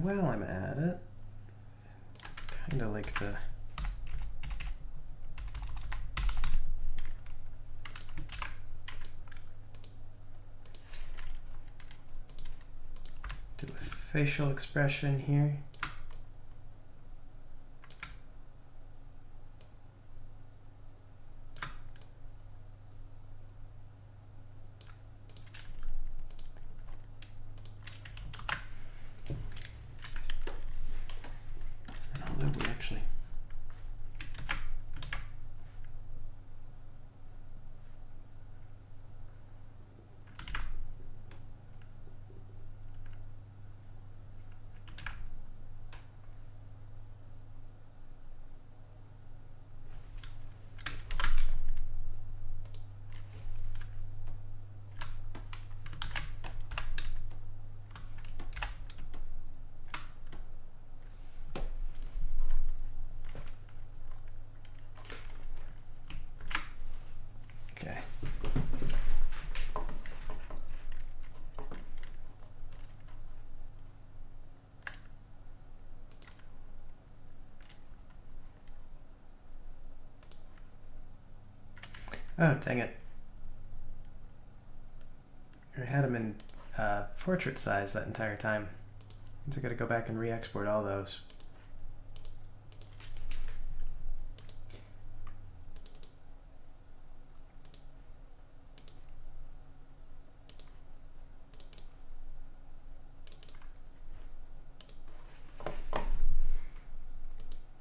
while I'm at it, kind of like to do a facial expression here. Okay. Oh, dang it. I had them in portrait size that entire time. So I gotta go back and re-export all those.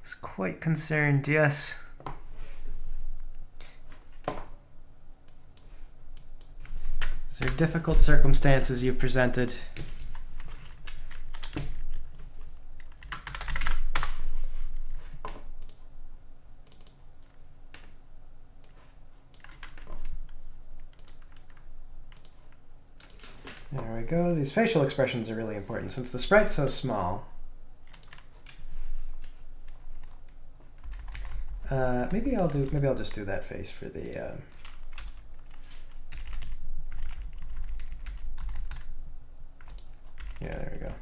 Was quite concerned, yes. These are difficult circumstances you've presented. There we go. These facial expressions are really important since the sprite's so small. Maybe I'll just do that face for the yeah, there we go.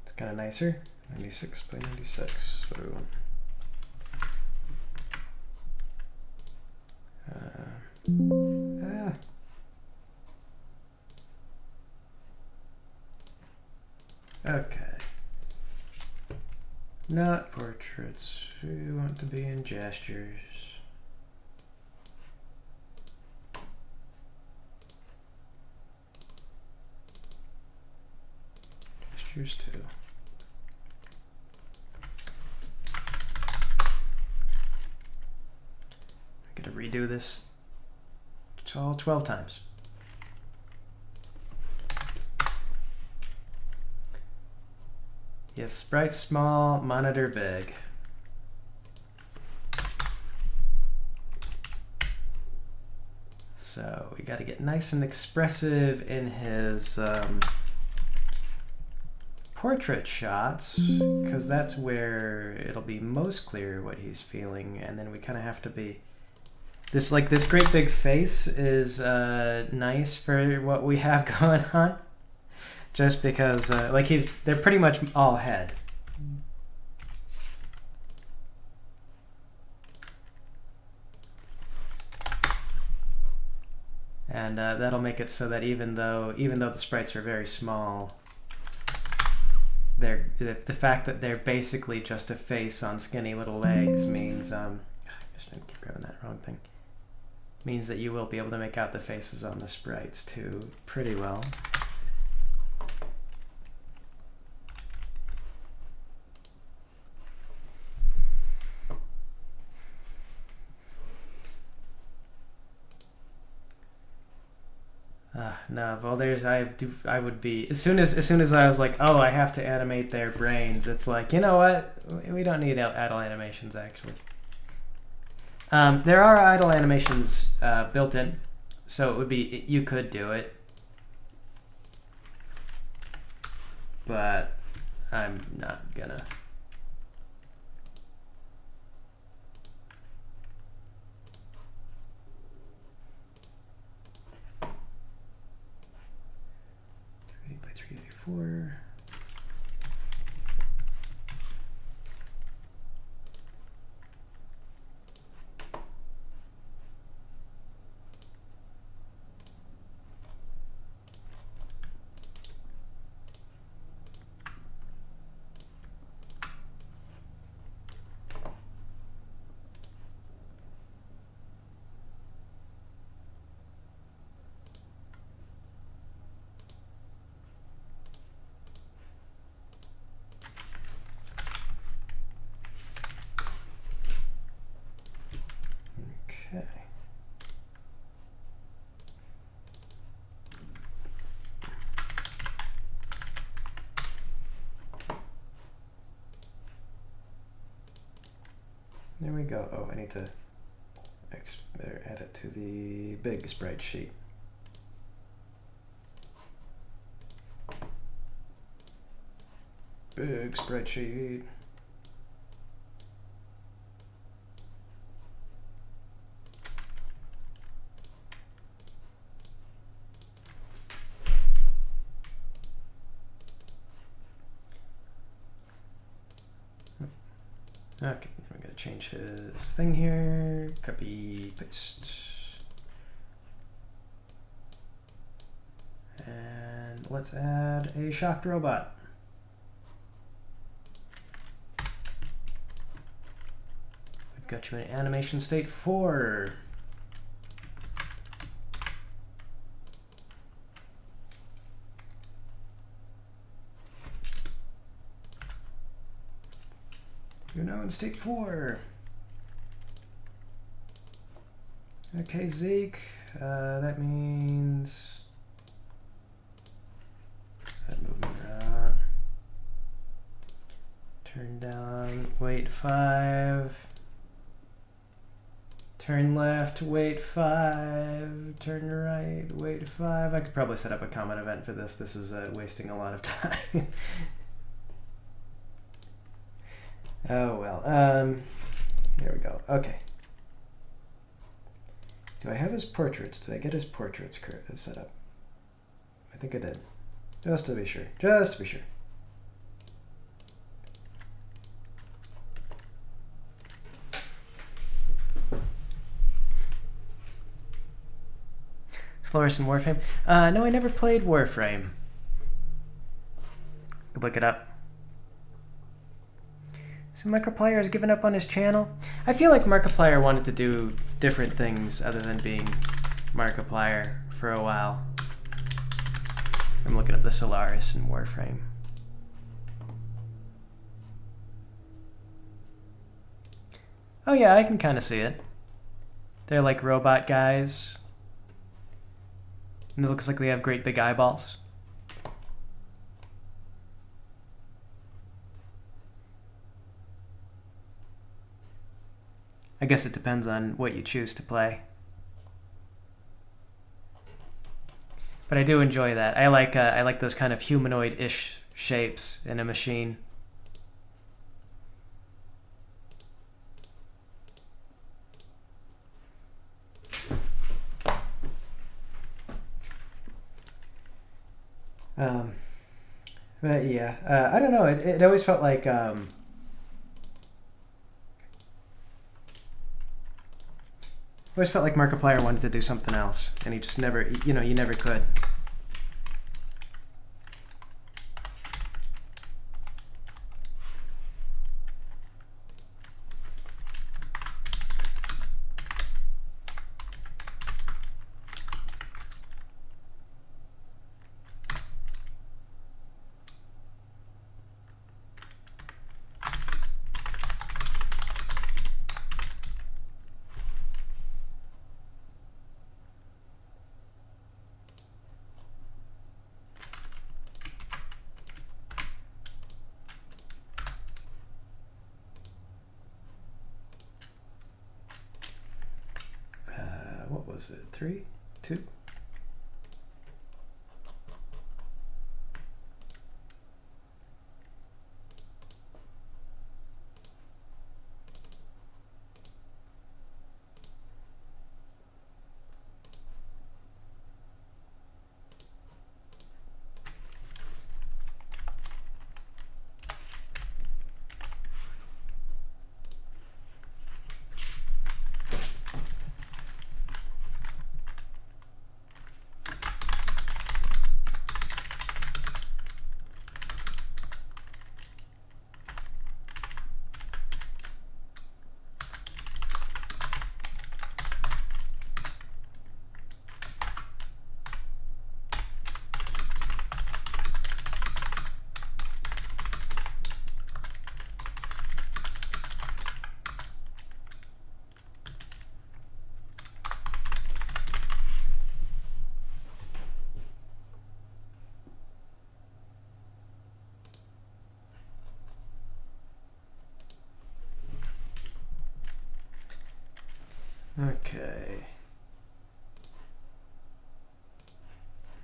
It's kind of nicer. 96 by 96. What do we want? Okay. Not portraits. We want to be in gestures. Gestures too. I gotta redo this all 12 times. Yes, sprite small, monitor big. So we got to get nice and expressive in his portrait shots, because that's where it'll be most clear what he's feeling, and then we kind of have to be this great big face is nice for what we have going on. Just because, they're pretty much all head. And that'll make it so that even though the sprites are very small, the fact that they're basically just a face on skinny little legs means I keep grabbing that wrong thing. Means that you will be able to make out the faces on the sprites too pretty well. No, well, I would be as soon as I was like, oh, I have to animate their brains. It's like, you know what? We don't need idle animations actually. There are idle animations built in, so it would be you could do it, but I'm not gonna. 4. Okay. There we go. Oh, I need to add it to the big spreadsheet. Big spreadsheet. Okay, we're gonna change his thing here. Copy, paste. And let's add a shocked robot. We've got you in animation state 4. You're now in state 4. Okay, Zeke, that means set movement around. Turn down, wait 5. Turn left, wait 5. Turn right, wait 5. I could probably set up a comment event for this. This is wasting a lot of time. Oh well. Here we go. Okay. Do I have his portraits? Did I get his portraits set up? I think I did. Just to be sure. Just to be sure. Slowest in Warframe? No, I never played Warframe. Look it up. So Markiplier has given up on his channel. I feel like Markiplier wanted to do different things other than being Markiplier for a while. I'm looking at the Solaris in Warframe. Oh yeah, I can kind of see it. They're like robot guys. And it looks like they have great big eyeballs. I guess it depends on what you choose to play. But I do enjoy that. I like those kind of humanoid-ish shapes in a machine. But yeah, I don't know. It always felt like Markiplier wanted to do something else, and he just never, you never could. What was it? 3, 2? Okay.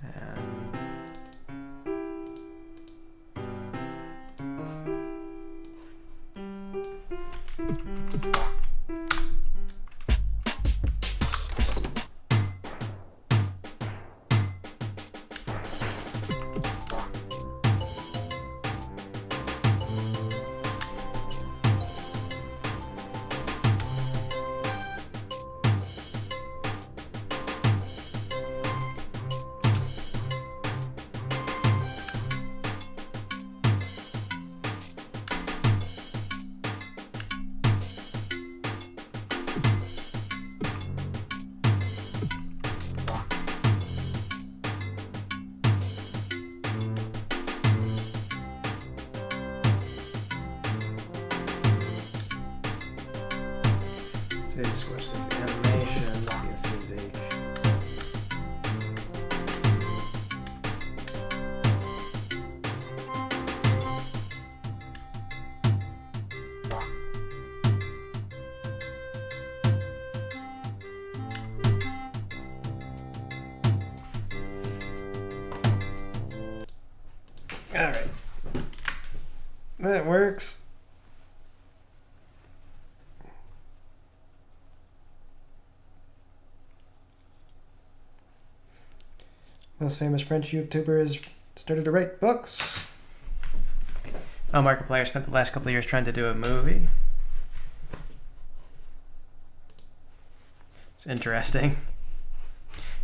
And save sources, animations, yes, is a Alright. That works. Most famous French YouTuber has started to write books. Oh, Markiplier spent the last couple of years trying to do a movie. It's interesting.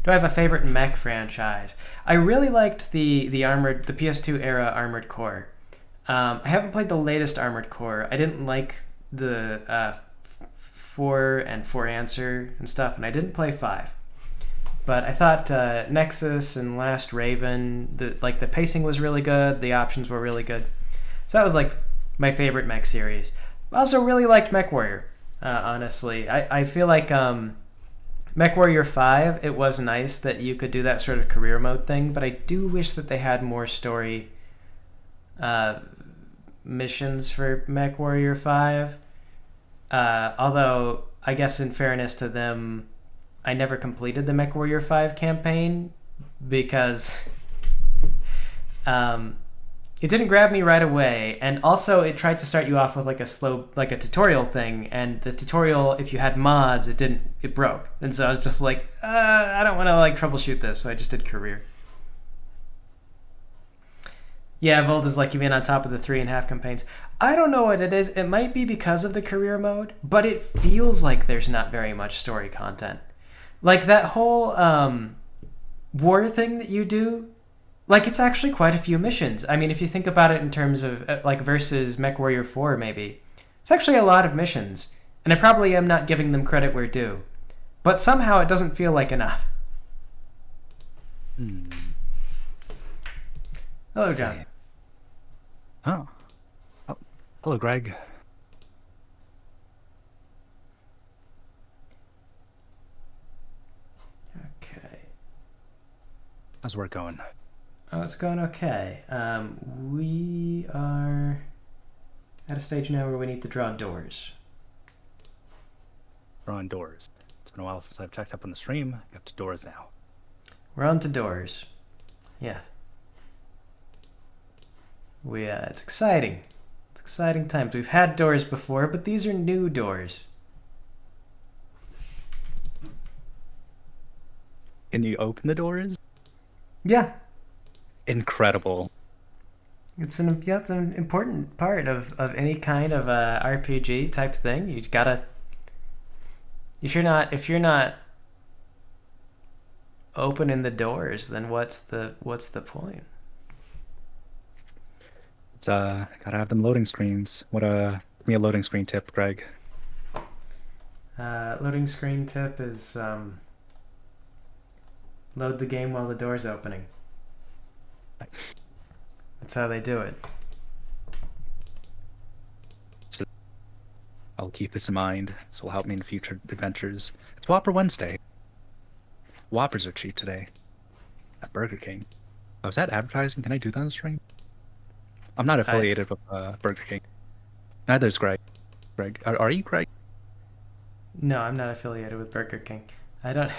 Do I have a favorite mech franchise? I really liked the PS2 era Armored Core. I haven't played the latest Armored Core. I didn't like the 4 and 4 Answer and stuff, and I didn't play 5. But I thought Nexus and Last Raven, the pacing was really good, the options were really good. So that was like my favorite mech series. I also really liked MechWarrior, honestly. I feel like MechWarrior 5, it was nice that you could do that sort of career mode thing, but I do wish that they had more story missions for MechWarrior 5. Although, I guess in fairness to them, I never completed the MechWarrior 5 campaign because it didn't grab me right away, and also it tried to start you off with like a tutorial thing, and the tutorial, if you had mods, it broke, and so I was just like, I don't want to like troubleshoot this, so I just did career. Yeah, Volt is like, you've been on top of the 3.5 campaigns. I don't know what it is. It might be because of the career mode, but it feels like there's not very much story content. Like that whole war thing that you do, like it's actually quite a few missions. I mean, if you think about it in terms of like versus MechWarrior 4 maybe, it's actually a lot of missions. And I probably am not giving them credit where due. But somehow it doesn't feel like enough. Hello, John. Oh. Hello, Greg. Okay. How's work going? Oh, it's going okay. We are at a stage now where we need to draw doors. Drawing doors. It's been a while since I've checked up on the stream. Got to doors now. We're on to doors. Yeah. It's exciting. It's exciting times. We've had doors before, but these are new doors. Can you open the doors? Yeah. Incredible. It's an important part of any kind of RPG type thing. You gotta. If you're not opening the doors, then what's the point? It's gotta have them loading screens. Give me a loading screen tip, Greg. Loading screen tip is load the game while the door's opening. That's how they do it. So I'll keep this in mind. This will help me in future adventures. It's Whopper Wednesday. Whoppers are cheap today at Burger King. Oh, is that advertising? Can I do that on the stream? I'm not affiliated with Burger King. Neither is Greg. Greg, are you Greg? No, I'm not affiliated with Burger King. I don't.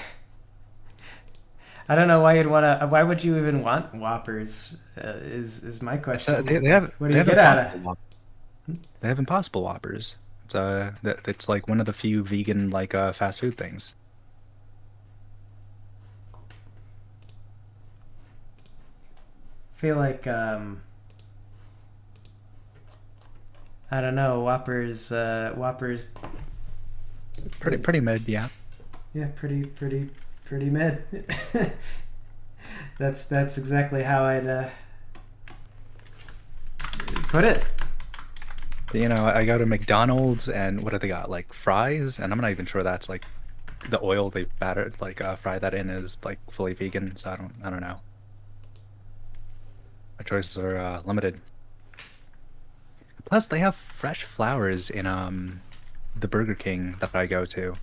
I don't know why you'd wanna. Why would you even want Whoppers? Is my question. They have What do they you have get out of? Impossible They have Impossible Whoppers. It's like one of the few vegan like fast food things. Feel like I don't know. Whoppers. Pretty mid, yeah. Yeah, pretty mid. That's exactly how I'd put it. You know, I go to McDonald's and what do they got? Like fries, and I'm not even sure that's like the oil they battered like fry that in is like fully vegan. So I don't know. My choices are limited. Plus, they have fresh flowers in the Burger King that I go to.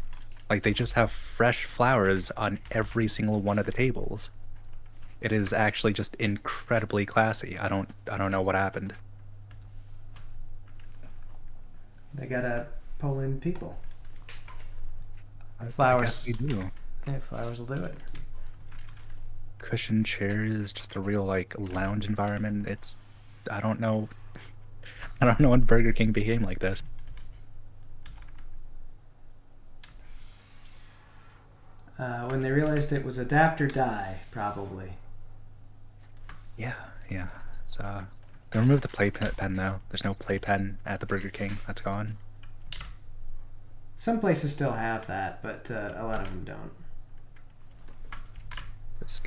Like they just have fresh flowers on every single one of the tables. It is actually just incredibly classy. I don't know what happened. They gotta pull in people. I Flowers. guess we do. Yeah, flowers will do it. Cushion chairs, just a real like lounge environment. It's I don't know. I don't know when Burger King became like this. When they realized it was adapt or die, probably. Yeah, yeah. So they removed the playpen though. There's no playpen at the Burger King. That's gone. Some places still have that, but a lot of them don't. This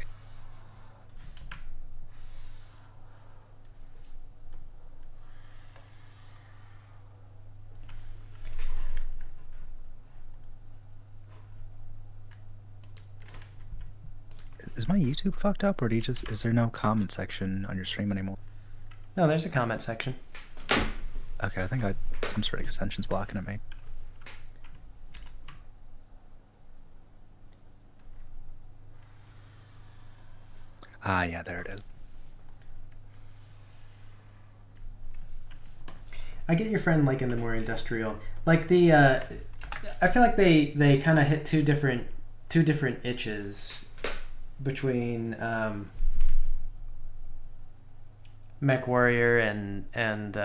Is my YouTube fucked up, or is there no comment section on your stream anymore? No, there's a comment section. Okay, I think some sort of extension's blocking at me. Ah, yeah, there it is. I get your friend like in the more industrial, like the. I feel like they kind of hit two different itches between Mech Warrior and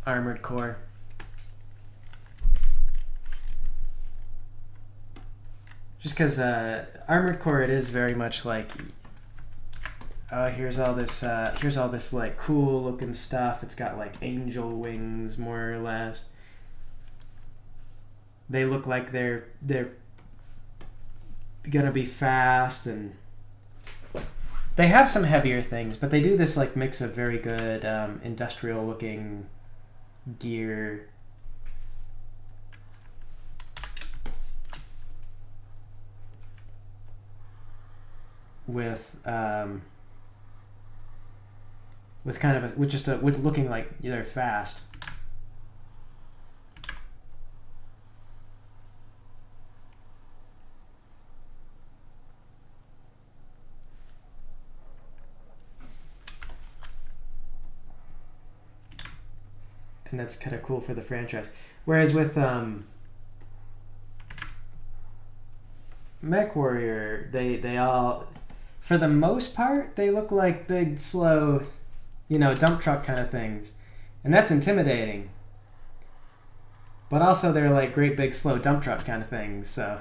Armored Core. Just because Armored Core, it is very much like, here's all this like cool looking stuff. It's got like angel wings, more or less. They look like they're gonna be fast, and they have some heavier things, but they do this like mix of very good industrial looking gear. With looking like they're fast. And that's kind of cool for the franchise. Whereas with Mech Warrior, they all, for the most part, they look like big, slow, dump truck kind of things. And that's intimidating. But also they're like great big, slow dump truck kind of things, so.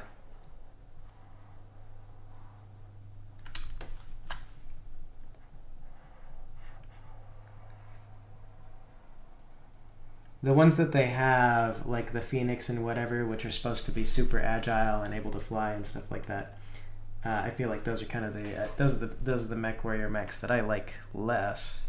The ones that they have, like the Phoenix and whatever, which are supposed to be super agile and able to fly and stuff like that, I feel like those are kind of those are the Mech Warrior mechs that I like less.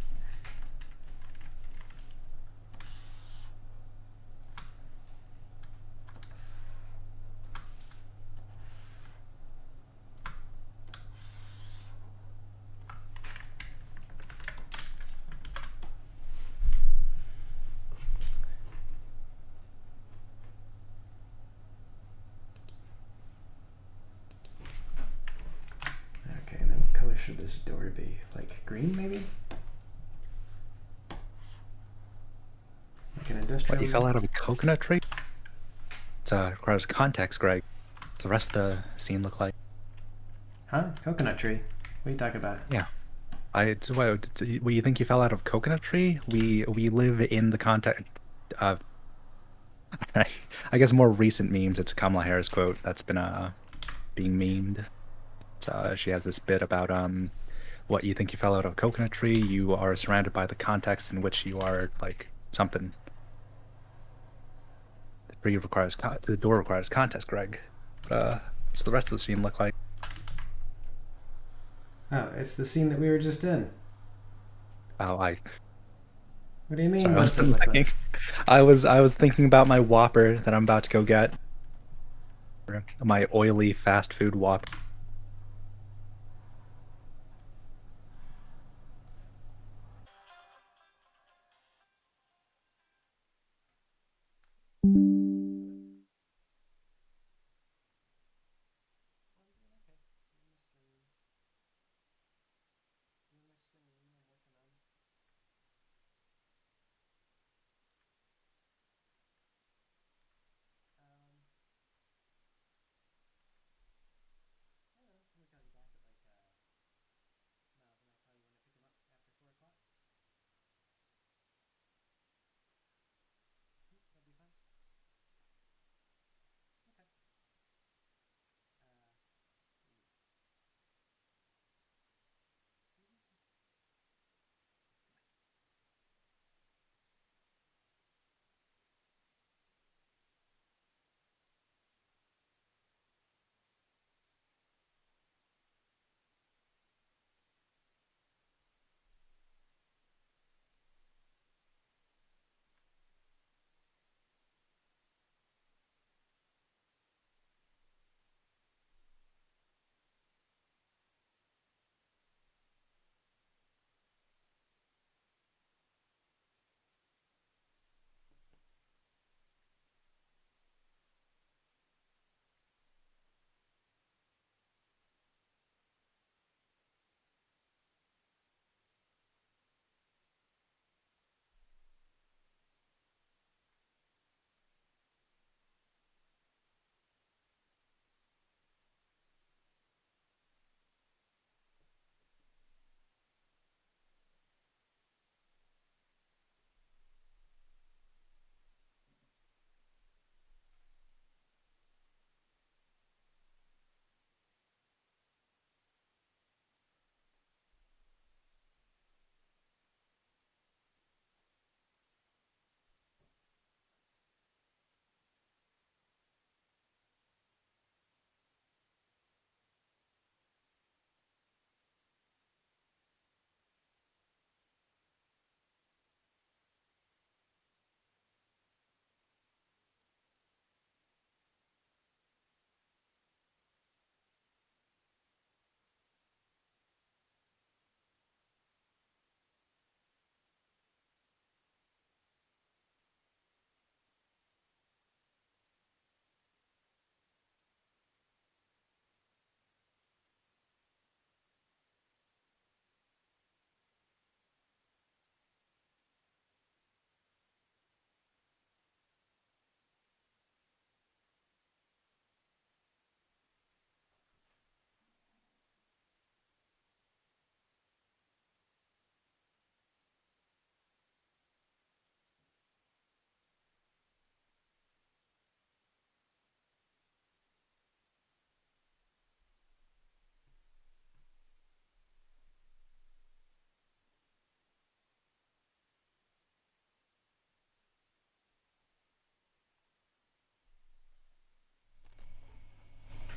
Should this door be like green, maybe? industrial. What, you fell out of a coconut tree? It requires context, Greg. What's the rest of the scene look like? Huh? Coconut tree? What are you talking about? Yeah. You think you fell out of a coconut tree? We live in the context. I guess more recent memes. It's a Kamala Harris quote that's been being memed. She has this bit about what you think you fell out of a coconut tree. You are surrounded by the context in which you are like something. The door requires context, Greg. What's the rest of the scene look like? Oh, it's the scene that we were just in. Oh, What do you mean? sorry, I was What's it still look thinking. like? I was thinking about my Whopper that I'm about to go get. My oily fast food Whopper.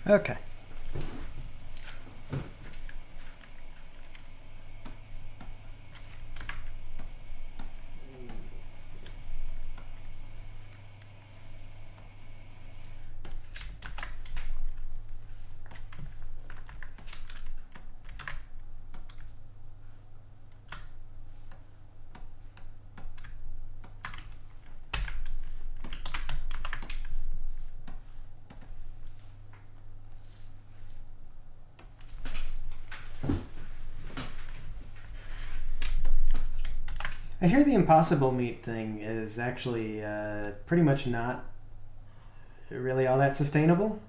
Okay. I hear the Impossible Meat thing is actually pretty much not really all that sustainable.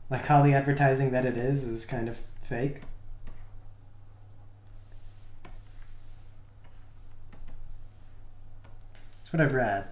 Like all the advertising that it is kind of fake. That's what I've read.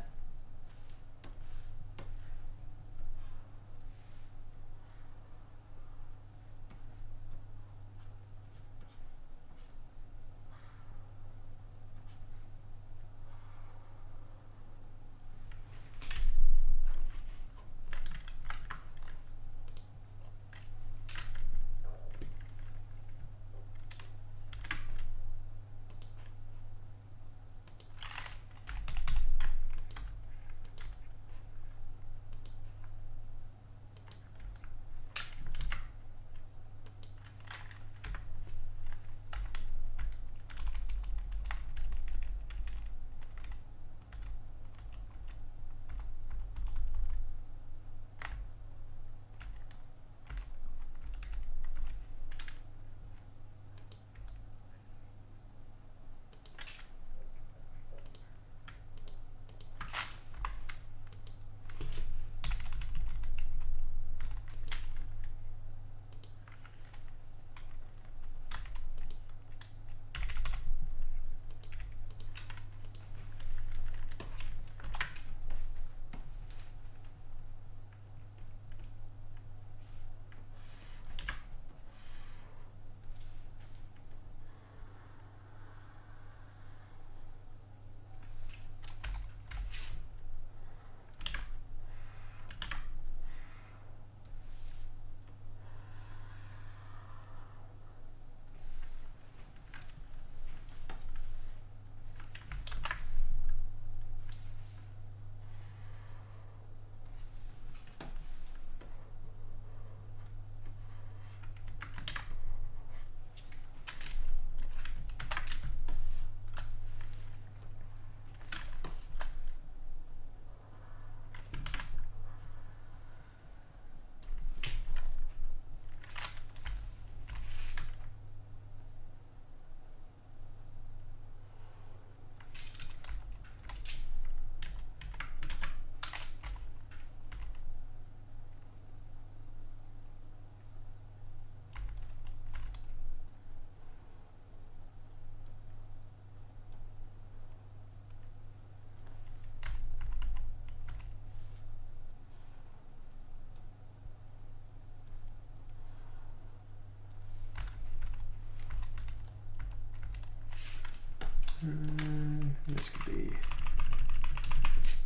This could be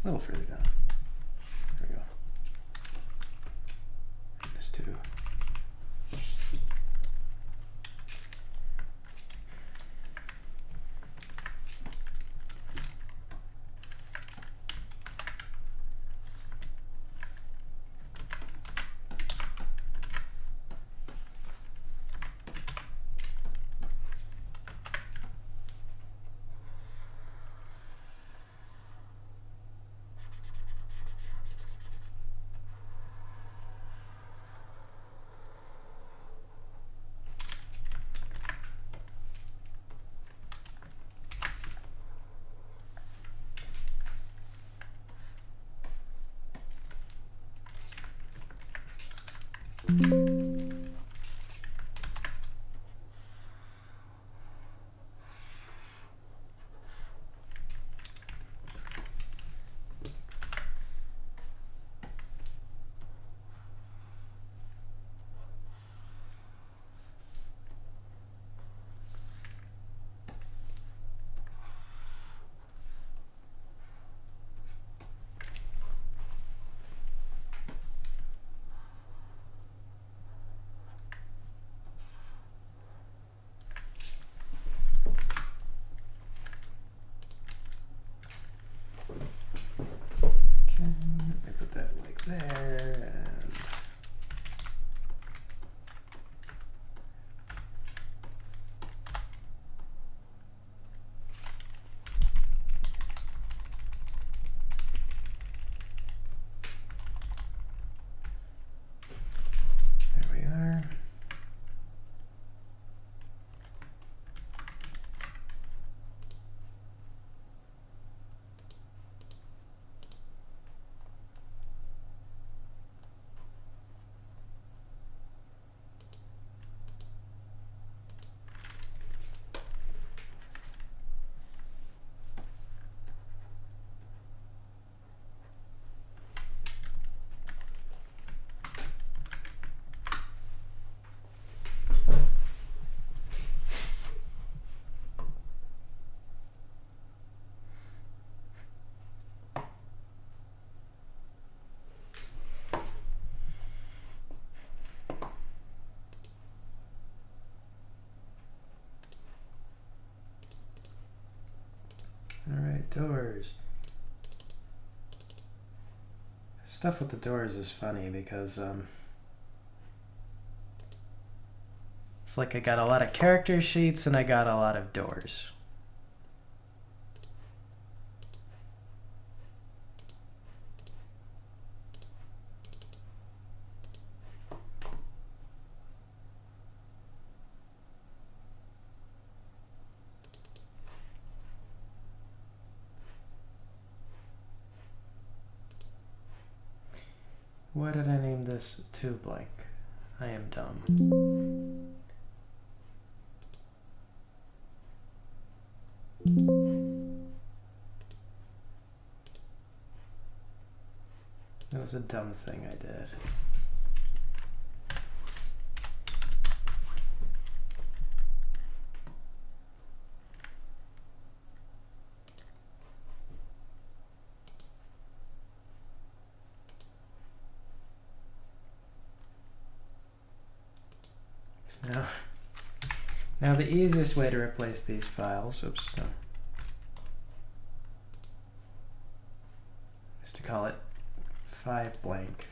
a little further down. There we go. This too. doors. Stuff with the doors is funny because it's like I got a lot of character sheets and I got a lot of doors. Why did I name this to blank? I am dumb. That was a dumb thing I did. Now the easiest way to replace these files, oops, no, is to call it 5 blank.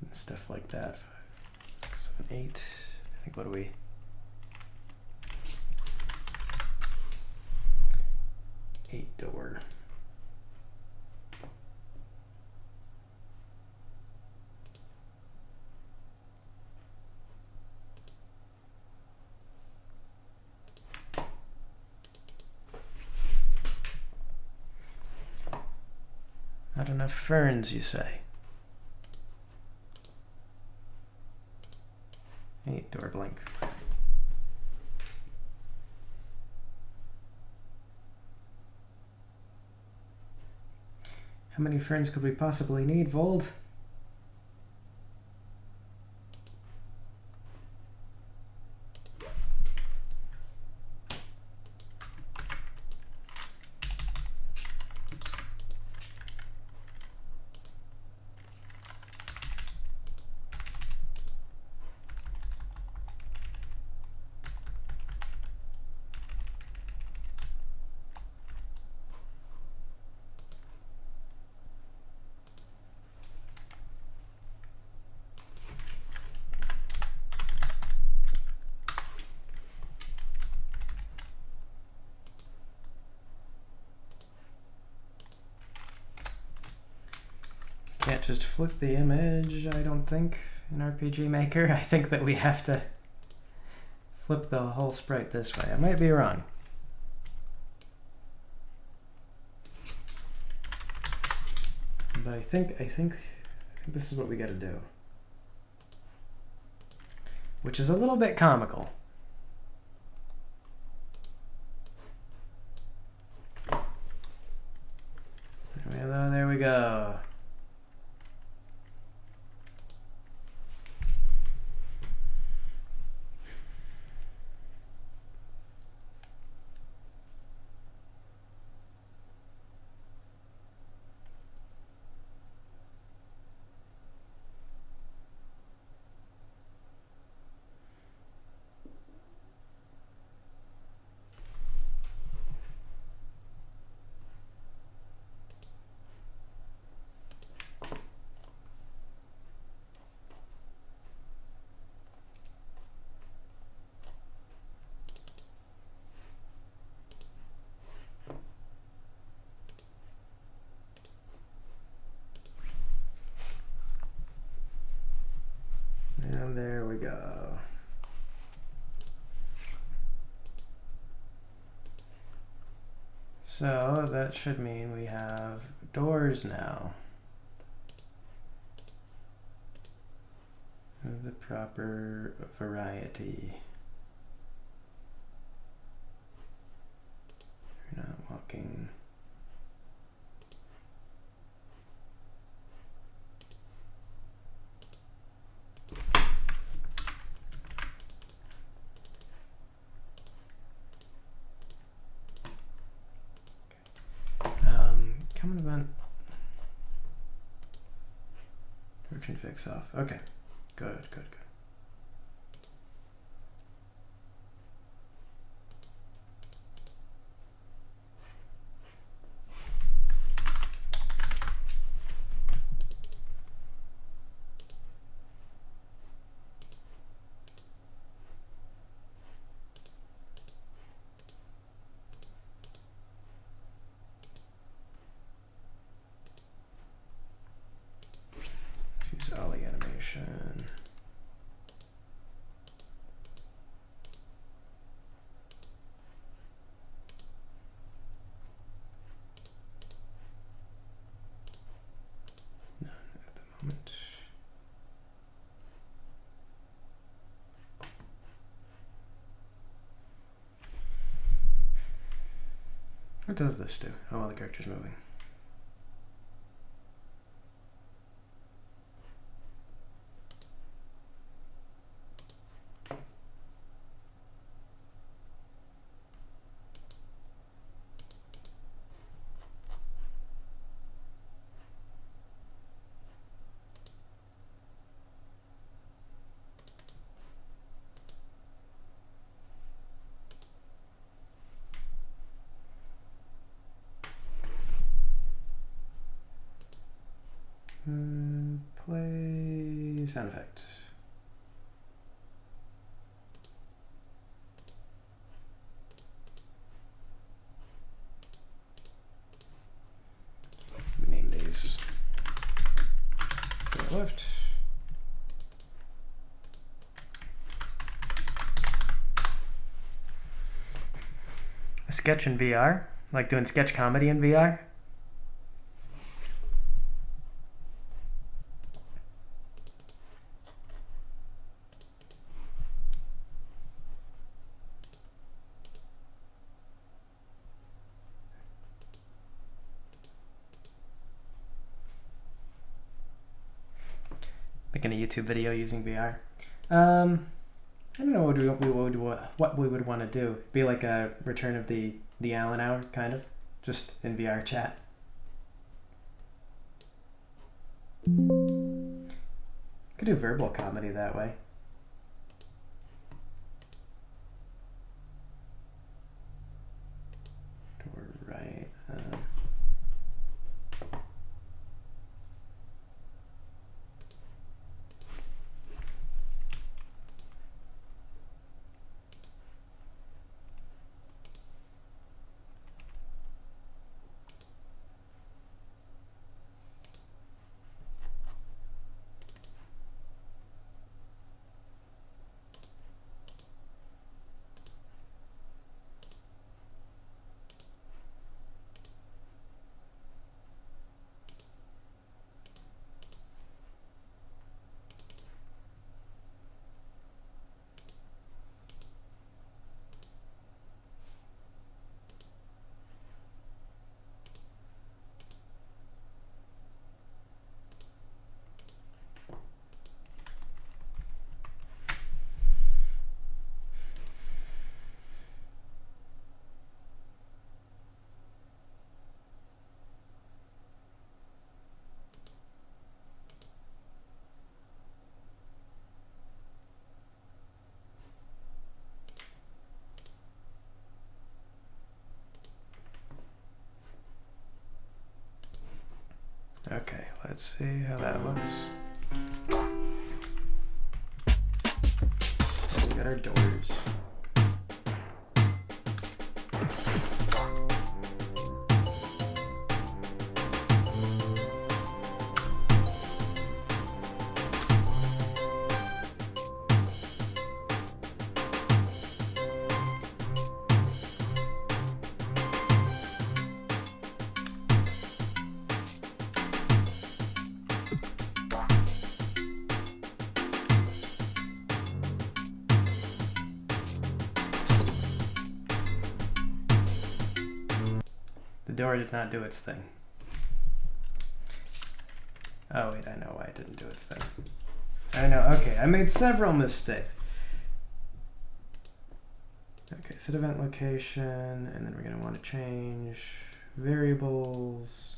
And stuff like that. 5, 6, 7, 8. I think, what do we? Eight door. Not enough ferns, you say? 8 door blank. How many ferns could we possibly need, Vold? Can't just flip the image, I don't think, in RPG Maker. I think that we have to flip the whole sprite this way. I might be wrong. But I think this is what we gotta do. Which is a little bit comical. There we go. And there we go. So that should mean we have doors now. Of the proper variety. You're not walking. Common event. Direction fix off. Okay. Good, good, good. location. None at the moment. What does this do? Oh, well, the character's moving. Play sound effect. Name these. To the left. A sketch in VR? Like doing sketch comedy in VR? Making a YouTube video using VR. I don't know what we would want to do. Be like a return of the Allen hour, kind of, just in VR chat. Could do verbal comedy that way. Door right. Okay, let's see how that looks. So we got our doors. The door did not do its thing. Oh wait, I know why it didn't do its thing. I know, okay, I made several mistakes. Okay, set event location, and then we're gonna want to change variables.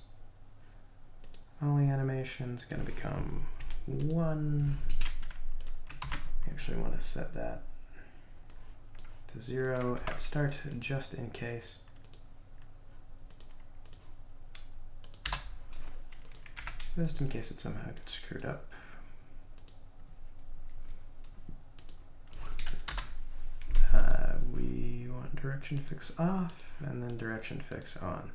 Only animation's gonna become 1. I actually want to set that to 0 at start, just in case. Just in case it somehow gets screwed up. We want direction fix off, and then direction fix on.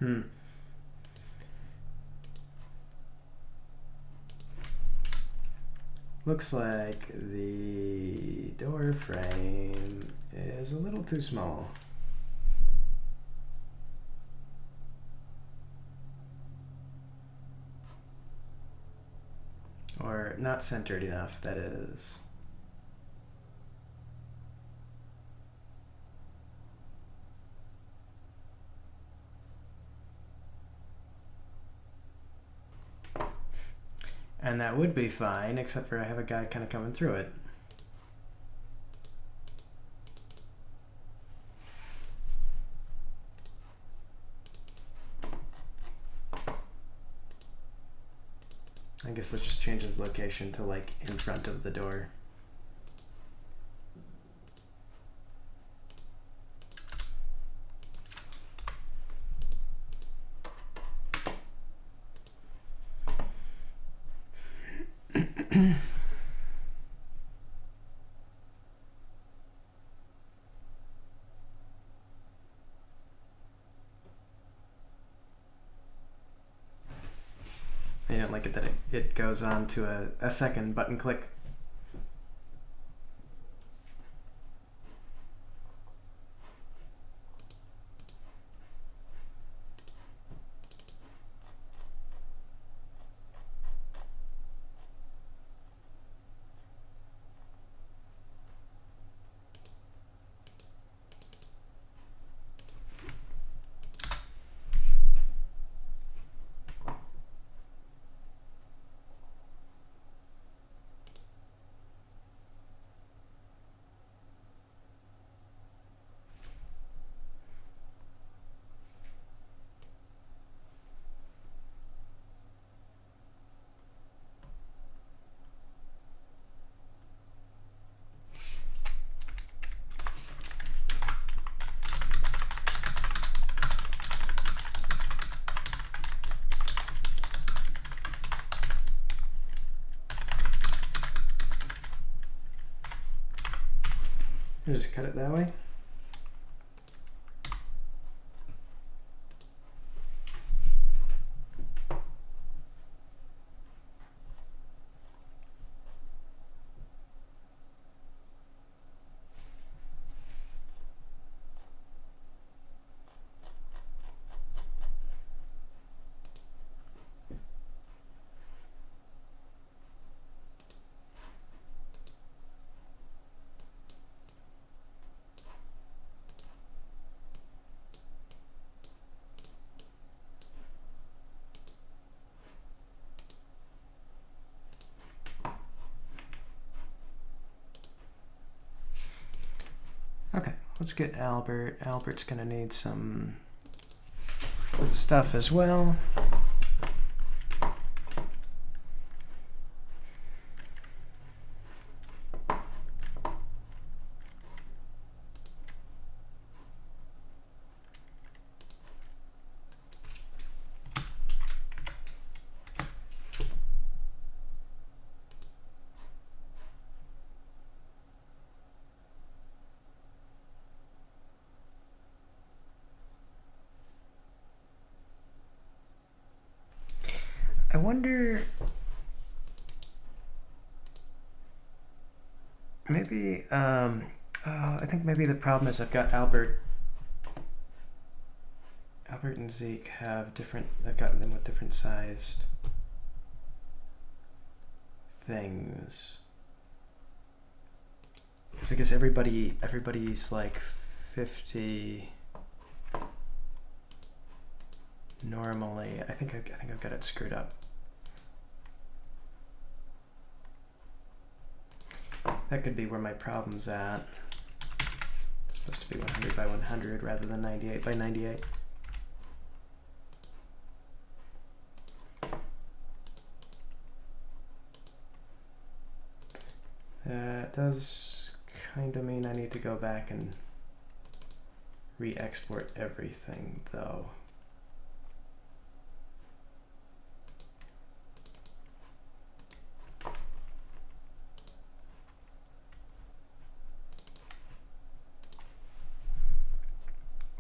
Hmm. Looks like the door frame is a little too small. Or not centered enough, that is. And that would be fine, except for I have a guy kind of coming through it. I guess let's just change his location to like in front of the door. I don't like it that it goes on to a second button click. I just cut it that way. Okay, let's get Albert. Albert's gonna need some stuff as well. I wonder, maybe, I think maybe the problem is I've got Albert and Zeke have different, I've gotten them with different sized things. Because I guess everybody's like 50 normally. I think I've got it screwed up. That could be where my problem's at. It's supposed to be 100 by 100 rather than 98 by 98. That does kind of mean I need to go back and re-export everything, though.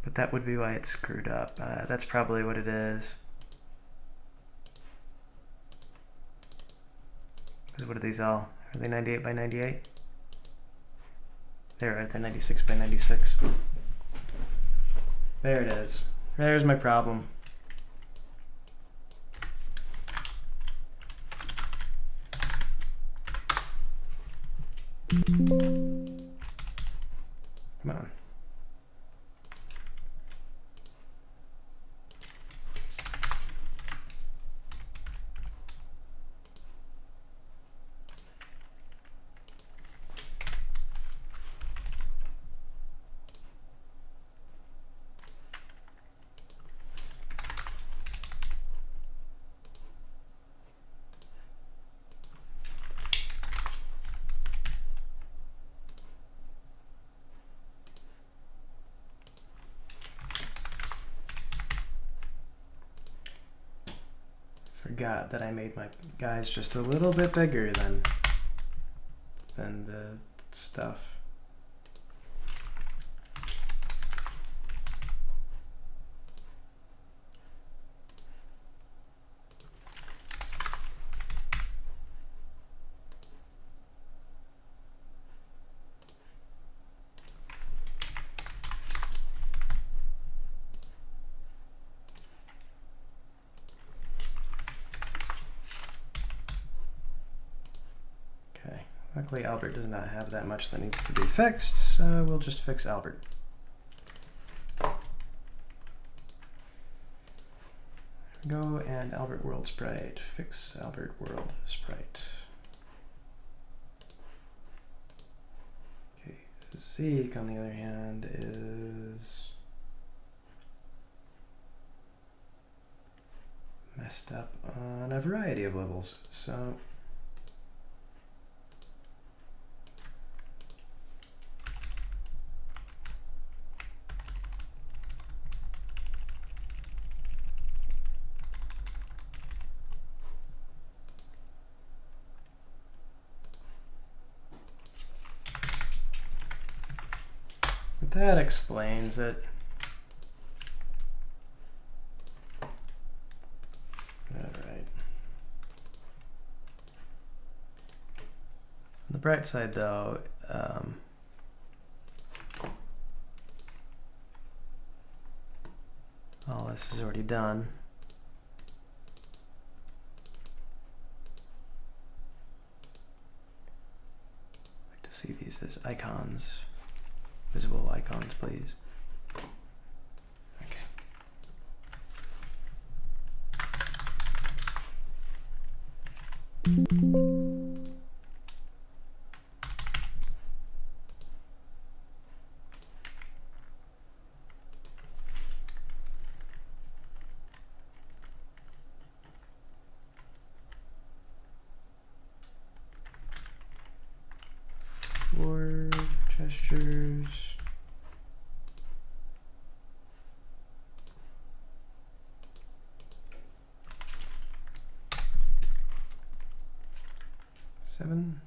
But that would be why it's screwed up. That's probably what it is. Because what are these all? Are they 98 by 98? They're right, they're 96 by 96. There it is. There's my problem. Come on. Forgot that I made my guys just a little bit bigger than the stuff. Luckily, Albert does not have that much that needs to be fixed, so we'll just fix Albert. Go and Albert World Sprite. Fix Albert World Sprite. Okay, Zeke, on the other hand, is messed up on a variety of levels, so that explains it. Alright. On the bright side, though, all this is already done. I like to see these as icons. Visible icons, please. Okay. For gestures. Seven.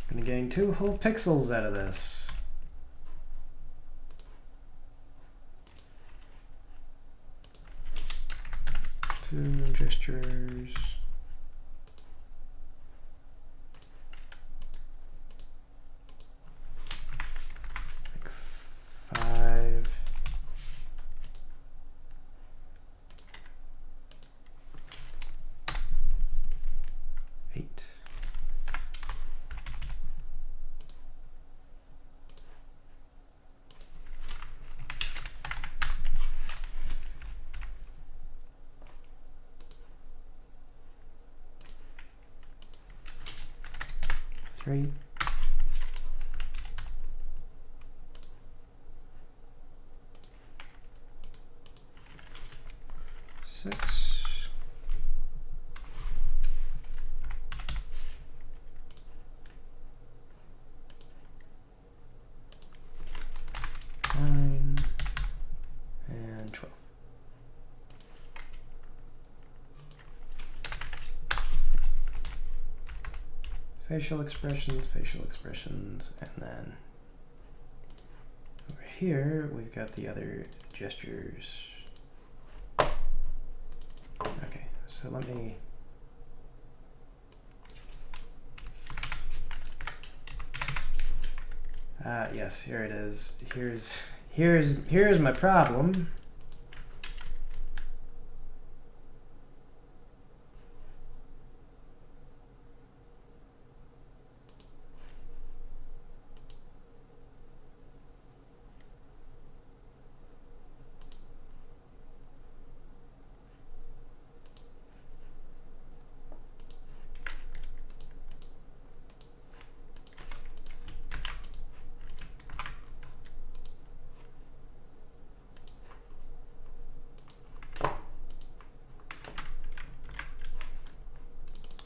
Gonna gain 2 whole pixels out of this. Two gestures. Like 5. Eight. Three. Six. 9 and 12. facial expressions, and then over here we've got the other gestures. Okay, so let me yes, here it is. Here's my problem.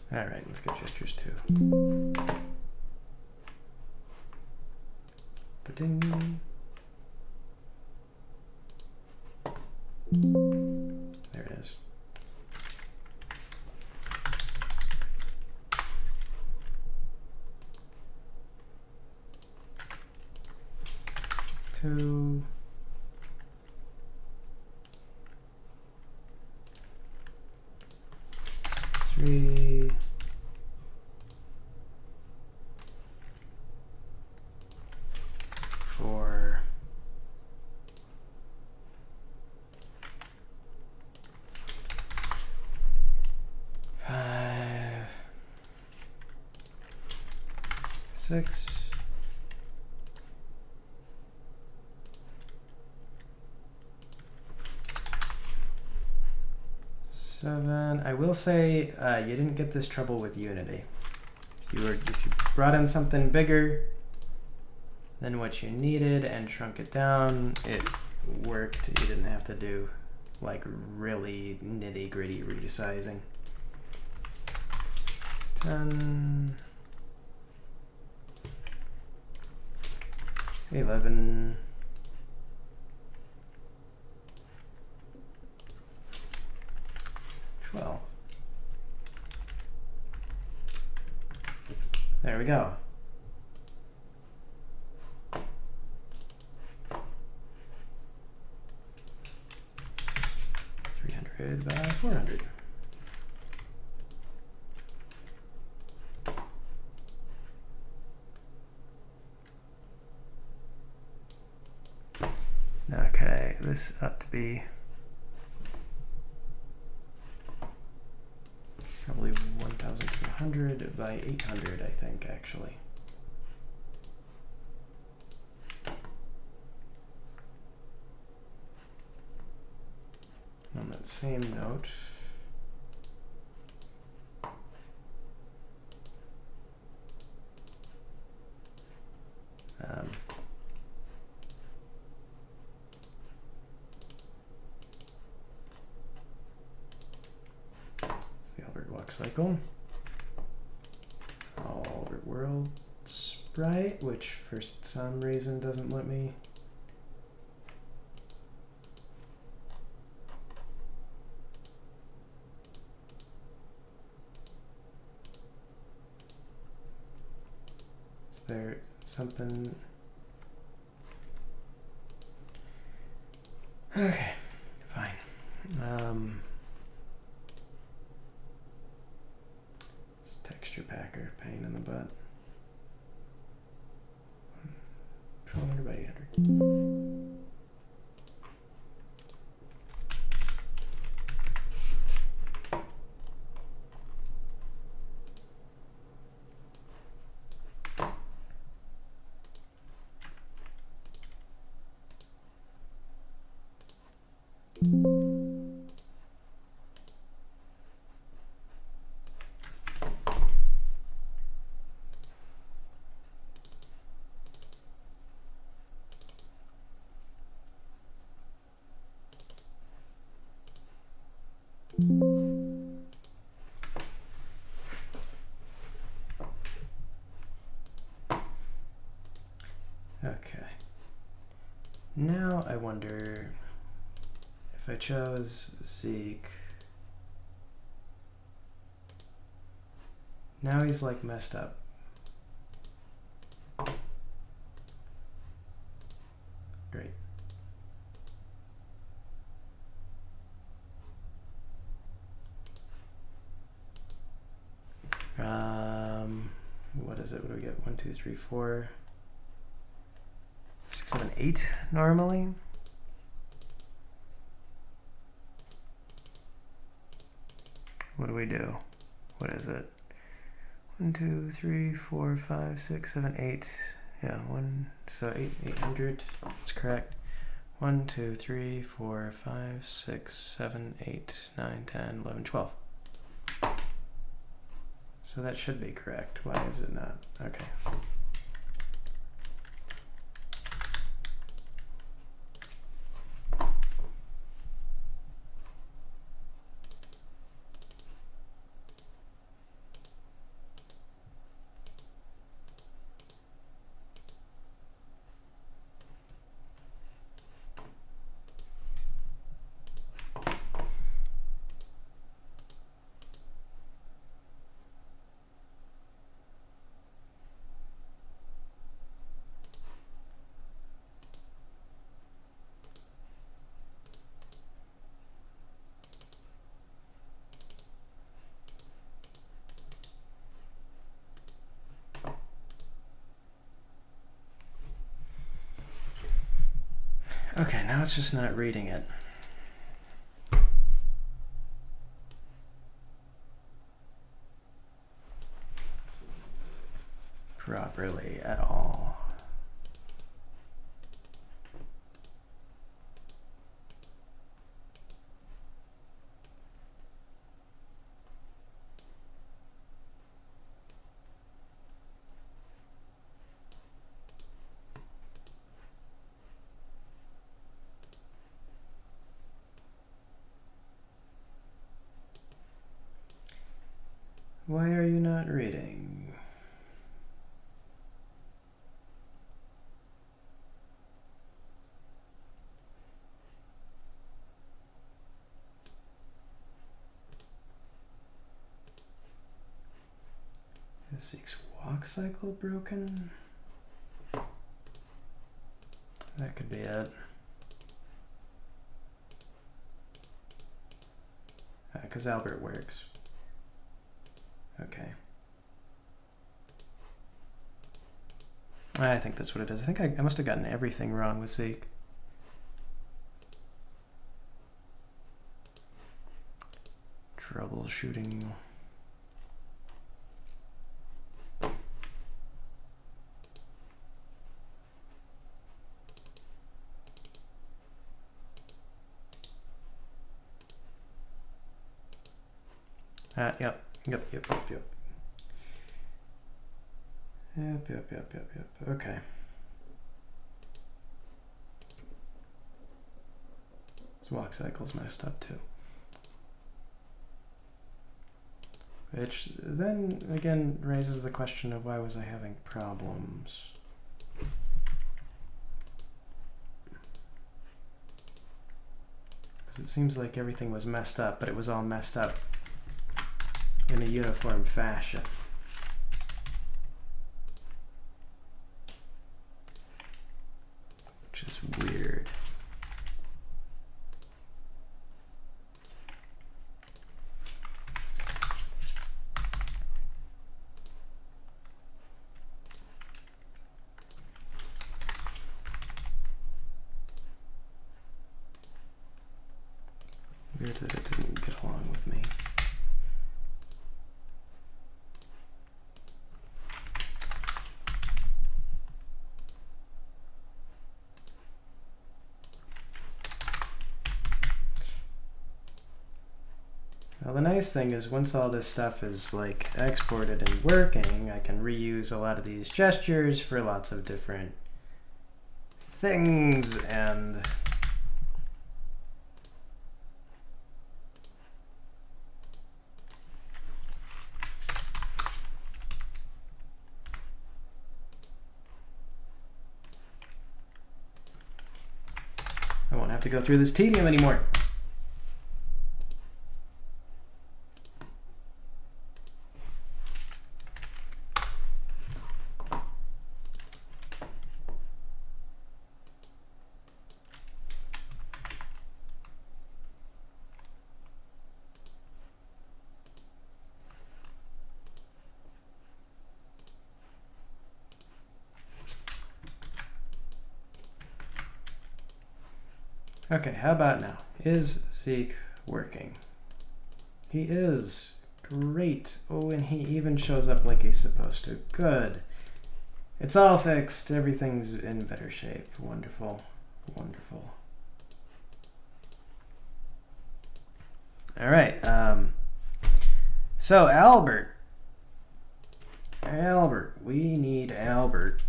All right, let's get gestures too. Ba-ding. There it is. Two. Three. 4. 5. 6. 7. I will say you didn't get this trouble with Unity. If you brought in something bigger than what you needed and shrunk it down, it worked. You didn't have to do like really nitty-gritty resizing. 10, 11, 12. There we go. 300 by 400. Okay, this ought to be probably 1,200 by 800, I think, actually. On that same note, it's the Albert walk cycle. Albert world sprite, which for some reason doesn't let me. Is there something? Okay, fine. Texture packer, pain in the butt. 1200 by 800. Okay. Now I wonder if I chose Zeke. Now he's like messed up Great. What is it? What do we get? 1, 2, 3, 4, 6, 7, 8 normally. What do we do? What is it? 1, 2, 3, 4, 5, 6, 7, 8. Yeah, so 800. That's correct. 1, 2, 3, 4, 5, 6, 7, 8, 9, 10, 11, 12. So that should be correct. Why is it not? Okay. Okay, now it's just not reading it properly at all. Why are you not reading? Is Zeke's walk cycle broken? That could be it. Because Albert works. Okay. I think that's what it is. I think I must have gotten everything wrong with Zeke. Troubleshooting. Yep. Okay. This walk cycle's messed up too. Which then again raises the question of why was I having problems? Because it seems like everything was messed up, but it was all messed up in a uniform fashion. Which is weird. Weird that it didn't get along with me. Well, the nice thing is once all this stuff is like exported and working, I can reuse a lot of these gestures for lots of different things, and I won't have to go through this tedium anymore. Okay, how about now? Is Zeke working? He is. Great. Oh, and he even shows up like he's supposed to. Good. It's all fixed. Everything's in better shape. Wonderful. Wonderful. All right. So Albert. Albert. We need Albert.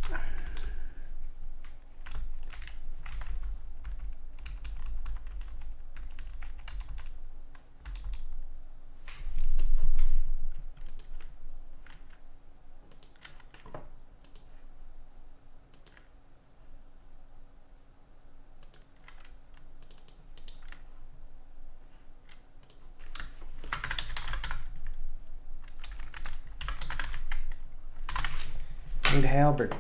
Need Albert.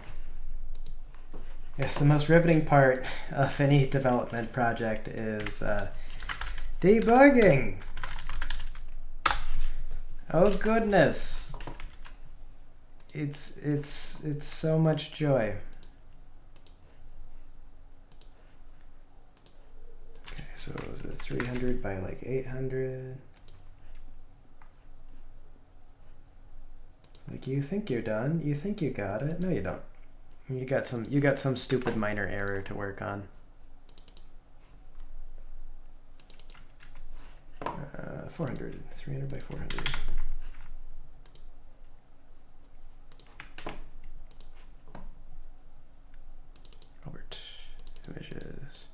Yes, the most riveting part of any development project is debugging. Oh goodness. It's so much joy. Okay, so is it 300 by like 800? Like, you think you're done? You think you got it? No, you don't. You got some stupid minor error to work on. 400. 300 by 400. Albert. Images.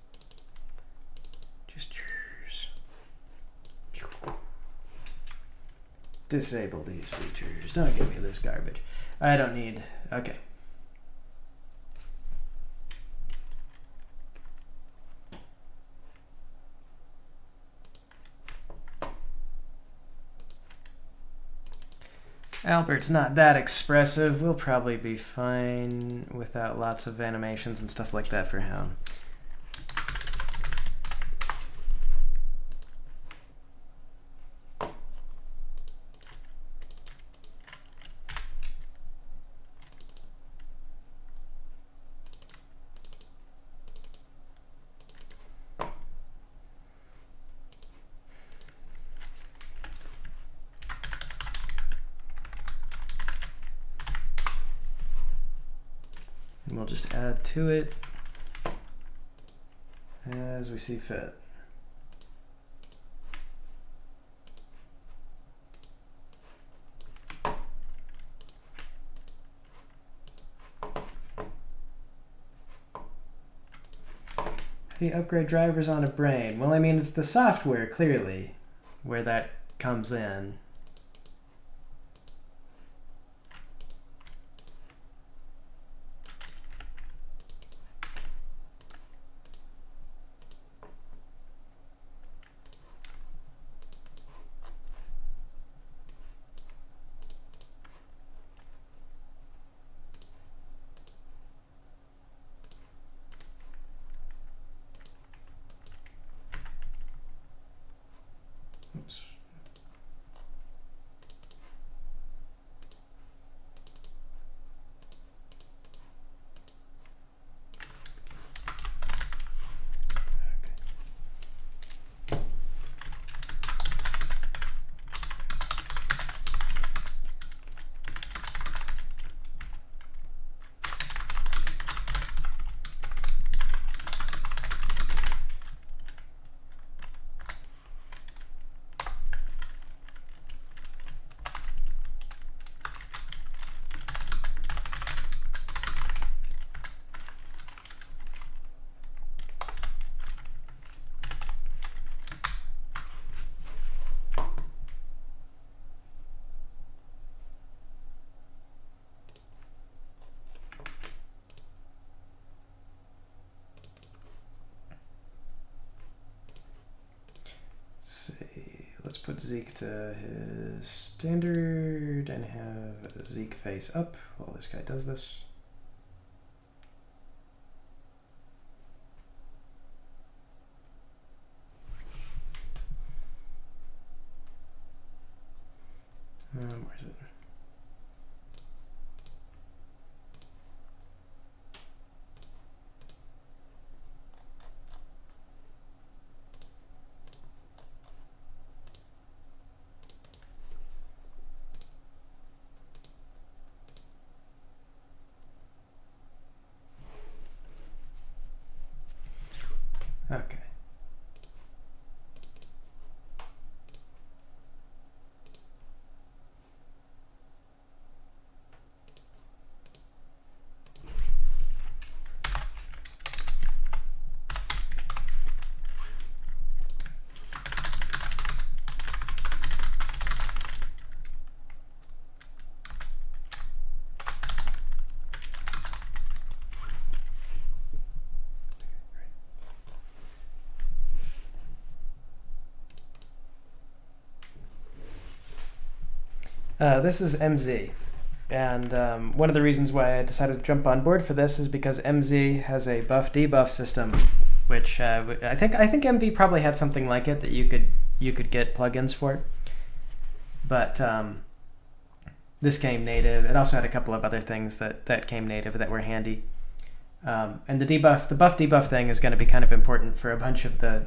Gestures. Disable these features. Don't give me this garbage. I don't need. Okay. Albert's not that expressive. We'll probably be fine without lots of animations and stuff like that for him. And we'll just add to it as we see fit. How do you upgrade drivers on a brain? Well, I mean, it's the software, clearly, where that comes in. Oops. Let's put Zeke to his standard and have Zeke face up while this guy does this. Where is it? This is MZ. And one of the reasons why I decided to jump on board for this is because MZ has a buff debuff system, which I think MV probably had something like it that you could get plugins for. But this came native. It also had a couple of other things that came native that were handy. And the buff debuff thing is going to be kind of important for a bunch of the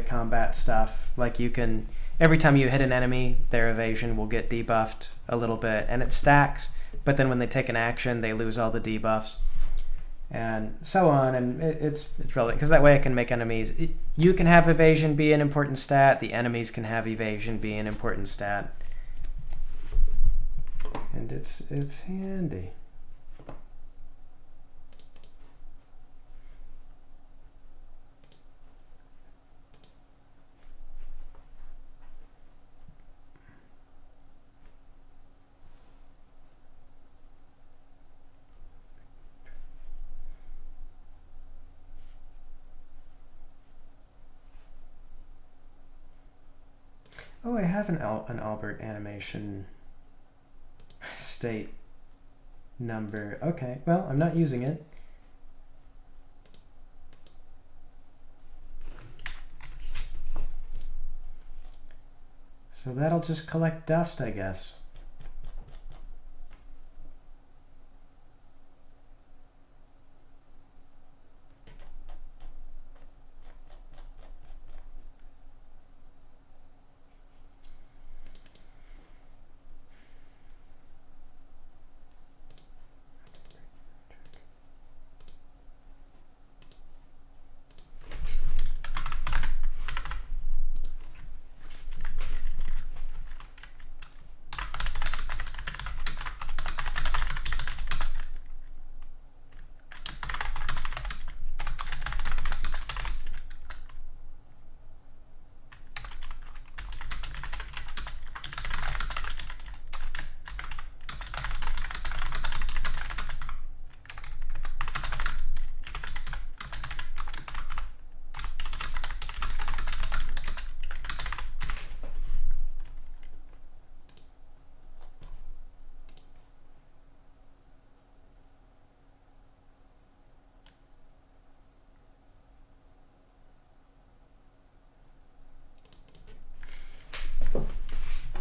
combat stuff. Like you can, every time you hit an enemy, their evasion will get debuffed a little bit, and it stacks. But then when they take an action, they lose all the debuffs, and so on. And it's relevant because that way I can make enemies. You can have evasion be an important stat. The enemies can have evasion be an important stat, and it's handy. Oh, I have an Albert animation state number. Okay, well, I'm not using it. So that'll just collect dust, I guess.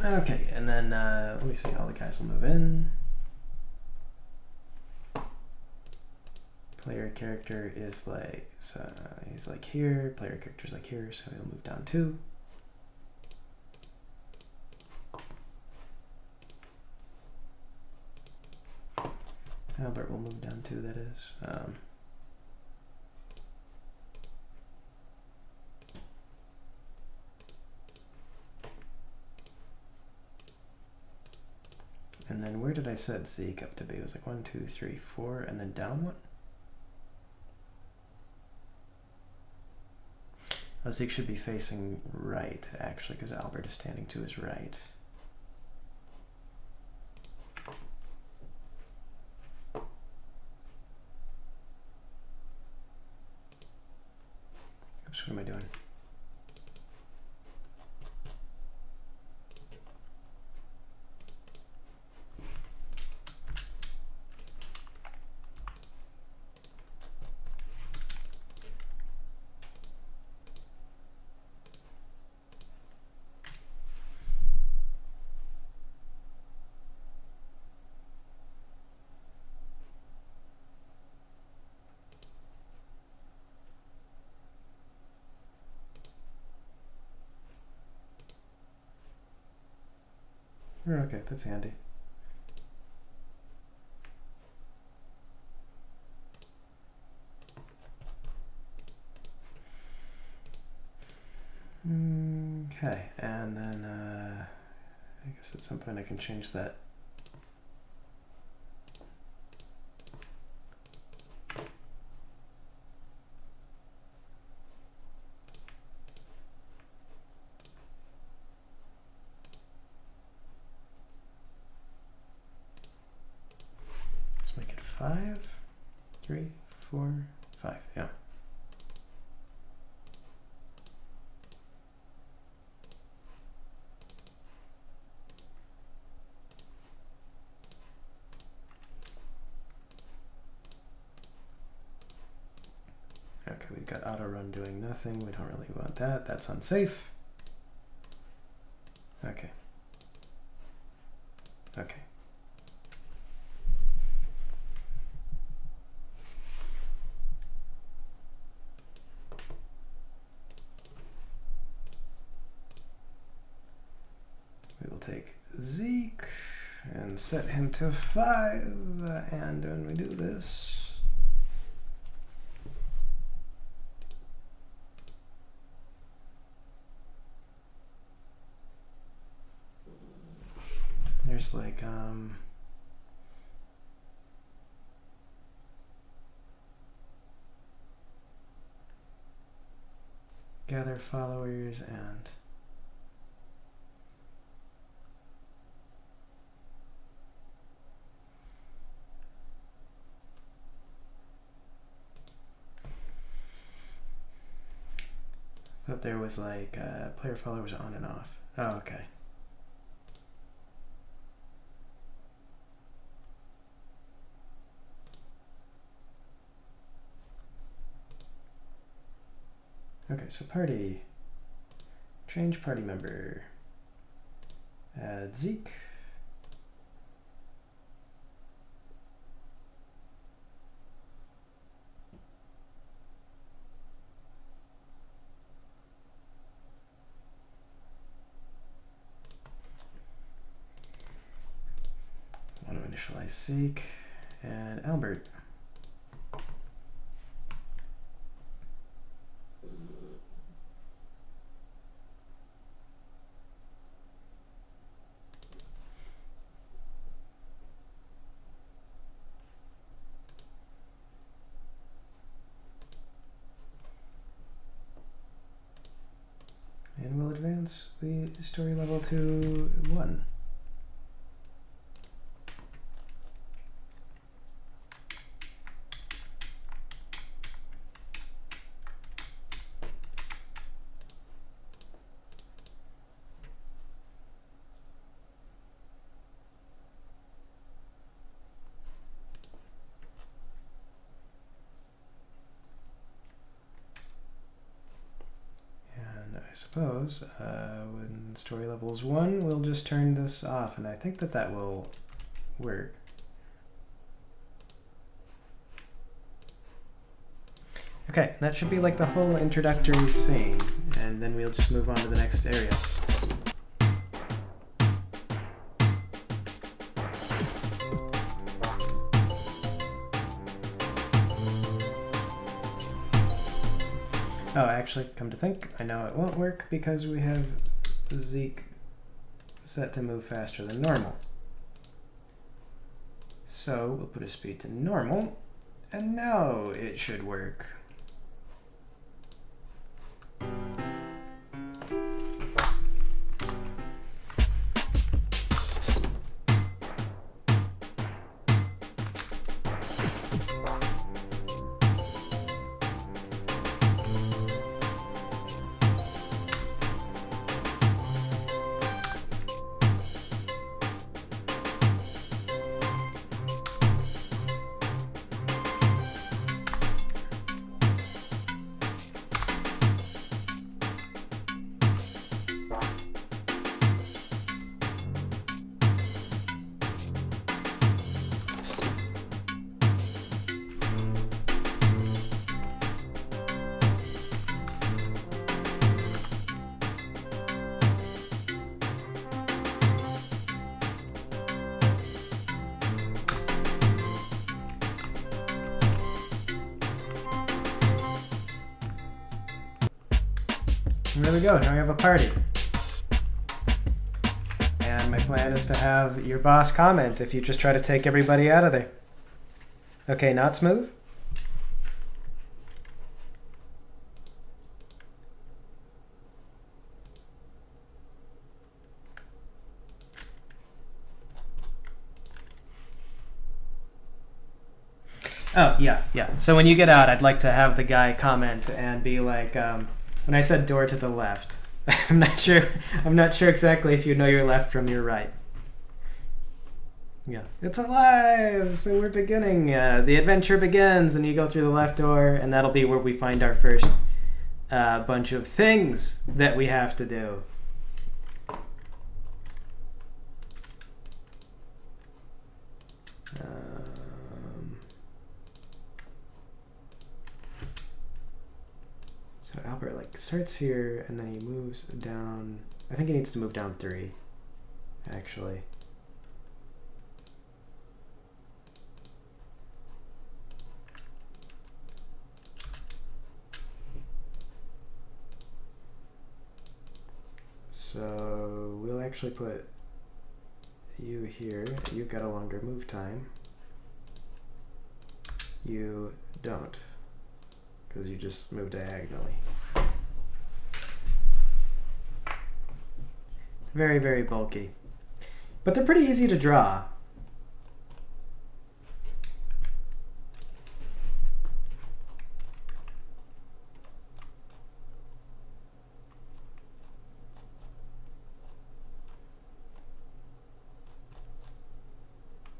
Okay, and then let me see how the guys will move in. Player character is like, so he's like here, player character's like here, so he'll move down 2. Albert will move down 2, that is. And then where did I set Zeke up to be? It was like 1, 2, 3, 4, and then down 1? Oh, Zeke should be facing right, actually, because Albert is standing to his right. Oops, what am I doing? Okay, that's handy. Okay, and then I guess at some point I can change that. Let's make it 5, 3, 4, 5, yeah. got auto run doing nothing. We don't really want that. That's unsafe. Okay. Okay. We will take Zeke and set him to 5, and when we do this, there's like gather followers and thought there was like player followers on and off. Oh, okay. Okay, so party, change party member, add Zeke. I want to initialize Zeke and Albert. And we'll advance the story level to 1. I suppose when story level is 1, we'll just turn this off, and I think that that will work. Okay, that should be like the whole introductory scene, and then we'll just move on to the next area. Oh, actually, come to think, I know it won't work because we have Zeke set to move faster than normal. So we'll put his speed to normal, and now it should work. And there we go, now we have a party. And my plan is to have your boss comment if you just try to take everybody out of there. Okay, not smooth? Oh, yeah. So when you get out, I'd like to have the guy comment and be like, when I said door to the left, I'm not sure exactly if you know your left from your right. Yeah, it's alive! So we're beginning. The adventure begins, and you go through the left door, and that'll be where we find our first bunch of things that we have to do. So Albert like starts here, and then he moves down. I think he needs to move down 3, actually. So we'll actually put you here. You've got a longer move time. You don't, because you just move diagonally. Very, very bulky. But they're pretty easy to draw.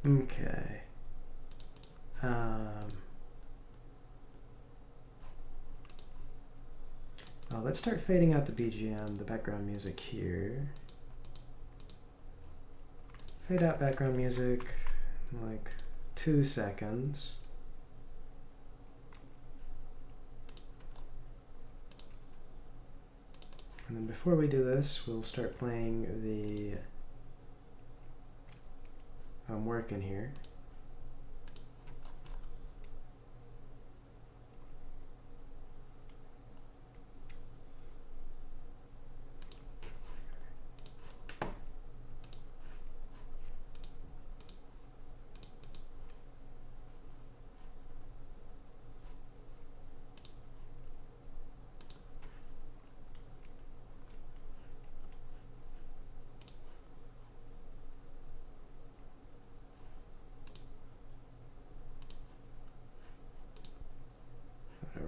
Okay. Well, let's start fading out the BGM, the background music here. Fade out background music in like 2 seconds. And then before we do this, we'll start playing the work in here.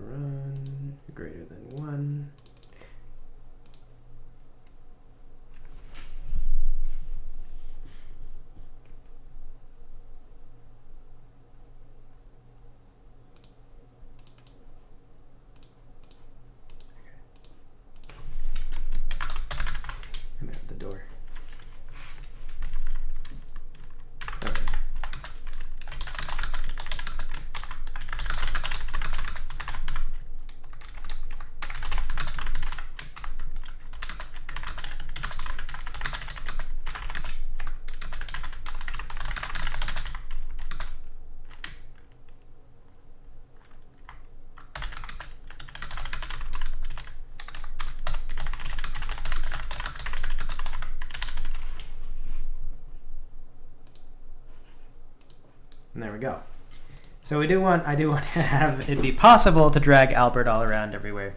Run greater than 1. I'm at the door. Okay. And there we go. So I do want to have it be possible to drag Albert all around everywhere.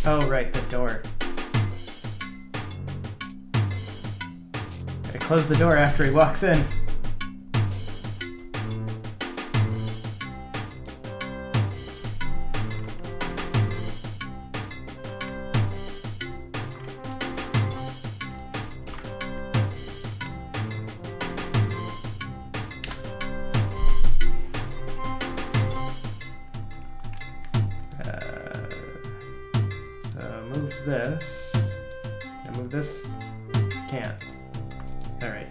Oh, right, the door. Gotta close the door after he walks in. This. And move this. Can't. Alright.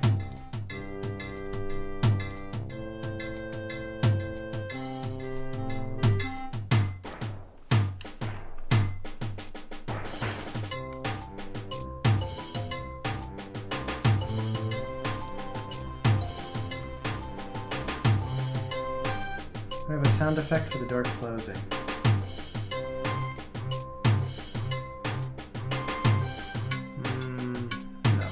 we have a sound effect for the door closing? No.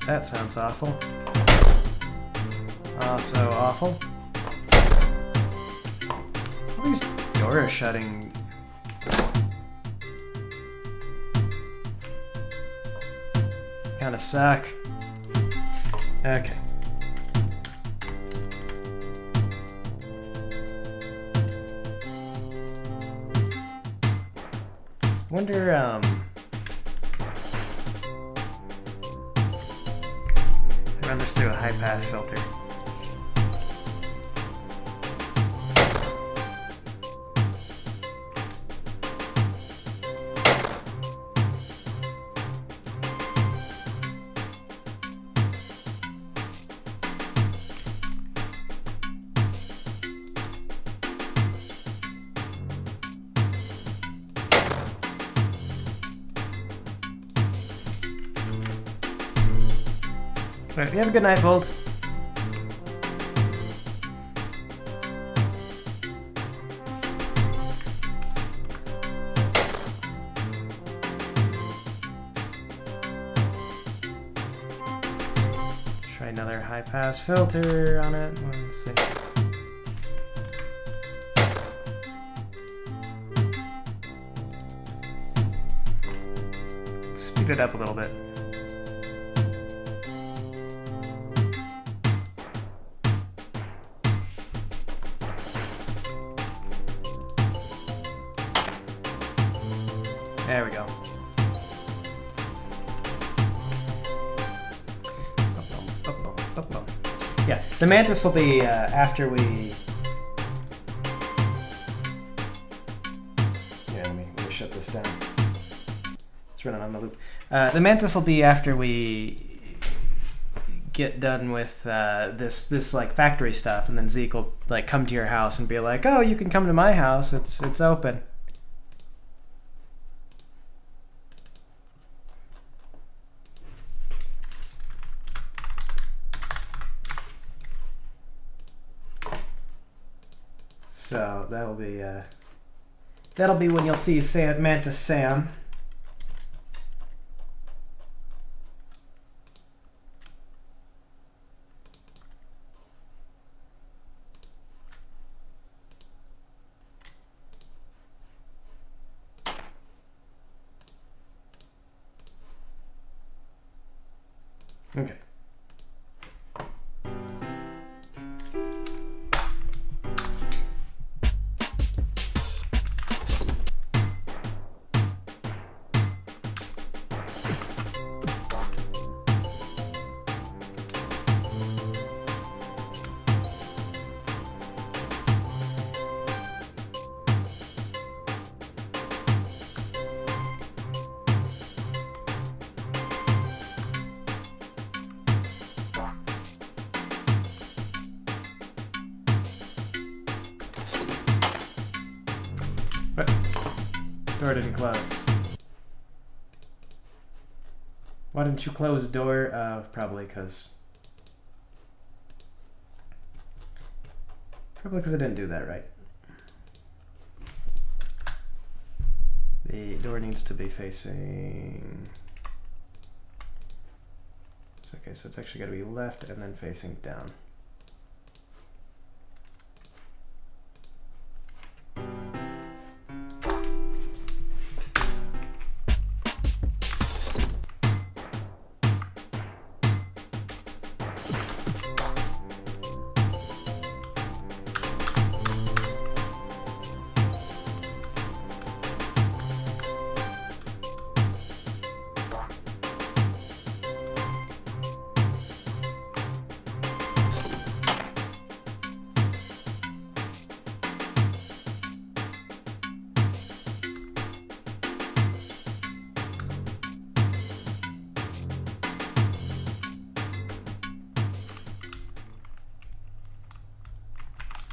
That sounds awful. Also awful. All these doors shutting. Kinda suck. Okay. Wonder, run this through a high pass filter. Alright, you have a good night, Vold. Try another high pass filter on it. Let's see. Speed it up a little bit. There we go. Yeah, the mantis will be after we. Yeah, let me shut this down. It's running on the loop. The mantis will be after we get done with this like factory stuff, and then Zeke will like come to your house and be like, "Oh, you can come to my house. It's open." So that'll be when you'll see Mantis Sam. Okay. But door didn't close. Why didn't you close the door? Probably because I didn't do that right. The door needs to be facing. It's okay, so it's actually got to be left and then facing down.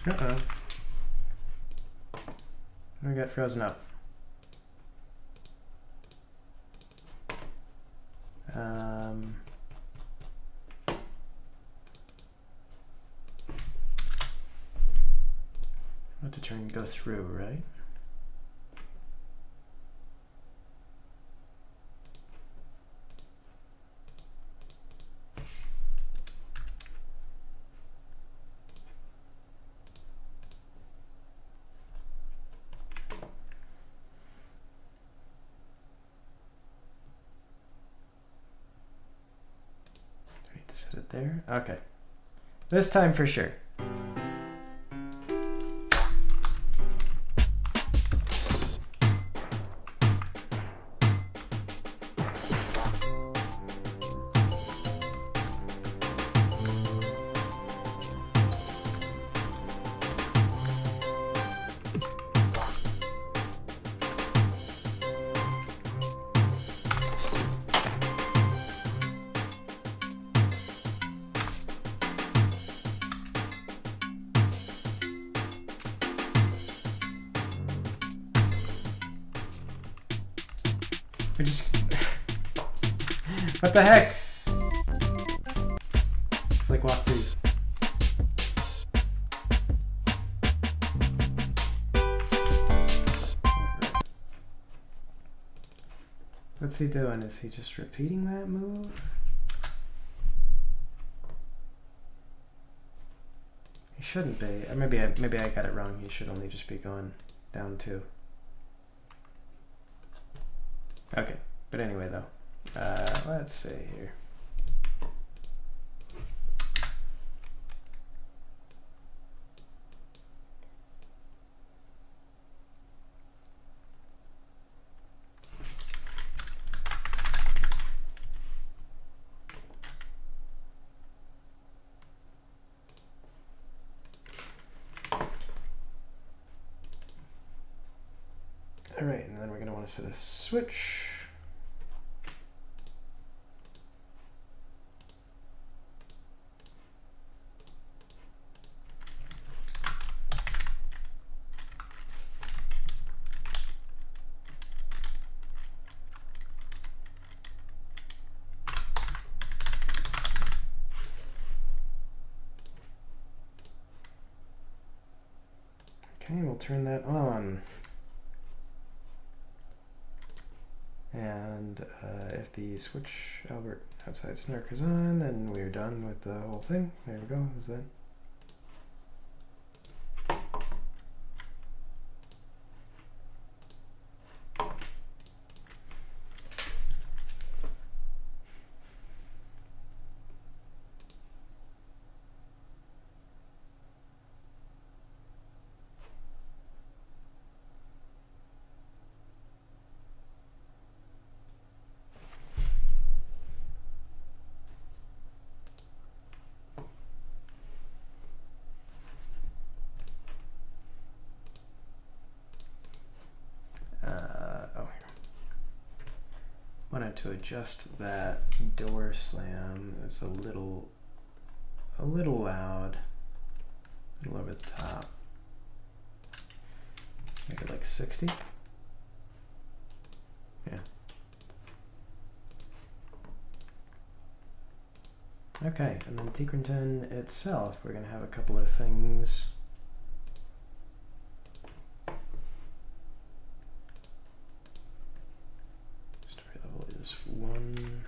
Uh-oh. I got frozen up. What to turn go through, right? Set it there. Okay. This time for sure. We just... What the heck? Just like walk through. What's he doing? Is he just repeating that move? He shouldn't be. Maybe I got it wrong. He should only just be going down 2. Okay, but anyway though, let's see here. All right, and then we're gonna want to set a switch. Okay, we'll turn that on. And if the switch Albert outside snark is on, then we're done with the whole thing. There we go. Is that? Wanted to adjust that door slam. It's a little loud, a little over the top. Let's make it like 60. Yeah. Okay, and then Tikrington itself, we're gonna have a couple of things. Is 1.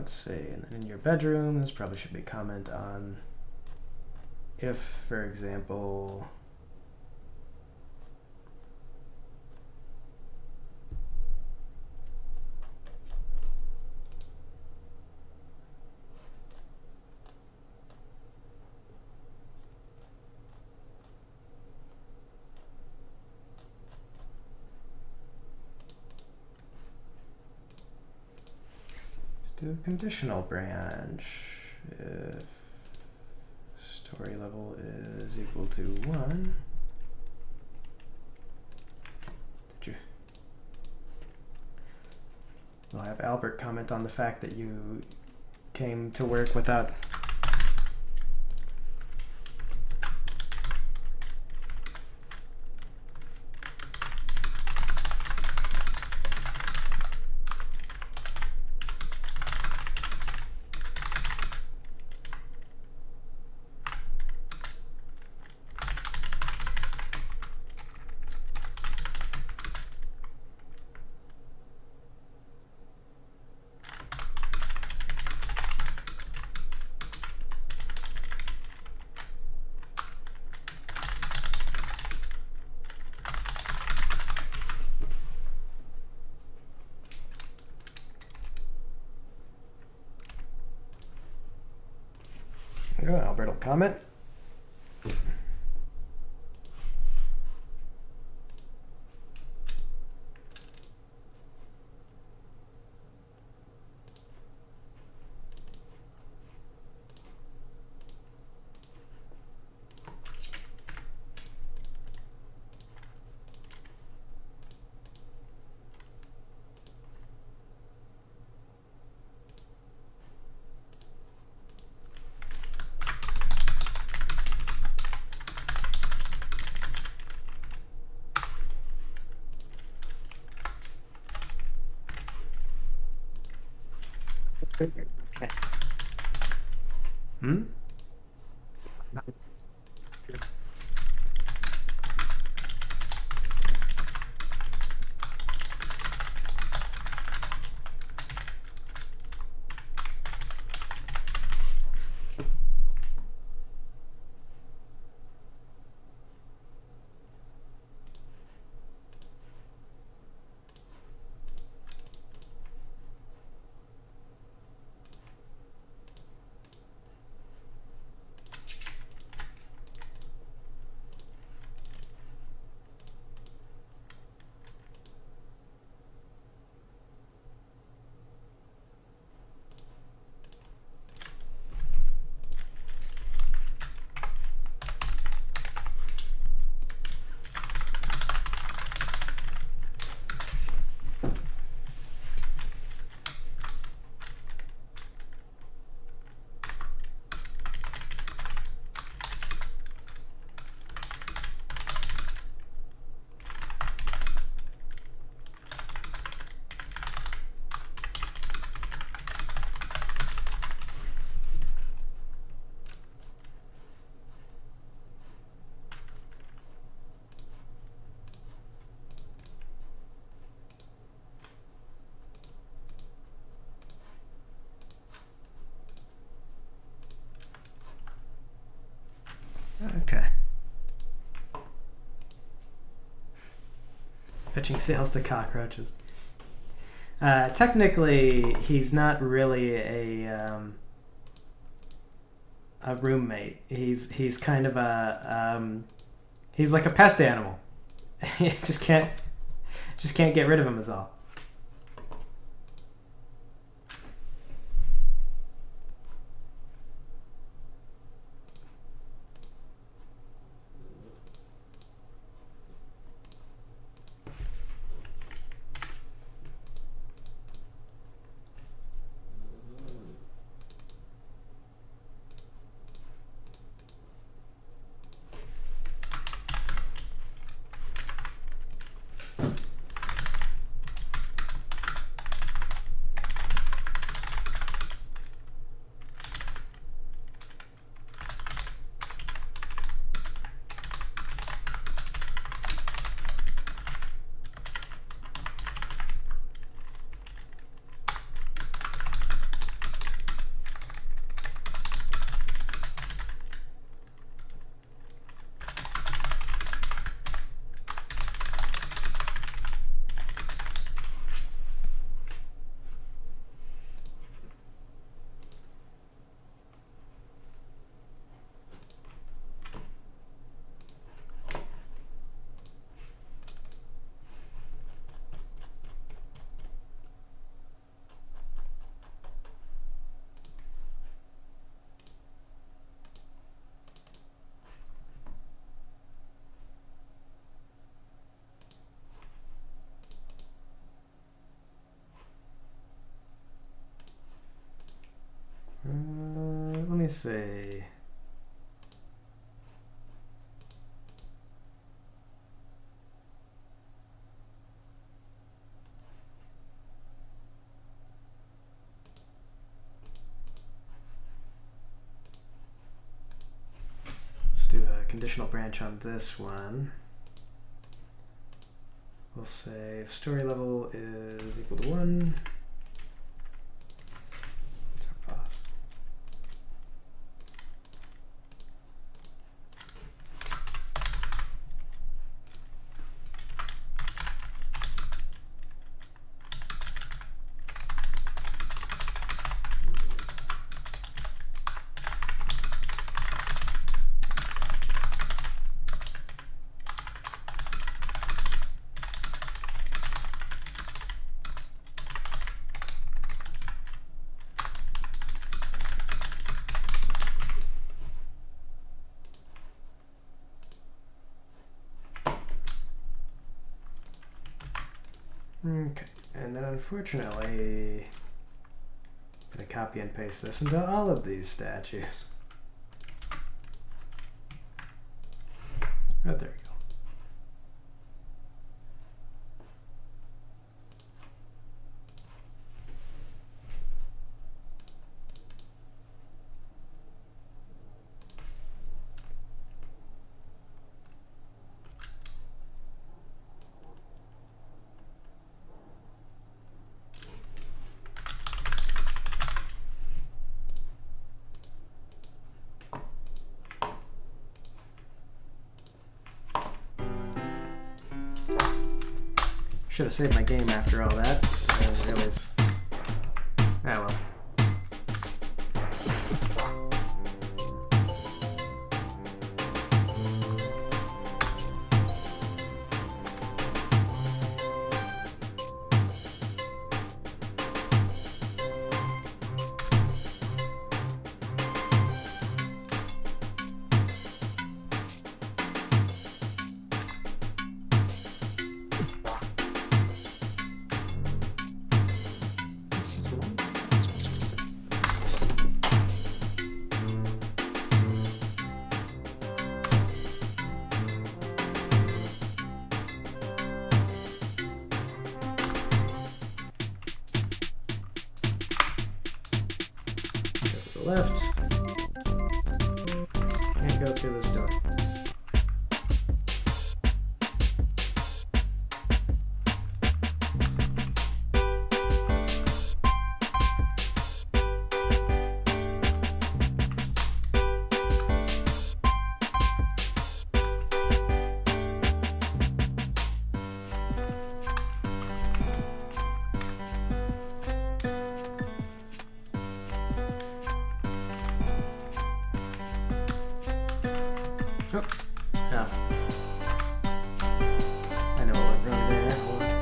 let's see. And then in your bedroom, this probably should be a comment on if, for example, do a conditional branch. If story level is equal to 1. Did you? We'll have Albert comment on the fact that you came to work without. There you go, Albert will comment. Okay. Hmm? Okay. Pitching sales to cockroaches. Technically, he's not really a roommate. He's kind of a he's like a pest animal. You just can't get rid of him is all. me see. Let's do a conditional branch on this one. We'll say if story level is equal to 1. What's our path? Okay, and then unfortunately, I'm going to copy and paste this into all of these statues. Right, there we go. Should have saved my game after all that. I didn't realize. Ah well. Left. Can't go through this door. Oh. Ah. I know what went wrong there. Hold on.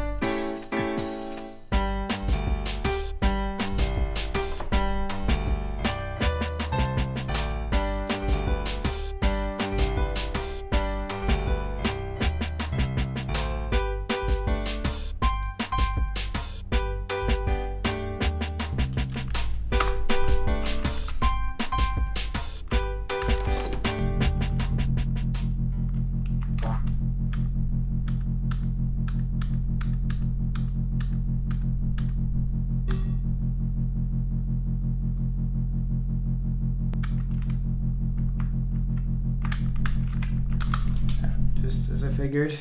Just as I figured.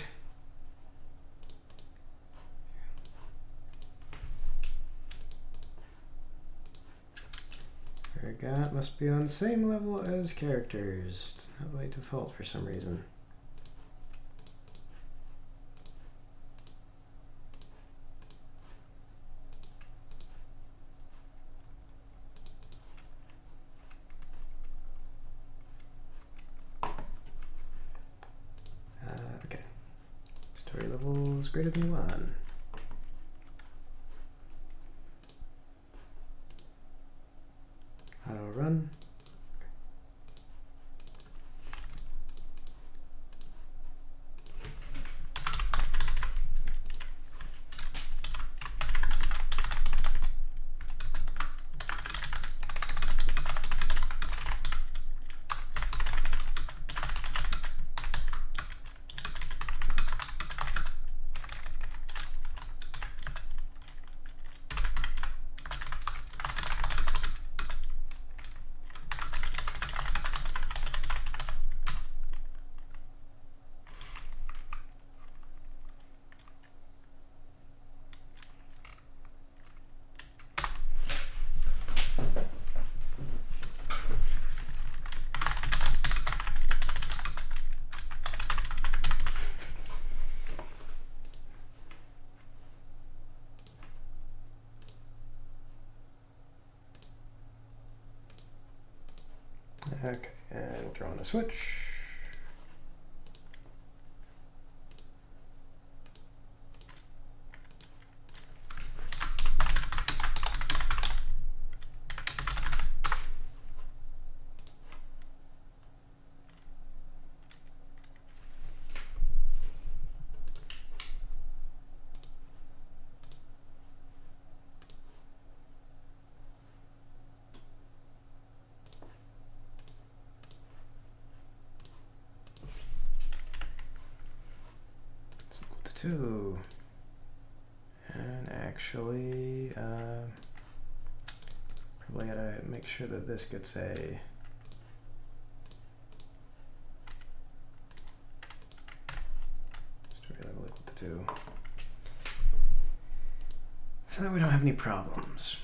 Forgot must be on the same level as characters. It's not by default for some reason. Okay. Story level is greater than 1. Auto run. Okay, and we'll draw on a switch. It's equal to 2. And actually, probably gotta make sure that this gets a story level equal to 2. So that we don't have any problems.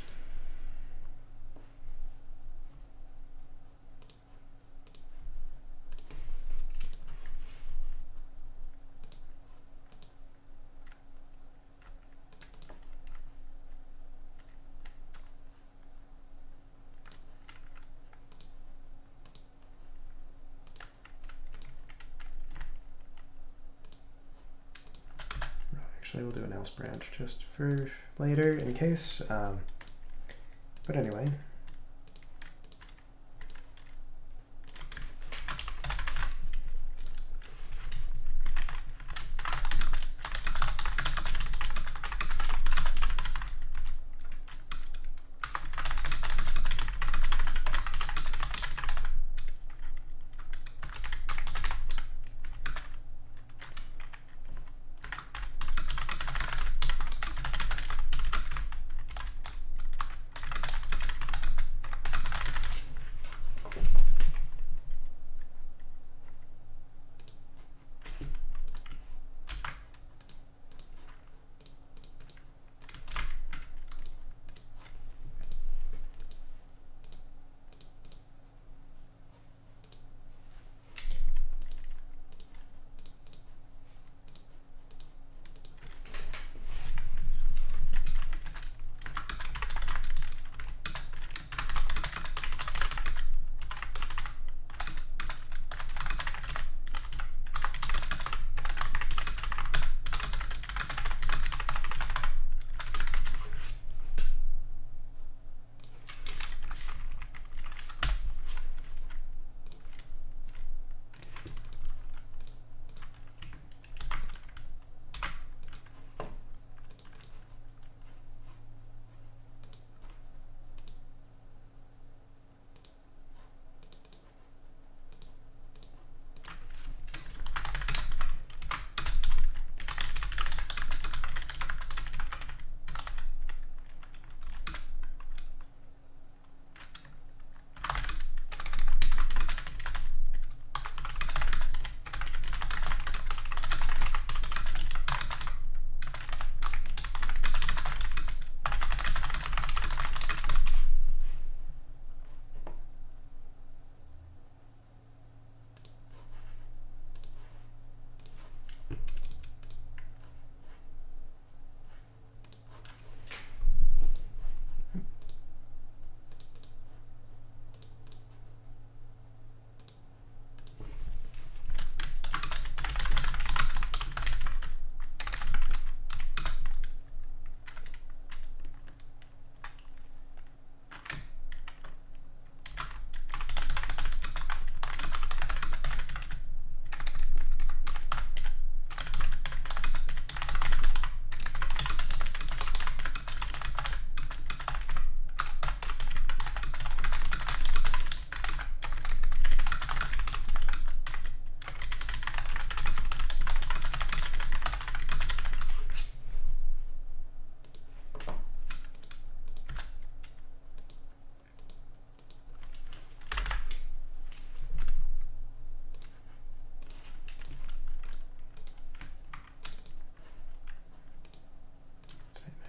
Actually, we'll do an else branch just for later in case. But anyway.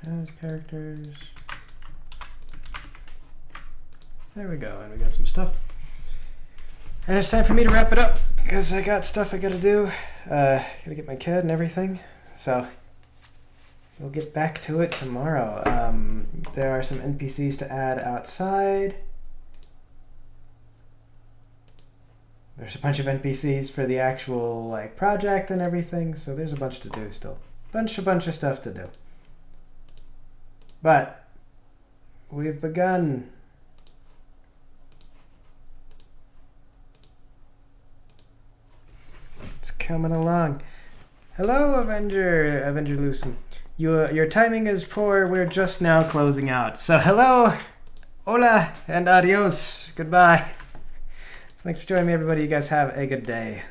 As characters. There we go, and we got some stuff. And it's time for me to wrap it up, because I got stuff I gotta do. Gotta get my kid and everything. So, we'll get back to it tomorrow. There are some NPCs to add outside. There's a bunch of NPCs for the actual like project and everything, so there's a bunch to do still. Bunch of stuff to do. But we've begun. It's coming along. Hello, Avenger Lucem. Your timing is poor. We're just now closing out. So hello, hola, and adios. Goodbye. Thanks for joining me, everybody. You guys have a good day.